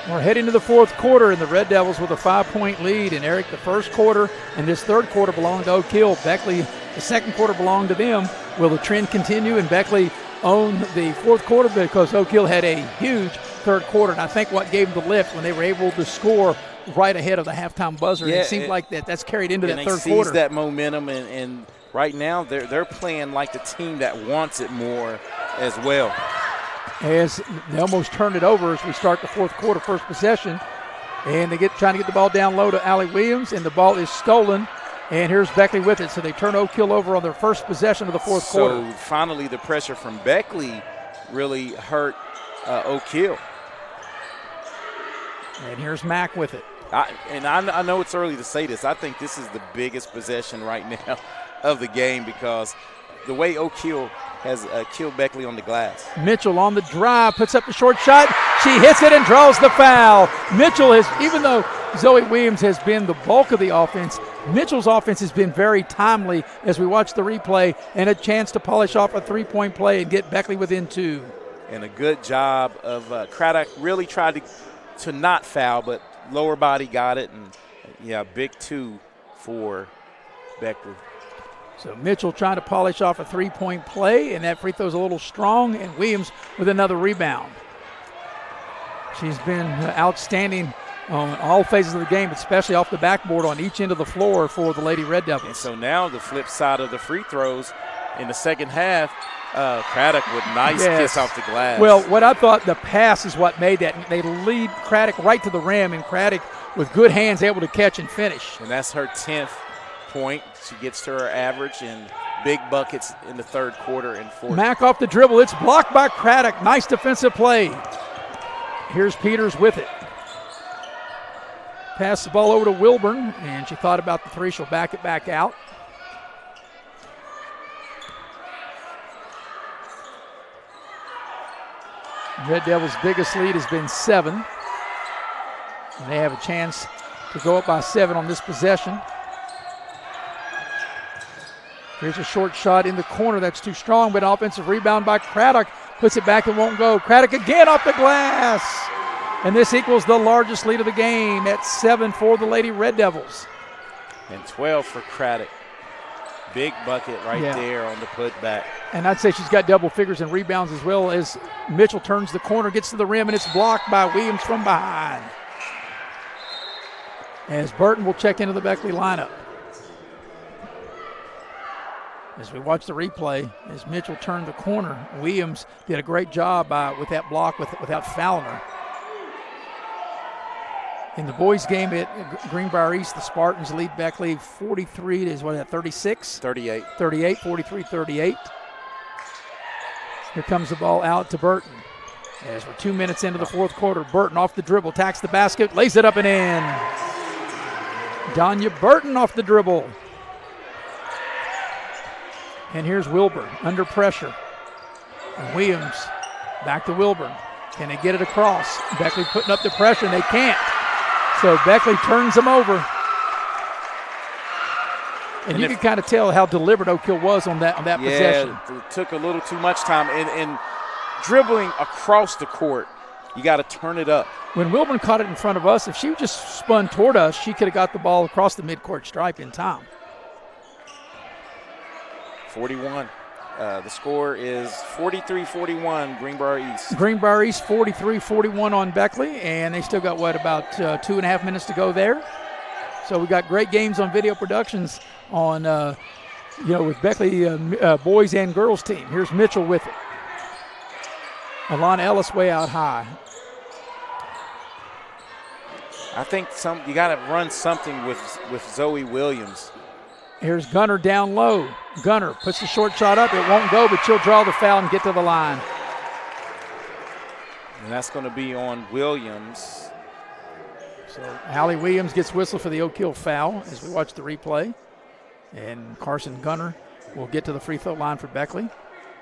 We're heading to the fourth quarter, and the Red Devils with a 5-point lead. And Eric, the first quarter and this third quarter belonged to Oak Hill. Beckley, the second quarter belonged to them. Will the trend continue and Beckley own the fourth quarter? Because Oak Hill had a huge third quarter, and I think what gave them the lift when they were able to score right ahead of the halftime buzzer. Yeah, it seemed like that's carried into that third quarter. quarter. That momentum, and right now they're playing like the team that wants it more as well. As they almost turned it over as we start the fourth quarter, first possession. And they trying to get the ball down low to Allie Williams, and the ball is stolen. And here's Beckley with it. So they turn Oak Hill over on their first possession of the fourth quarter. So finally the pressure from Beckley really hurt Oak Hill. And here's Mack with it. I know it's early to say this. I think this is the biggest possession right now of the game because the way Oak Hill has killed Beckley on the glass. Mitchell on the drive, puts up the short shot. She hits it and draws the foul. Mitchell has, even though Zoe Williams has been the bulk of the offense, Mitchell's offense has been very timely as we watch the replay, and a chance to polish off a three-point play and get Beckley within 2. And a good job of Craddock really tried to not foul, but lower body got it, and yeah, big 2 for Beckley. So Mitchell trying to polish off a three-point play, and that free throw's a little strong, and Williams with another rebound. She's been outstanding on all phases of the game, especially off the backboard on each end of the floor for the Lady Red Devils. And so now the flip side of the free throws in the second half, Craddock with nice kiss off the glass. Well, what I thought the pass is what made that. They lead Craddock right to the rim, and Craddock with good hands able to catch and finish. And that's her 10th point. She gets to her average and big buckets in the third quarter and fourth. Mack off the dribble. It's blocked by Craddock. Nice defensive play. Here's Peters with it. Pass the ball over to Wilburn, and she thought about the three. She'll back it back out. Red Devils' biggest lead has been 7. And they have a chance to go up by 7 on this possession. Here's a short shot in the corner. That's too strong, but offensive rebound by Craddock. Puts it back and won't go. Craddock again off the glass. And this equals the largest lead of the game at 7 for the Lady Red Devils. And 12 for Craddock. Big bucket right there on the putback. And I'd say she's got double figures in rebounds as well as Mitchell turns the corner, gets to the rim, and it's blocked by Williams from behind. As Burton will check into the Beckley lineup. As we watch the replay, as Mitchell turned the corner, Williams did a great job with that block without fouling her. In the boys' game at Greenbrier East, the Spartans lead Beckley 43 to 36? 38. 38, 43-38. Here comes the ball out to Burton. As we're 2 minutes into the fourth quarter, Burton off the dribble, attacks the basket, lays it up and in. Danya Burton off the dribble. And here's Wilburn under pressure. And Williams back to Wilburn. Can they get it across? Beckley putting up the pressure, and they can't. So Beckley turns them over. And you can kind of tell how deliberate Oak Hill was on that possession. It took a little too much time. And dribbling across the court, you got to turn it up. When Wilburn caught it in front of us, if she just spun toward us, she could have got the ball across the midcourt stripe in time. 41. The score is 43-41, Greenbrier East. Greenbrier East 43-41 on Beckley, and they still got, about 2.5 minutes to go there. So we got great games on Video Productions on, with Beckley boys and girls team. Here's Mitchell with it. Alana Ellis way out high. I think you got to run something with Zoe Williams. Here's Gunner down low. Gunner puts the short shot up. It won't go, but she'll draw the foul and get to the line. And that's going to be on Williams. So Allie Williams gets whistled for the Oak Hill foul as we watch the replay. And Carson Gunner will get to the free throw line for Beckley.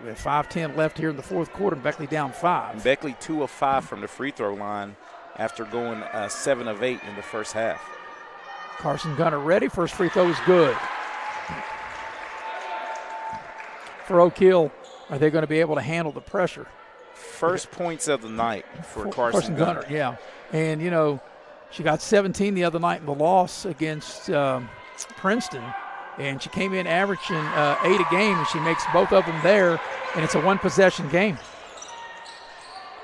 We have 5:10 left here in the fourth quarter, and Beckley down 5. And Beckley 2 of 5 from the free throw line after going 7 of 8 in the first half. Carson Gunner ready. First free throw is good. For Oak Hill, are they going to be able to handle the pressure? First points of the night for Carson Gunner. Yeah. And, she got 17 the other night in the loss against Princeton. And she came in averaging 8 a game, and she makes both of them there, and it's a one-possession game.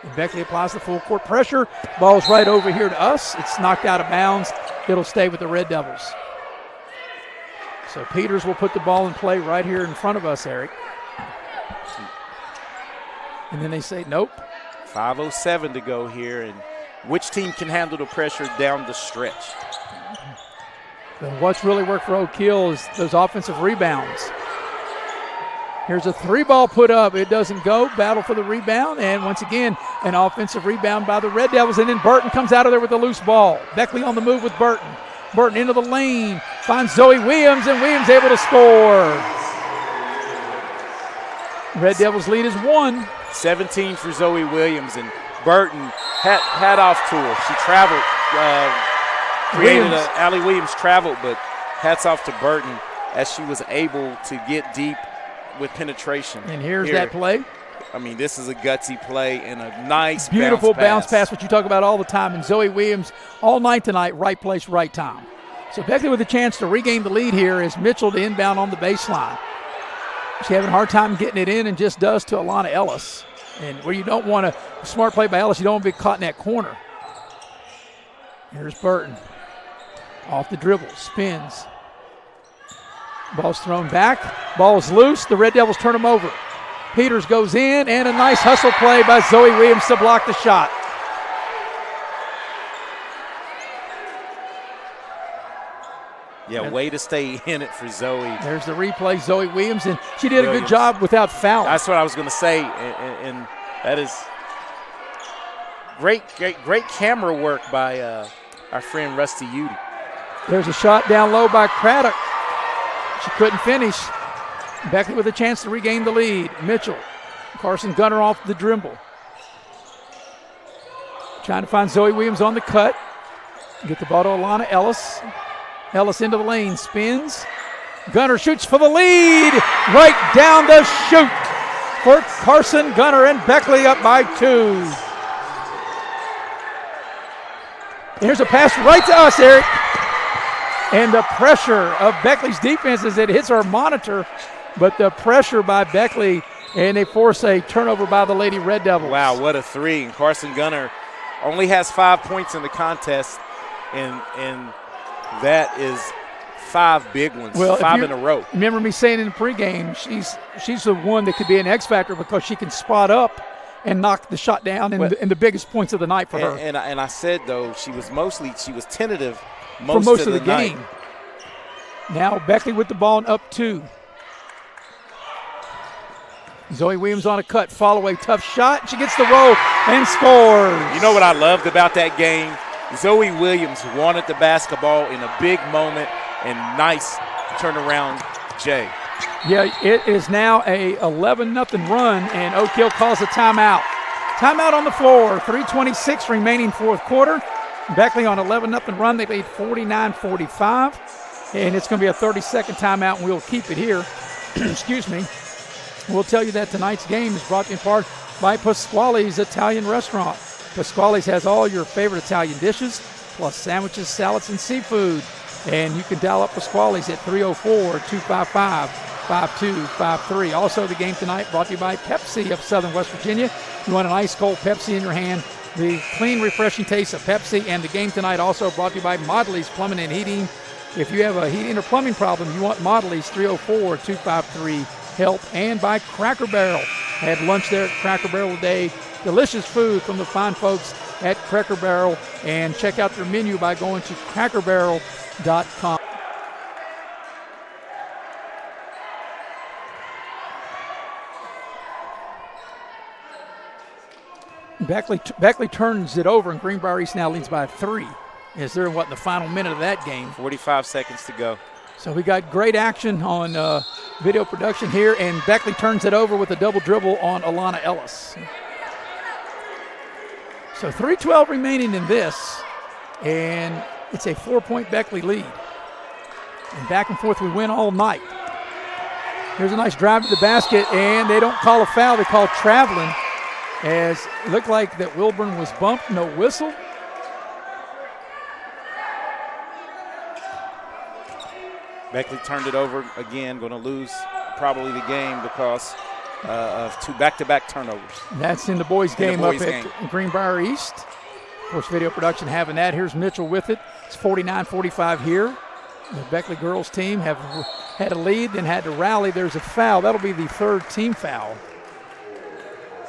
And Beckley applies the full court pressure. Ball's right over here to us. It's knocked out of bounds. It'll stay with the Red Devils. So Peters will put the ball in play right here in front of us, Eric. And then they say, nope. 5:07 to go here, and which team can handle the pressure down the stretch? But what's really worked for Oak Hill is those offensive rebounds. Here's a 3-ball put up. It doesn't go. Battle for the rebound. And once again, an offensive rebound by the Red Devils. And then Burton comes out of there with the loose ball. Beckley on the move with Burton. Burton into the lane. Finds Zoe Williams, and Williams able to score. Red Devils lead is 1. 17 for Zoe Williams, and Burton hat off to her. She traveled, Allie Williams traveled, but hats off to Burton as she was able to get deep with penetration. And here's that play. I mean, this is a gutsy play and a nice beautiful bounce pass, which you talk about all the time. And Zoe Williams all night tonight, right place, right time. So Beckley with a chance to regain the lead here as Mitchell to inbound on the baseline. She's having a hard time getting it in and just does to Alana Ellis. And where you don't want a smart play by Ellis, you don't want to be caught in that corner. Here's Burton. Off the dribble, spins. Ball's thrown back. Ball's loose. The Red Devils turn them over. Peters goes in, and a nice hustle play by Zoe Williams to block the shot. Yeah, way to stay in it for Zoe. There's the replay, Zoe Williams, and she did a good job without foul. That's what I was going to say, and that is great camera work by our friend Rusty Udy. There's a shot down low by Craddock. She couldn't finish. Beckley with a chance to regain the lead. Mitchell, Carson Gunner off the dribble. Trying to find Zoe Williams on the cut. Get the ball to Alana Ellis. Ellis into the lane, spins. Gunner shoots for the lead. Right down the chute for Carson Gunner, and Beckley up by 2. Here's a pass right to us, Eric. And the pressure of Beckley's defense as it hits our monitor, but the pressure by Beckley, and they force a turnover by the Lady Red Devils. Wow, what a 3. And Carson Gunner only has 5 points in the contest, and that is 5 big ones, 5 in a row. Remember me saying in the pregame, she's the one that could be an X factor because she can spot up and knock the shot down in the biggest points of the night for her. And I said, though, she was tentative for most of the game. Now Beckley with the ball and up 2. Zoe Williams on a cut, follow away, tough shot. She gets the roll and scores. You know what I loved about that game? Zoe Williams wanted the basketball in a big moment, and nice turnaround, Jay. Yeah, it is now a 11-0 run, and Oak Hill calls a timeout. Timeout on the floor. 3:26 remaining fourth quarter. Beckley on 11-0 run. They lead 49-45. And it's going to be a 30-second timeout, and we'll keep it here. Excuse me. We'll tell you that tonight's game is brought to you in part by Pasquale's Italian Restaurant. Pasquale's has all your favorite Italian dishes, plus sandwiches, salads, and seafood. And you can dial up Pasquale's at 304-255-5253. Also, the game tonight brought to you by Pepsi of Southern West Virginia. You want an ice-cold Pepsi in your hand, the clean, refreshing taste of Pepsi. And the game tonight also brought to you by Modley's Plumbing and Heating. If you have a heating or plumbing problem, you want Modley's 304-253-HELP. And by Cracker Barrel. I had lunch there at Cracker Barrel today. Delicious food from the fine folks at Cracker Barrel. And check out their menu by going to crackerbarrel.com. Beckley turns it over, and Greenbrier East now leads by 3. Is there in the final minute of that game? 45 seconds to go. So we got great action on video production here, and Beckley turns it over with a double dribble on Alana Ellis. So 3:12 remaining in this, and it's a 4-point Beckley lead. And back and forth we win all night. Here's a nice drive to the basket, and they don't call a foul. They call traveling, as it looked like that Wilburn was bumped, no whistle. Beckley turned it over again, going to lose probably the game because of 2 back-to-back turnovers. That's in the boys' game up at Greenbrier East. Of course, video production having that. Here's Mitchell with it. It's 49-45 here. The Beckley girls team have had a lead, then had to rally. There's a foul. That'll be the third team foul.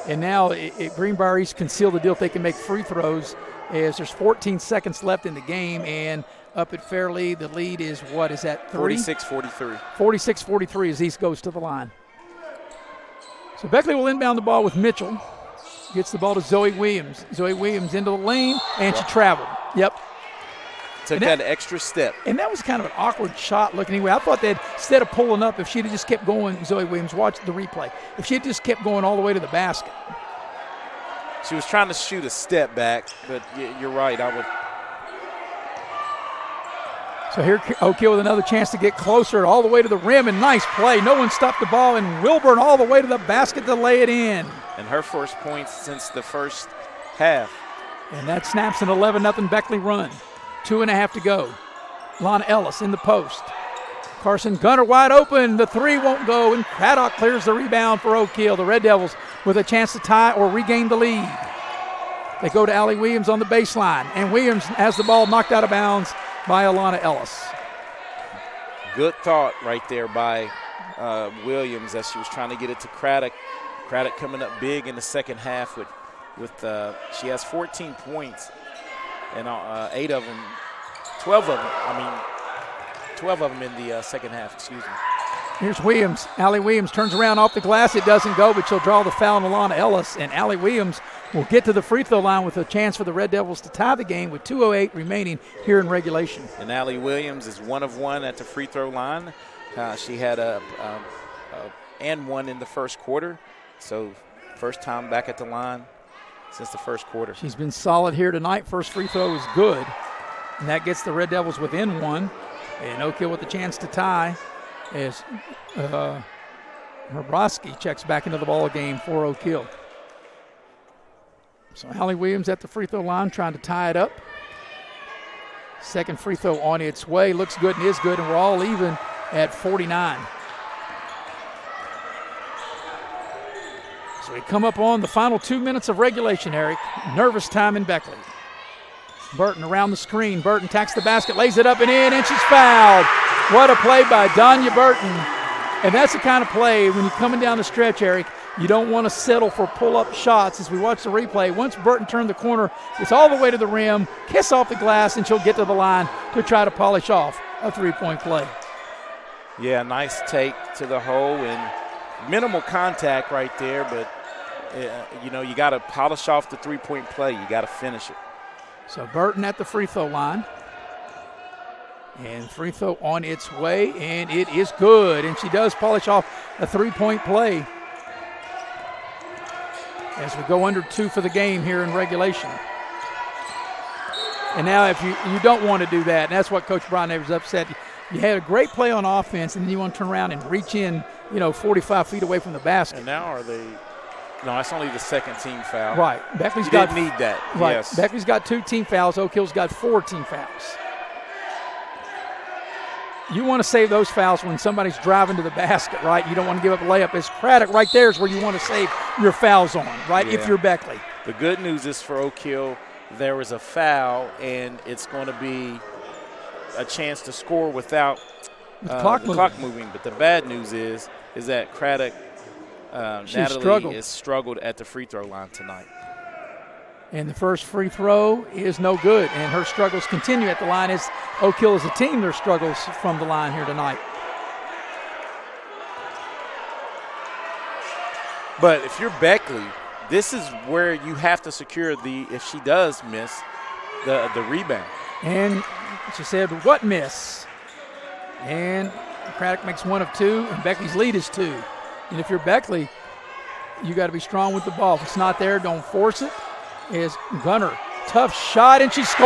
And now Greenbrier East can seal the deal if they can make free throws, as there's 14 seconds left in the game, and up at Fairleigh, the lead is what? Is that 3? 46-43. 46-43 as East goes to the line. So Beckley will inbound the ball with Mitchell. Gets the ball to Zoe Williams. Zoe Williams into the lane, and she traveled. Yep. Took that extra step. And that was kind of an awkward shot looking anyway. I thought that instead of pulling up, if she'd have just kept going, Zoe Williams, watch the replay, if she had just kept going all the way to the basket. She was trying to shoot a step back, but you're right. I would. So here Oak Hill with another chance to get closer all the way to the rim, and nice play. No one stopped the ball, and Wilburn all the way to the basket to lay it in. And her first points since the first half. And that snaps an 11-0 Beckley run. 2.5 to go. Lana Ellis in the post. Carson Gunner wide open. The 3 won't go, and Craddock clears the rebound for Oak Hill. The Red Devils with a chance to tie or regain the lead. They go to Allie Williams on the baseline, and Williams has the ball knocked out of bounds by Alana Ellis. Good thought right there by Williams as she was trying to get it to Craddock. Craddock coming up big in the second half with she has 14 points, and 12 of them in the second half, excuse me. Here's Williams. Allie Williams turns around off the glass. It doesn't go, but she'll draw the foul on Alana Ellis, and Allie Williams will get to the free throw line with a chance for the Red Devils to tie the game with 2:08 remaining here in regulation. And Allie Williams is 1 of 1 at the free throw line. She had a and 1 in the first quarter, so first time back at the line since the first quarter. She's been solid here tonight. First free throw is good, and that gets the Red Devils within 1. And Oak Hill with the chance to tie as Hrabowski checks back into the ball game for Oak Hill. So Allie Williams at the free throw line trying to tie it up. Second free throw on its way. Looks good and is good, and we're all even at 49. So we come up on the final 2 minutes of regulation, Eric. Nervous time in Beckley. Burton around the screen. Burton tacks the basket, lays it up and in, and she's fouled. What a play by Donya Burton. And that's the kind of play when you're coming down the stretch, Eric, you don't want to settle for pull-up shots. As we watch the replay, once Burton turned the corner, it's all the way to the rim, kiss off the glass, and she'll get to the line to try to polish off a three-point play. Yeah, nice take to the hole and minimal contact right there, but, you got to polish off the three-point play. You got to finish it. So Burton at the free throw line. And free throw on its way, and it is good. And she does polish off a three-point play. as we go under 2 for the game here in regulation. And now if you don't want to do that, and that's what Coach Brian Neighbors upset. You had a great play on offense, and then you want to turn around and reach in, 45 feet away from the basket. And now are they – no, that's only the second team foul. Right. Beckley's you got – didn't need that. Right. Yes. Beckley's got 2 team fouls. Oak Hill's got 4 team fouls. You want to save those fouls when somebody's driving to the basket, right? You don't want to give up a layup. It's Craddock right there is where you want to save your fouls on, right, if you're Beckley. The good news is for Oak Hill, there was a foul, and it's going to be a chance to score without the clock moving. But the bad news is that Craddock, Natalie, has struggled at the free throw line tonight. And the first free throw is no good, and her struggles continue at the line as Oak Hill as a team, their struggles from the line here tonight. But if you're Beckley, this is where you have to secure if she does miss, the rebound. And she said, what miss? And Craddock makes 1 of 2, and Beckley's lead is 2. And if you're Beckley, you got to be strong with the ball. If it's not there, don't force it. Is Gunner. Tough shot, and she scores.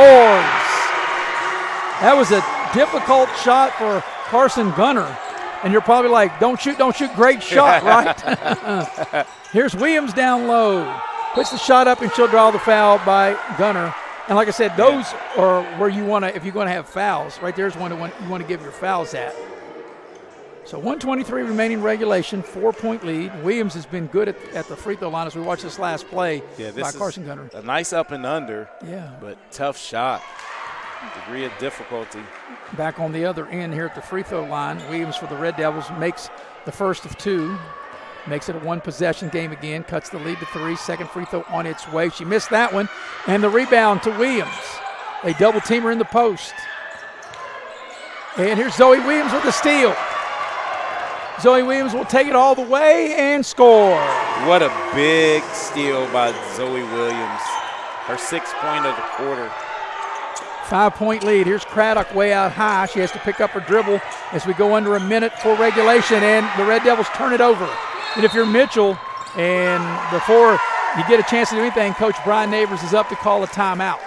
That was a difficult shot for Carson Gunner. And you're probably like, don't shoot, great shot, right? Here's Williams down low. Puts the shot up, and she'll draw the foul by Gunner. And like I said, those are where you want to, if you're going to have fouls, right there's one you want to give your fouls at. So 1:23 remaining regulation, 4-point lead. Williams has been good at the free throw line as we watch this last play by Carson Gunner. A nice up and under, but tough shot. Degree of difficulty. Back on the other end here at the free throw line, Williams for the Red Devils makes the first of 2. Makes it a 1-possession game again, cuts the lead to 3. Second free throw on its way. She missed that one, and the rebound to Williams. They double team her in the post. And here's Zoe Williams with the steal. Zoe Williams will take it all the way and score. What a big steal by Zoe Williams. Her 6th point of the quarter. 5-point lead. Here's Craddock way out high. She has to pick up her dribble as we go under a minute for regulation, and the Red Devils turn it over. And if you're Mitchell, and before you get a chance to do anything, Coach Brian Neighbors is up to call a timeout.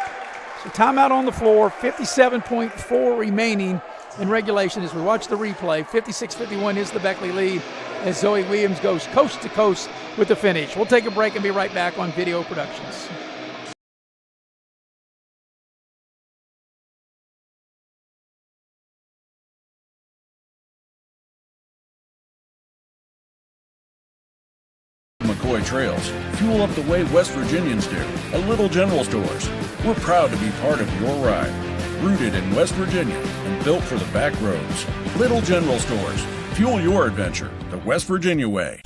So timeout on the floor, 57.4 remaining in regulation as we watch the replay. 56-51 is the Beckley lead as Zoe Williams goes coast to coast with the finish. We'll take a break and be right back on Video Productions. McCoy Trails. Fuel up the way West Virginians do. A Little General Stores. We're proud to be part of your ride. Rooted in West Virginia and built for the back roads. Little General Stores. Fuel your adventure the West Virginia way.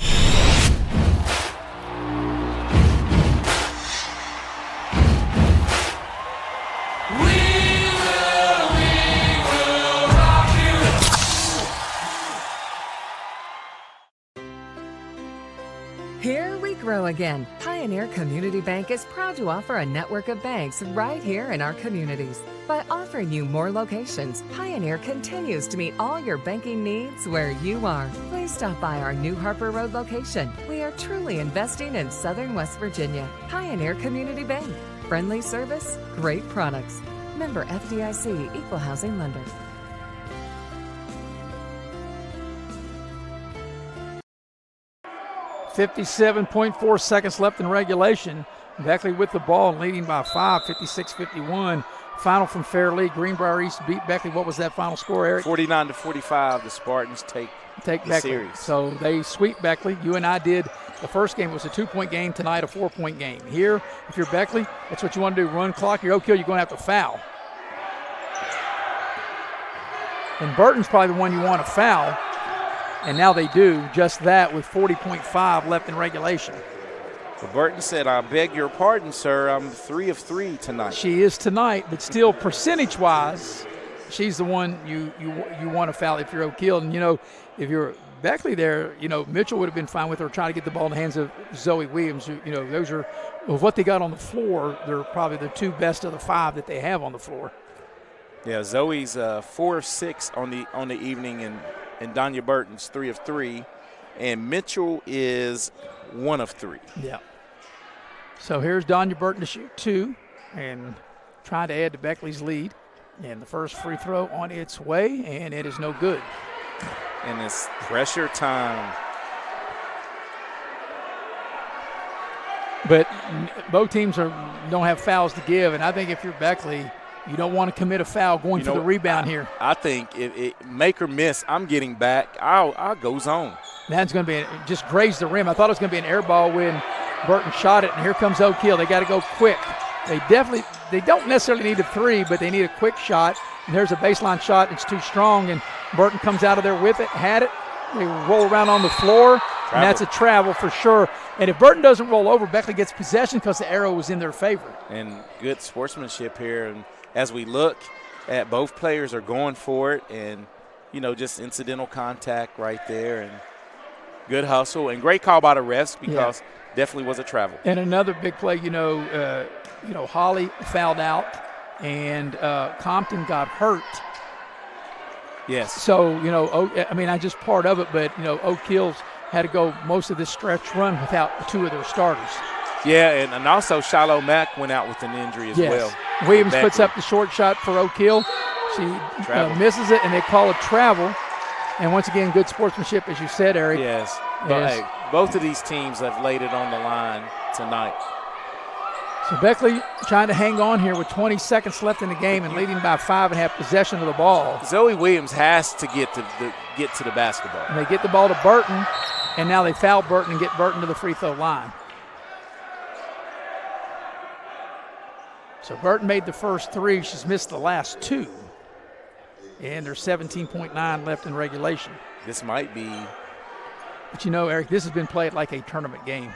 Here we grow again. Pioneer Community Bank is proud to offer a network of banks right here in our communities. By offering you more locations, Pioneer continues to meet all your banking needs where you are. Please stop by our new Harper Road location. We are truly investing in Southern West Virginia. Pioneer Community Bank. Friendly service, great products. Member FDIC, Equal Housing Lender. .4 seconds left in regulation. Beckley with the ball, leading by 5, 56-51. Final from Fairleigh. Greenbrier East beat Beckley. What was that final score, Eric? 49-45. The Spartans take the Beckley. series. So they sweep Beckley. You and I did the first game. It was a 2-point game. Tonight, a 4-point game. Here, if you're Beckley, that's what you want to do. Run clock. You're Oak Hill, you're going to have to foul. And Burton's probably the one you want to foul. And now they do just that with 40.5 left in regulation. Well, Burton said, I beg your pardon, sir. I'm 3 of 3 tonight. She is tonight, but still percentage-wise, she's the one you want to foul if you're Oak Hill. And, if you're Beckley there, Mitchell would have been fine with her trying to get the ball in the hands of Zoe Williams. Those are, of what they got on the floor, they're probably the 2 best of the 5 that they have on the floor. Yeah, Zoe's 4 of 6 on the evening, and Danya Burton's 3 of 3, and Mitchell is 1 of 3. Yeah. So here's Donya Burton to shoot 2 and trying to add to Beckley's lead. And the first free throw on its way, and it is no good. And it's pressure time. But both teams don't have fouls to give, and I think if you're Beckley, you don't want to commit a foul going for the rebound here. I think if make or miss, I'm getting back. I'll go zone. That's going to be just graze the rim. I thought it was going to be an air ball when Burton shot it, and here comes Oak Hill. They got to go quick. They don't necessarily need a 3, but they need a quick shot. And there's a baseline shot. It's too strong, and Burton comes out of there with it, had it. They roll around on the floor, and that's a travel for sure. And if Burton doesn't roll over, Beckley gets possession because the arrow was in their favor. And good sportsmanship here. And as we look at both players are going for it, and, just incidental contact right there, and good hustle. And great call by the refs because definitely was a travel. And another big play, Holly fouled out, and Compton got hurt. Yes. So, I just part of it, but, Oak Hills had to go most of this stretch run without 2 of their starters. Yeah, and also Shiloh Mack went out with an injury as well. Williams puts up the short shot for Oak Hill. She misses it, and they call it travel. And once again, good sportsmanship, as you said, Eric. Yes. But, hey, both of these teams have laid it on the line tonight. So Beckley trying to hang on here with 20 seconds left in the game and leading by 5 and have possession of the ball. Zoe Williams has to get to the basketball. And they get the ball to Burton, and now they foul Burton and get Burton to the free throw line. So Burton made the first 3. She's missed the last 2. And there's 17.9 left in regulation. This might be. But Eric, this has been played like a tournament game.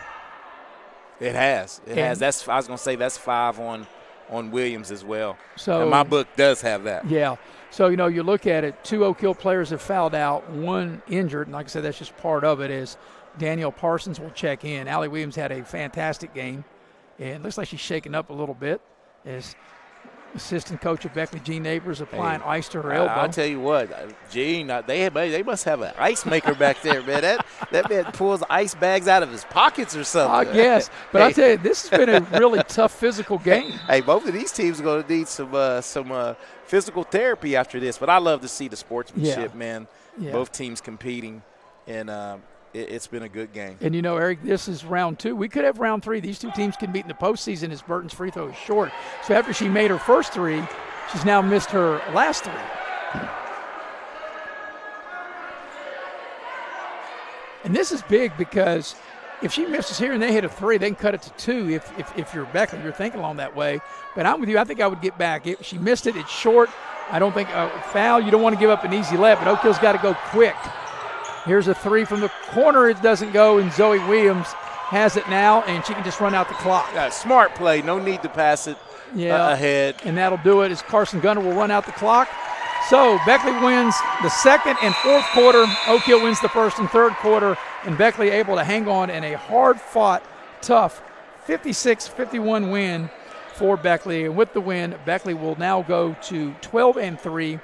It has. I was going to say that's 5 on Williams as well. So and my book does have that. Yeah. So, you look at it, 2 Oak Hill players have fouled out, 1 injured. And like I said, that's just part of it is Danielle Parsons will check in. Allie Williams had a fantastic game. And it looks like she's shaken up a little bit as assistant coach of Beckley, Gene Neighbors, applying ice to her elbow. I'll tell you what, Gene, they must have an ice maker back there, man. That man pulls ice bags out of his pockets or something. Yes, but I'll tell you, this has been a really tough physical game. Hey, both of these teams are going to need some physical therapy after this, but I love to see the sportsmanship, man. Yeah. Both teams competing, and it's been a good game. And, Eric, this is round 2. We could have round 3. These 2 teams can meet in the postseason as Burton's free throw is short. So after she made her first 3, she's now missed her last 3. And this is big because if she misses here and they hit a 3, they can cut it to 2 if you're Beckley. You're thinking along that way. But I'm with you. I think I would get back. If she missed it, it's short. I don't think a foul. You don't want to give up an easy layup, but Oak Hill's got to go quick. Here's a 3 from the corner. It doesn't go, and Zoe Williams has it now, and she can just run out the clock. Yeah, smart play. No need to pass it ahead. And that'll do it as Carson Gunner will run out the clock. So Beckley wins the second and fourth quarter. Oak Hill wins the first and third quarter, and Beckley able to hang on in a hard-fought, tough 56-51 win for Beckley. And with the win, Beckley will now go to 12-3.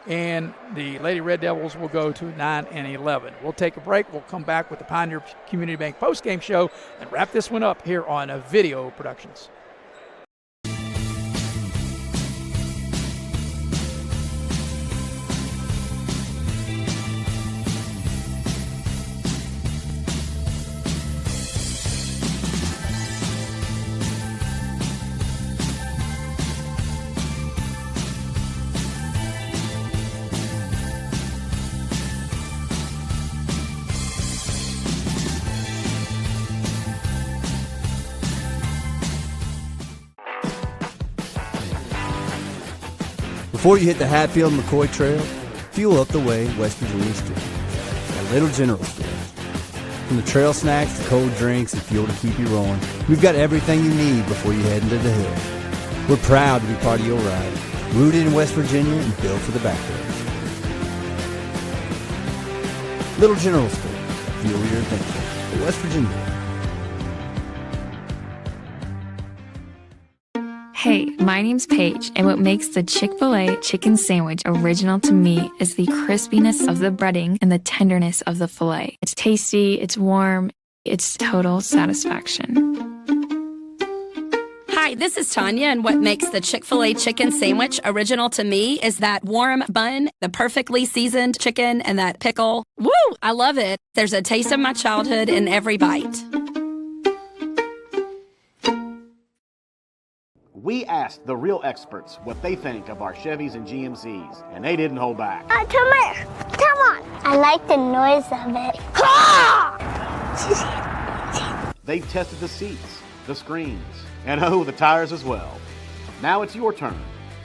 And the Lady Red Devils will go to 9-11. We'll take a break. We'll come back with the Pioneer Community Bank postgame show and wrap this one up here on Video Productions. Before you hit the Hatfield-McCoy Trail, fuel up the way West Virginians do. At Little General Store. From the trail snacks to cold drinks and fuel to keep you rolling, we've got everything you need before you head into the hills. We're proud to be part of your ride, rooted in West Virginia and built for the backwoods. Little General Store. Fuel your adventure. West Virginia. Hey, my name's Paige, and what makes the Chick-fil-A chicken sandwich original to me is the crispiness of the breading and the tenderness of the filet. It's tasty, it's warm, it's total satisfaction. Hi, this is Tanya, and what makes the Chick-fil-A chicken sandwich original to me is that warm bun, the perfectly seasoned chicken, and that pickle. Woo! I love it. There's a taste of my childhood in every bite. We asked the real experts what they think of our Chevys and GMCs, and they didn't hold back. Come here. Come on. I like the noise of it. They tested the seats, the screens, and the tires as well. Now it's your turn.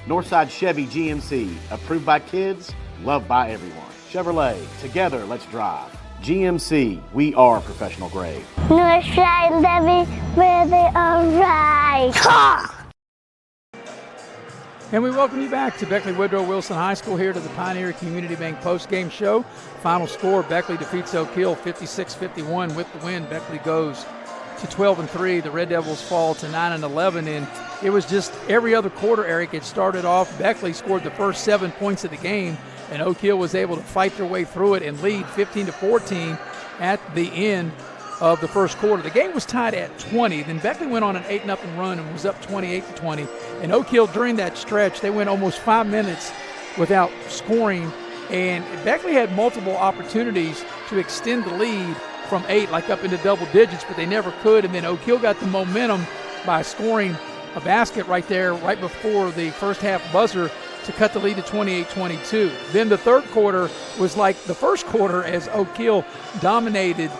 Northside Chevy GMC, approved by kids, loved by everyone. Chevrolet, together let's drive. GMC, we are professional grade. Northside Chevy, where they are right. And we welcome you back to Beckley Woodrow Wilson High School, here to the Pioneer Community Bank postgame show. Final score, Beckley defeats Oak Hill 56-51 with the win. Beckley goes to 12-3. The Red Devils fall to 9-11. And it was just every other quarter, Eric. It started off, Beckley scored the first 7 points of the game, and Oak Hill was able to fight their way through it and lead 15-14 at the end of the first quarter. The game was tied at 20. Then Beckley went on an 8-0 run and was up 28-20. And Oak Hill, during that stretch, they went almost 5 minutes without scoring. And Beckley had multiple opportunities to extend the lead from 8, like up into double digits, but they never could. And then Oak Hill got the momentum by scoring a basket right there, right before the first half buzzer, to cut the lead to 28-22. Then the third quarter was like the first quarter, as Oak Hill dominated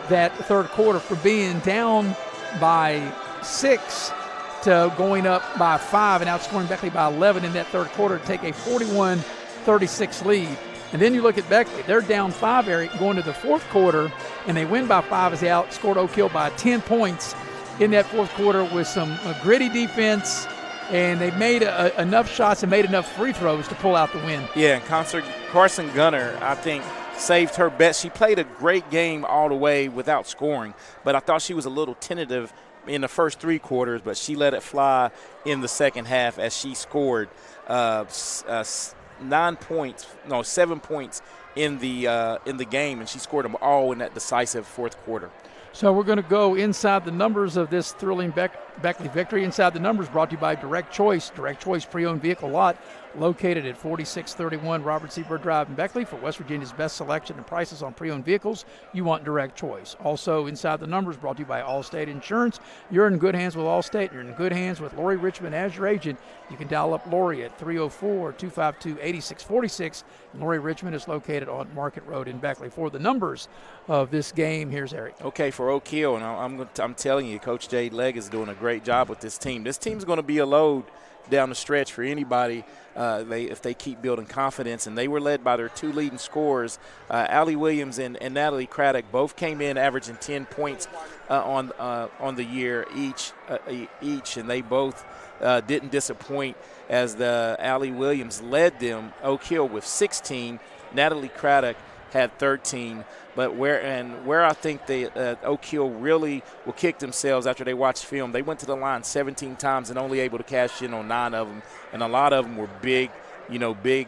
that third quarter from being down by 6 to going up by 5 and outscoring Beckley by 11 in that third quarter to take a 41-36 lead. And then you look at Beckley, they're down 5, Eric, going to the fourth quarter, and they win by 5 as they outscored Oak Hill by 10 points in that fourth quarter with some gritty defense, and they made enough shots and made enough free throws to pull out the win. Yeah, and Carson Gunner, I think, saved her bet. She played a great game all the way without scoring, but I thought she was a little tentative in the first 3 quarters, but she let it fly in the second half as she scored 7 points in the game, and she scored them all in that decisive fourth quarter. So we're going to go inside the numbers of this thrilling Beckley victory. Inside the numbers brought to you by Direct Choice. Direct Choice pre-owned vehicle lot located at 4631 Robert C. Byrd Drive in Beckley. For West Virginia's best selection and prices on pre-owned vehicles, you want Direct Choice. Also inside the numbers brought to you by Allstate Insurance. You're in good hands with Allstate. You're in good hands with Lori Richmond as your agent. You can dial up Lori at 304-252-8646. Lori Richmond is located on Market Road in Beckley. For the numbers of this game, here's Eric. Okay, for Oak Hill, and I'm telling you, Coach Jade Legg is doing a great job with this team. This team's going to be a load down the stretch for anybody if they keep building confidence. And they were led by their 2 leading scorers, Allie Williams and Natalie Craddock. Both came in averaging 10 points on the year each, and they both didn't disappoint as the Allie Williams led them, Oak Hill, with 16. Natalie Craddock had 13. But where I think Oak Hill really will kick themselves after they watch film, they went to the line 17 times and only able to cash in on 9 of them, and a lot of them were big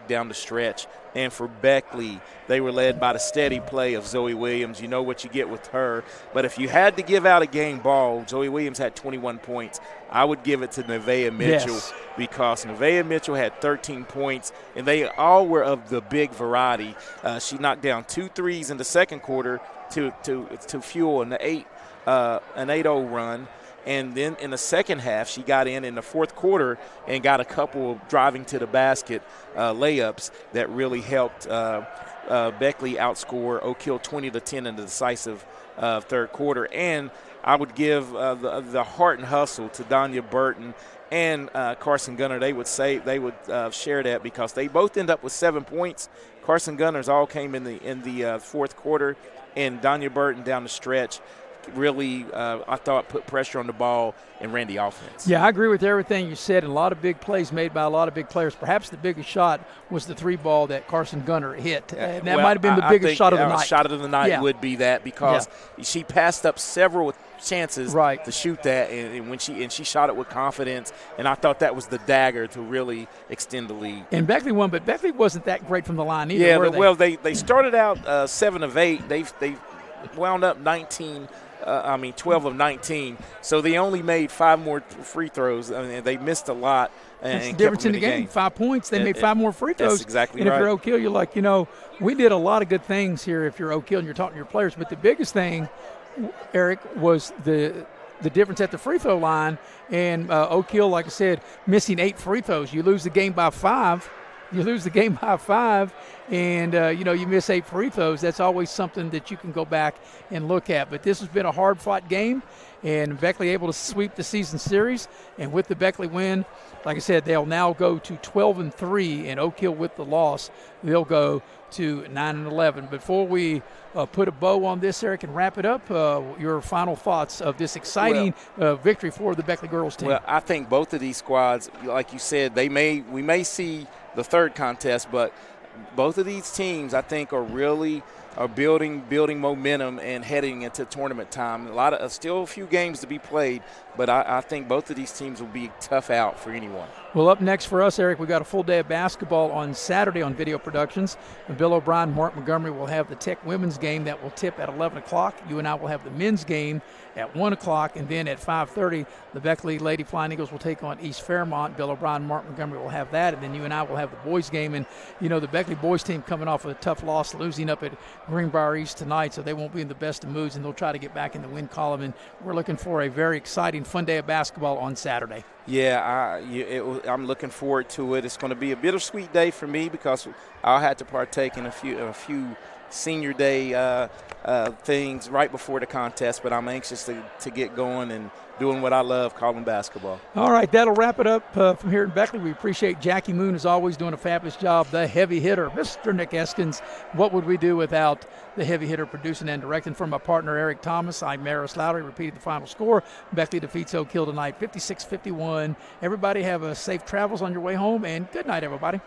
down the stretch. And for Beckley, they were led by the steady play of Zoe Williams. You know what you get with her. But if you had to give out a game ball, Zoe Williams had 21 points. I would give it to Nevaeh Mitchell, because Nevaeh Mitchell had 13 points, and they all were of the big variety. She knocked down 2 threes in the second quarter to fuel an 8-0 run. And then in the second half, she got in the fourth quarter and got a couple of driving to the basket layups that really helped Beckley outscore Oak Hill 20-10 in the decisive third quarter. And I would give the heart and hustle to Danya Burton and Carson Gunner. They would share that, because they both end up with 7 points. Carson Gunners all came in the fourth quarter, and Danya Burton down the stretch really, I thought, put pressure on the ball and ran the offense. Yeah, I agree with everything you said, and a lot of big plays made by a lot of big players. Perhaps the biggest shot was the 3 ball that Carson Gunner hit. And that might have been the biggest shot of the night. Shot of the night would be that, because she passed up several chances to shoot that, and when she shot it with confidence, and I thought that was the dagger to really extend the lead. And Beckley won, but Beckley wasn't that great from the line either. Yeah, they started out 7 of 8. They wound up 19 12 of 19. So they only made 5 more free throws. I mean, they missed a lot. That's the difference in the game. 5 points. They made 5 more free throws. That's exactly right. And if you're right. Oak Hill, you're like, we did a lot of good things here if you're Oak Hill and you're talking to your players. But the biggest thing, Eric, was the difference at the free throw line. And Oak Hill, like I said, missing 8 free throws. You lose the game by 5. And, you miss 8 free throws. That's always something that you can go back and look at. But this has been a hard-fought game, and Beckley able to sweep the season series. And with the Beckley win, like I said, they'll now go to 12-3, and Oak Hill with the loss, they'll go to 9-11. Before we put a bow on this, Eric, and wrap it up, your final thoughts of this exciting victory for the Beckley girls team. Well, I think both of these squads, like you said, we may see the third contest, but both of these teams, I think, are building momentum and heading into tournament time. Still a few games to be played, but I think both of these teams will be tough out for anyone. Well, up next for us, Eric, we got a full day of basketball on Saturday on Video Productions. Bill O'Brien, Mark Montgomery will have the Tech women's game that will tip at 11 o'clock. You and I will have the men's game at 1 o'clock, and then at 5:30, the Beckley Lady Flying Eagles will take on East Fairmont. Bill O'Brien, Mark Montgomery will have that, and then you and I will have the boys game. And, the Beckley boys team coming off of a tough loss, losing up at Greenbrier East tonight, so they won't be in the best of moods, and they'll try to get back in the win column. And we're looking for a very exciting, fun day of basketball on Saturday. Yeah, I'm looking forward to it. It's going to be a bittersweet day for me because I'll have to partake in a few senior day things right before the contest, but I'm anxious to get going and doing what I love, calling basketball. All right, that'll wrap it up from here in Beckley. We appreciate Jackie Moon, as always, doing a fabulous job. The heavy hitter, Mr. Nick Eskins. What would we do without the heavy hitter producing and directing? From my partner, Eric Thomas, I'm Maris Lowry. Repeated the final score. Beckley defeats Oak Hill tonight, 56-51. Everybody have a safe travels on your way home, and good night, everybody.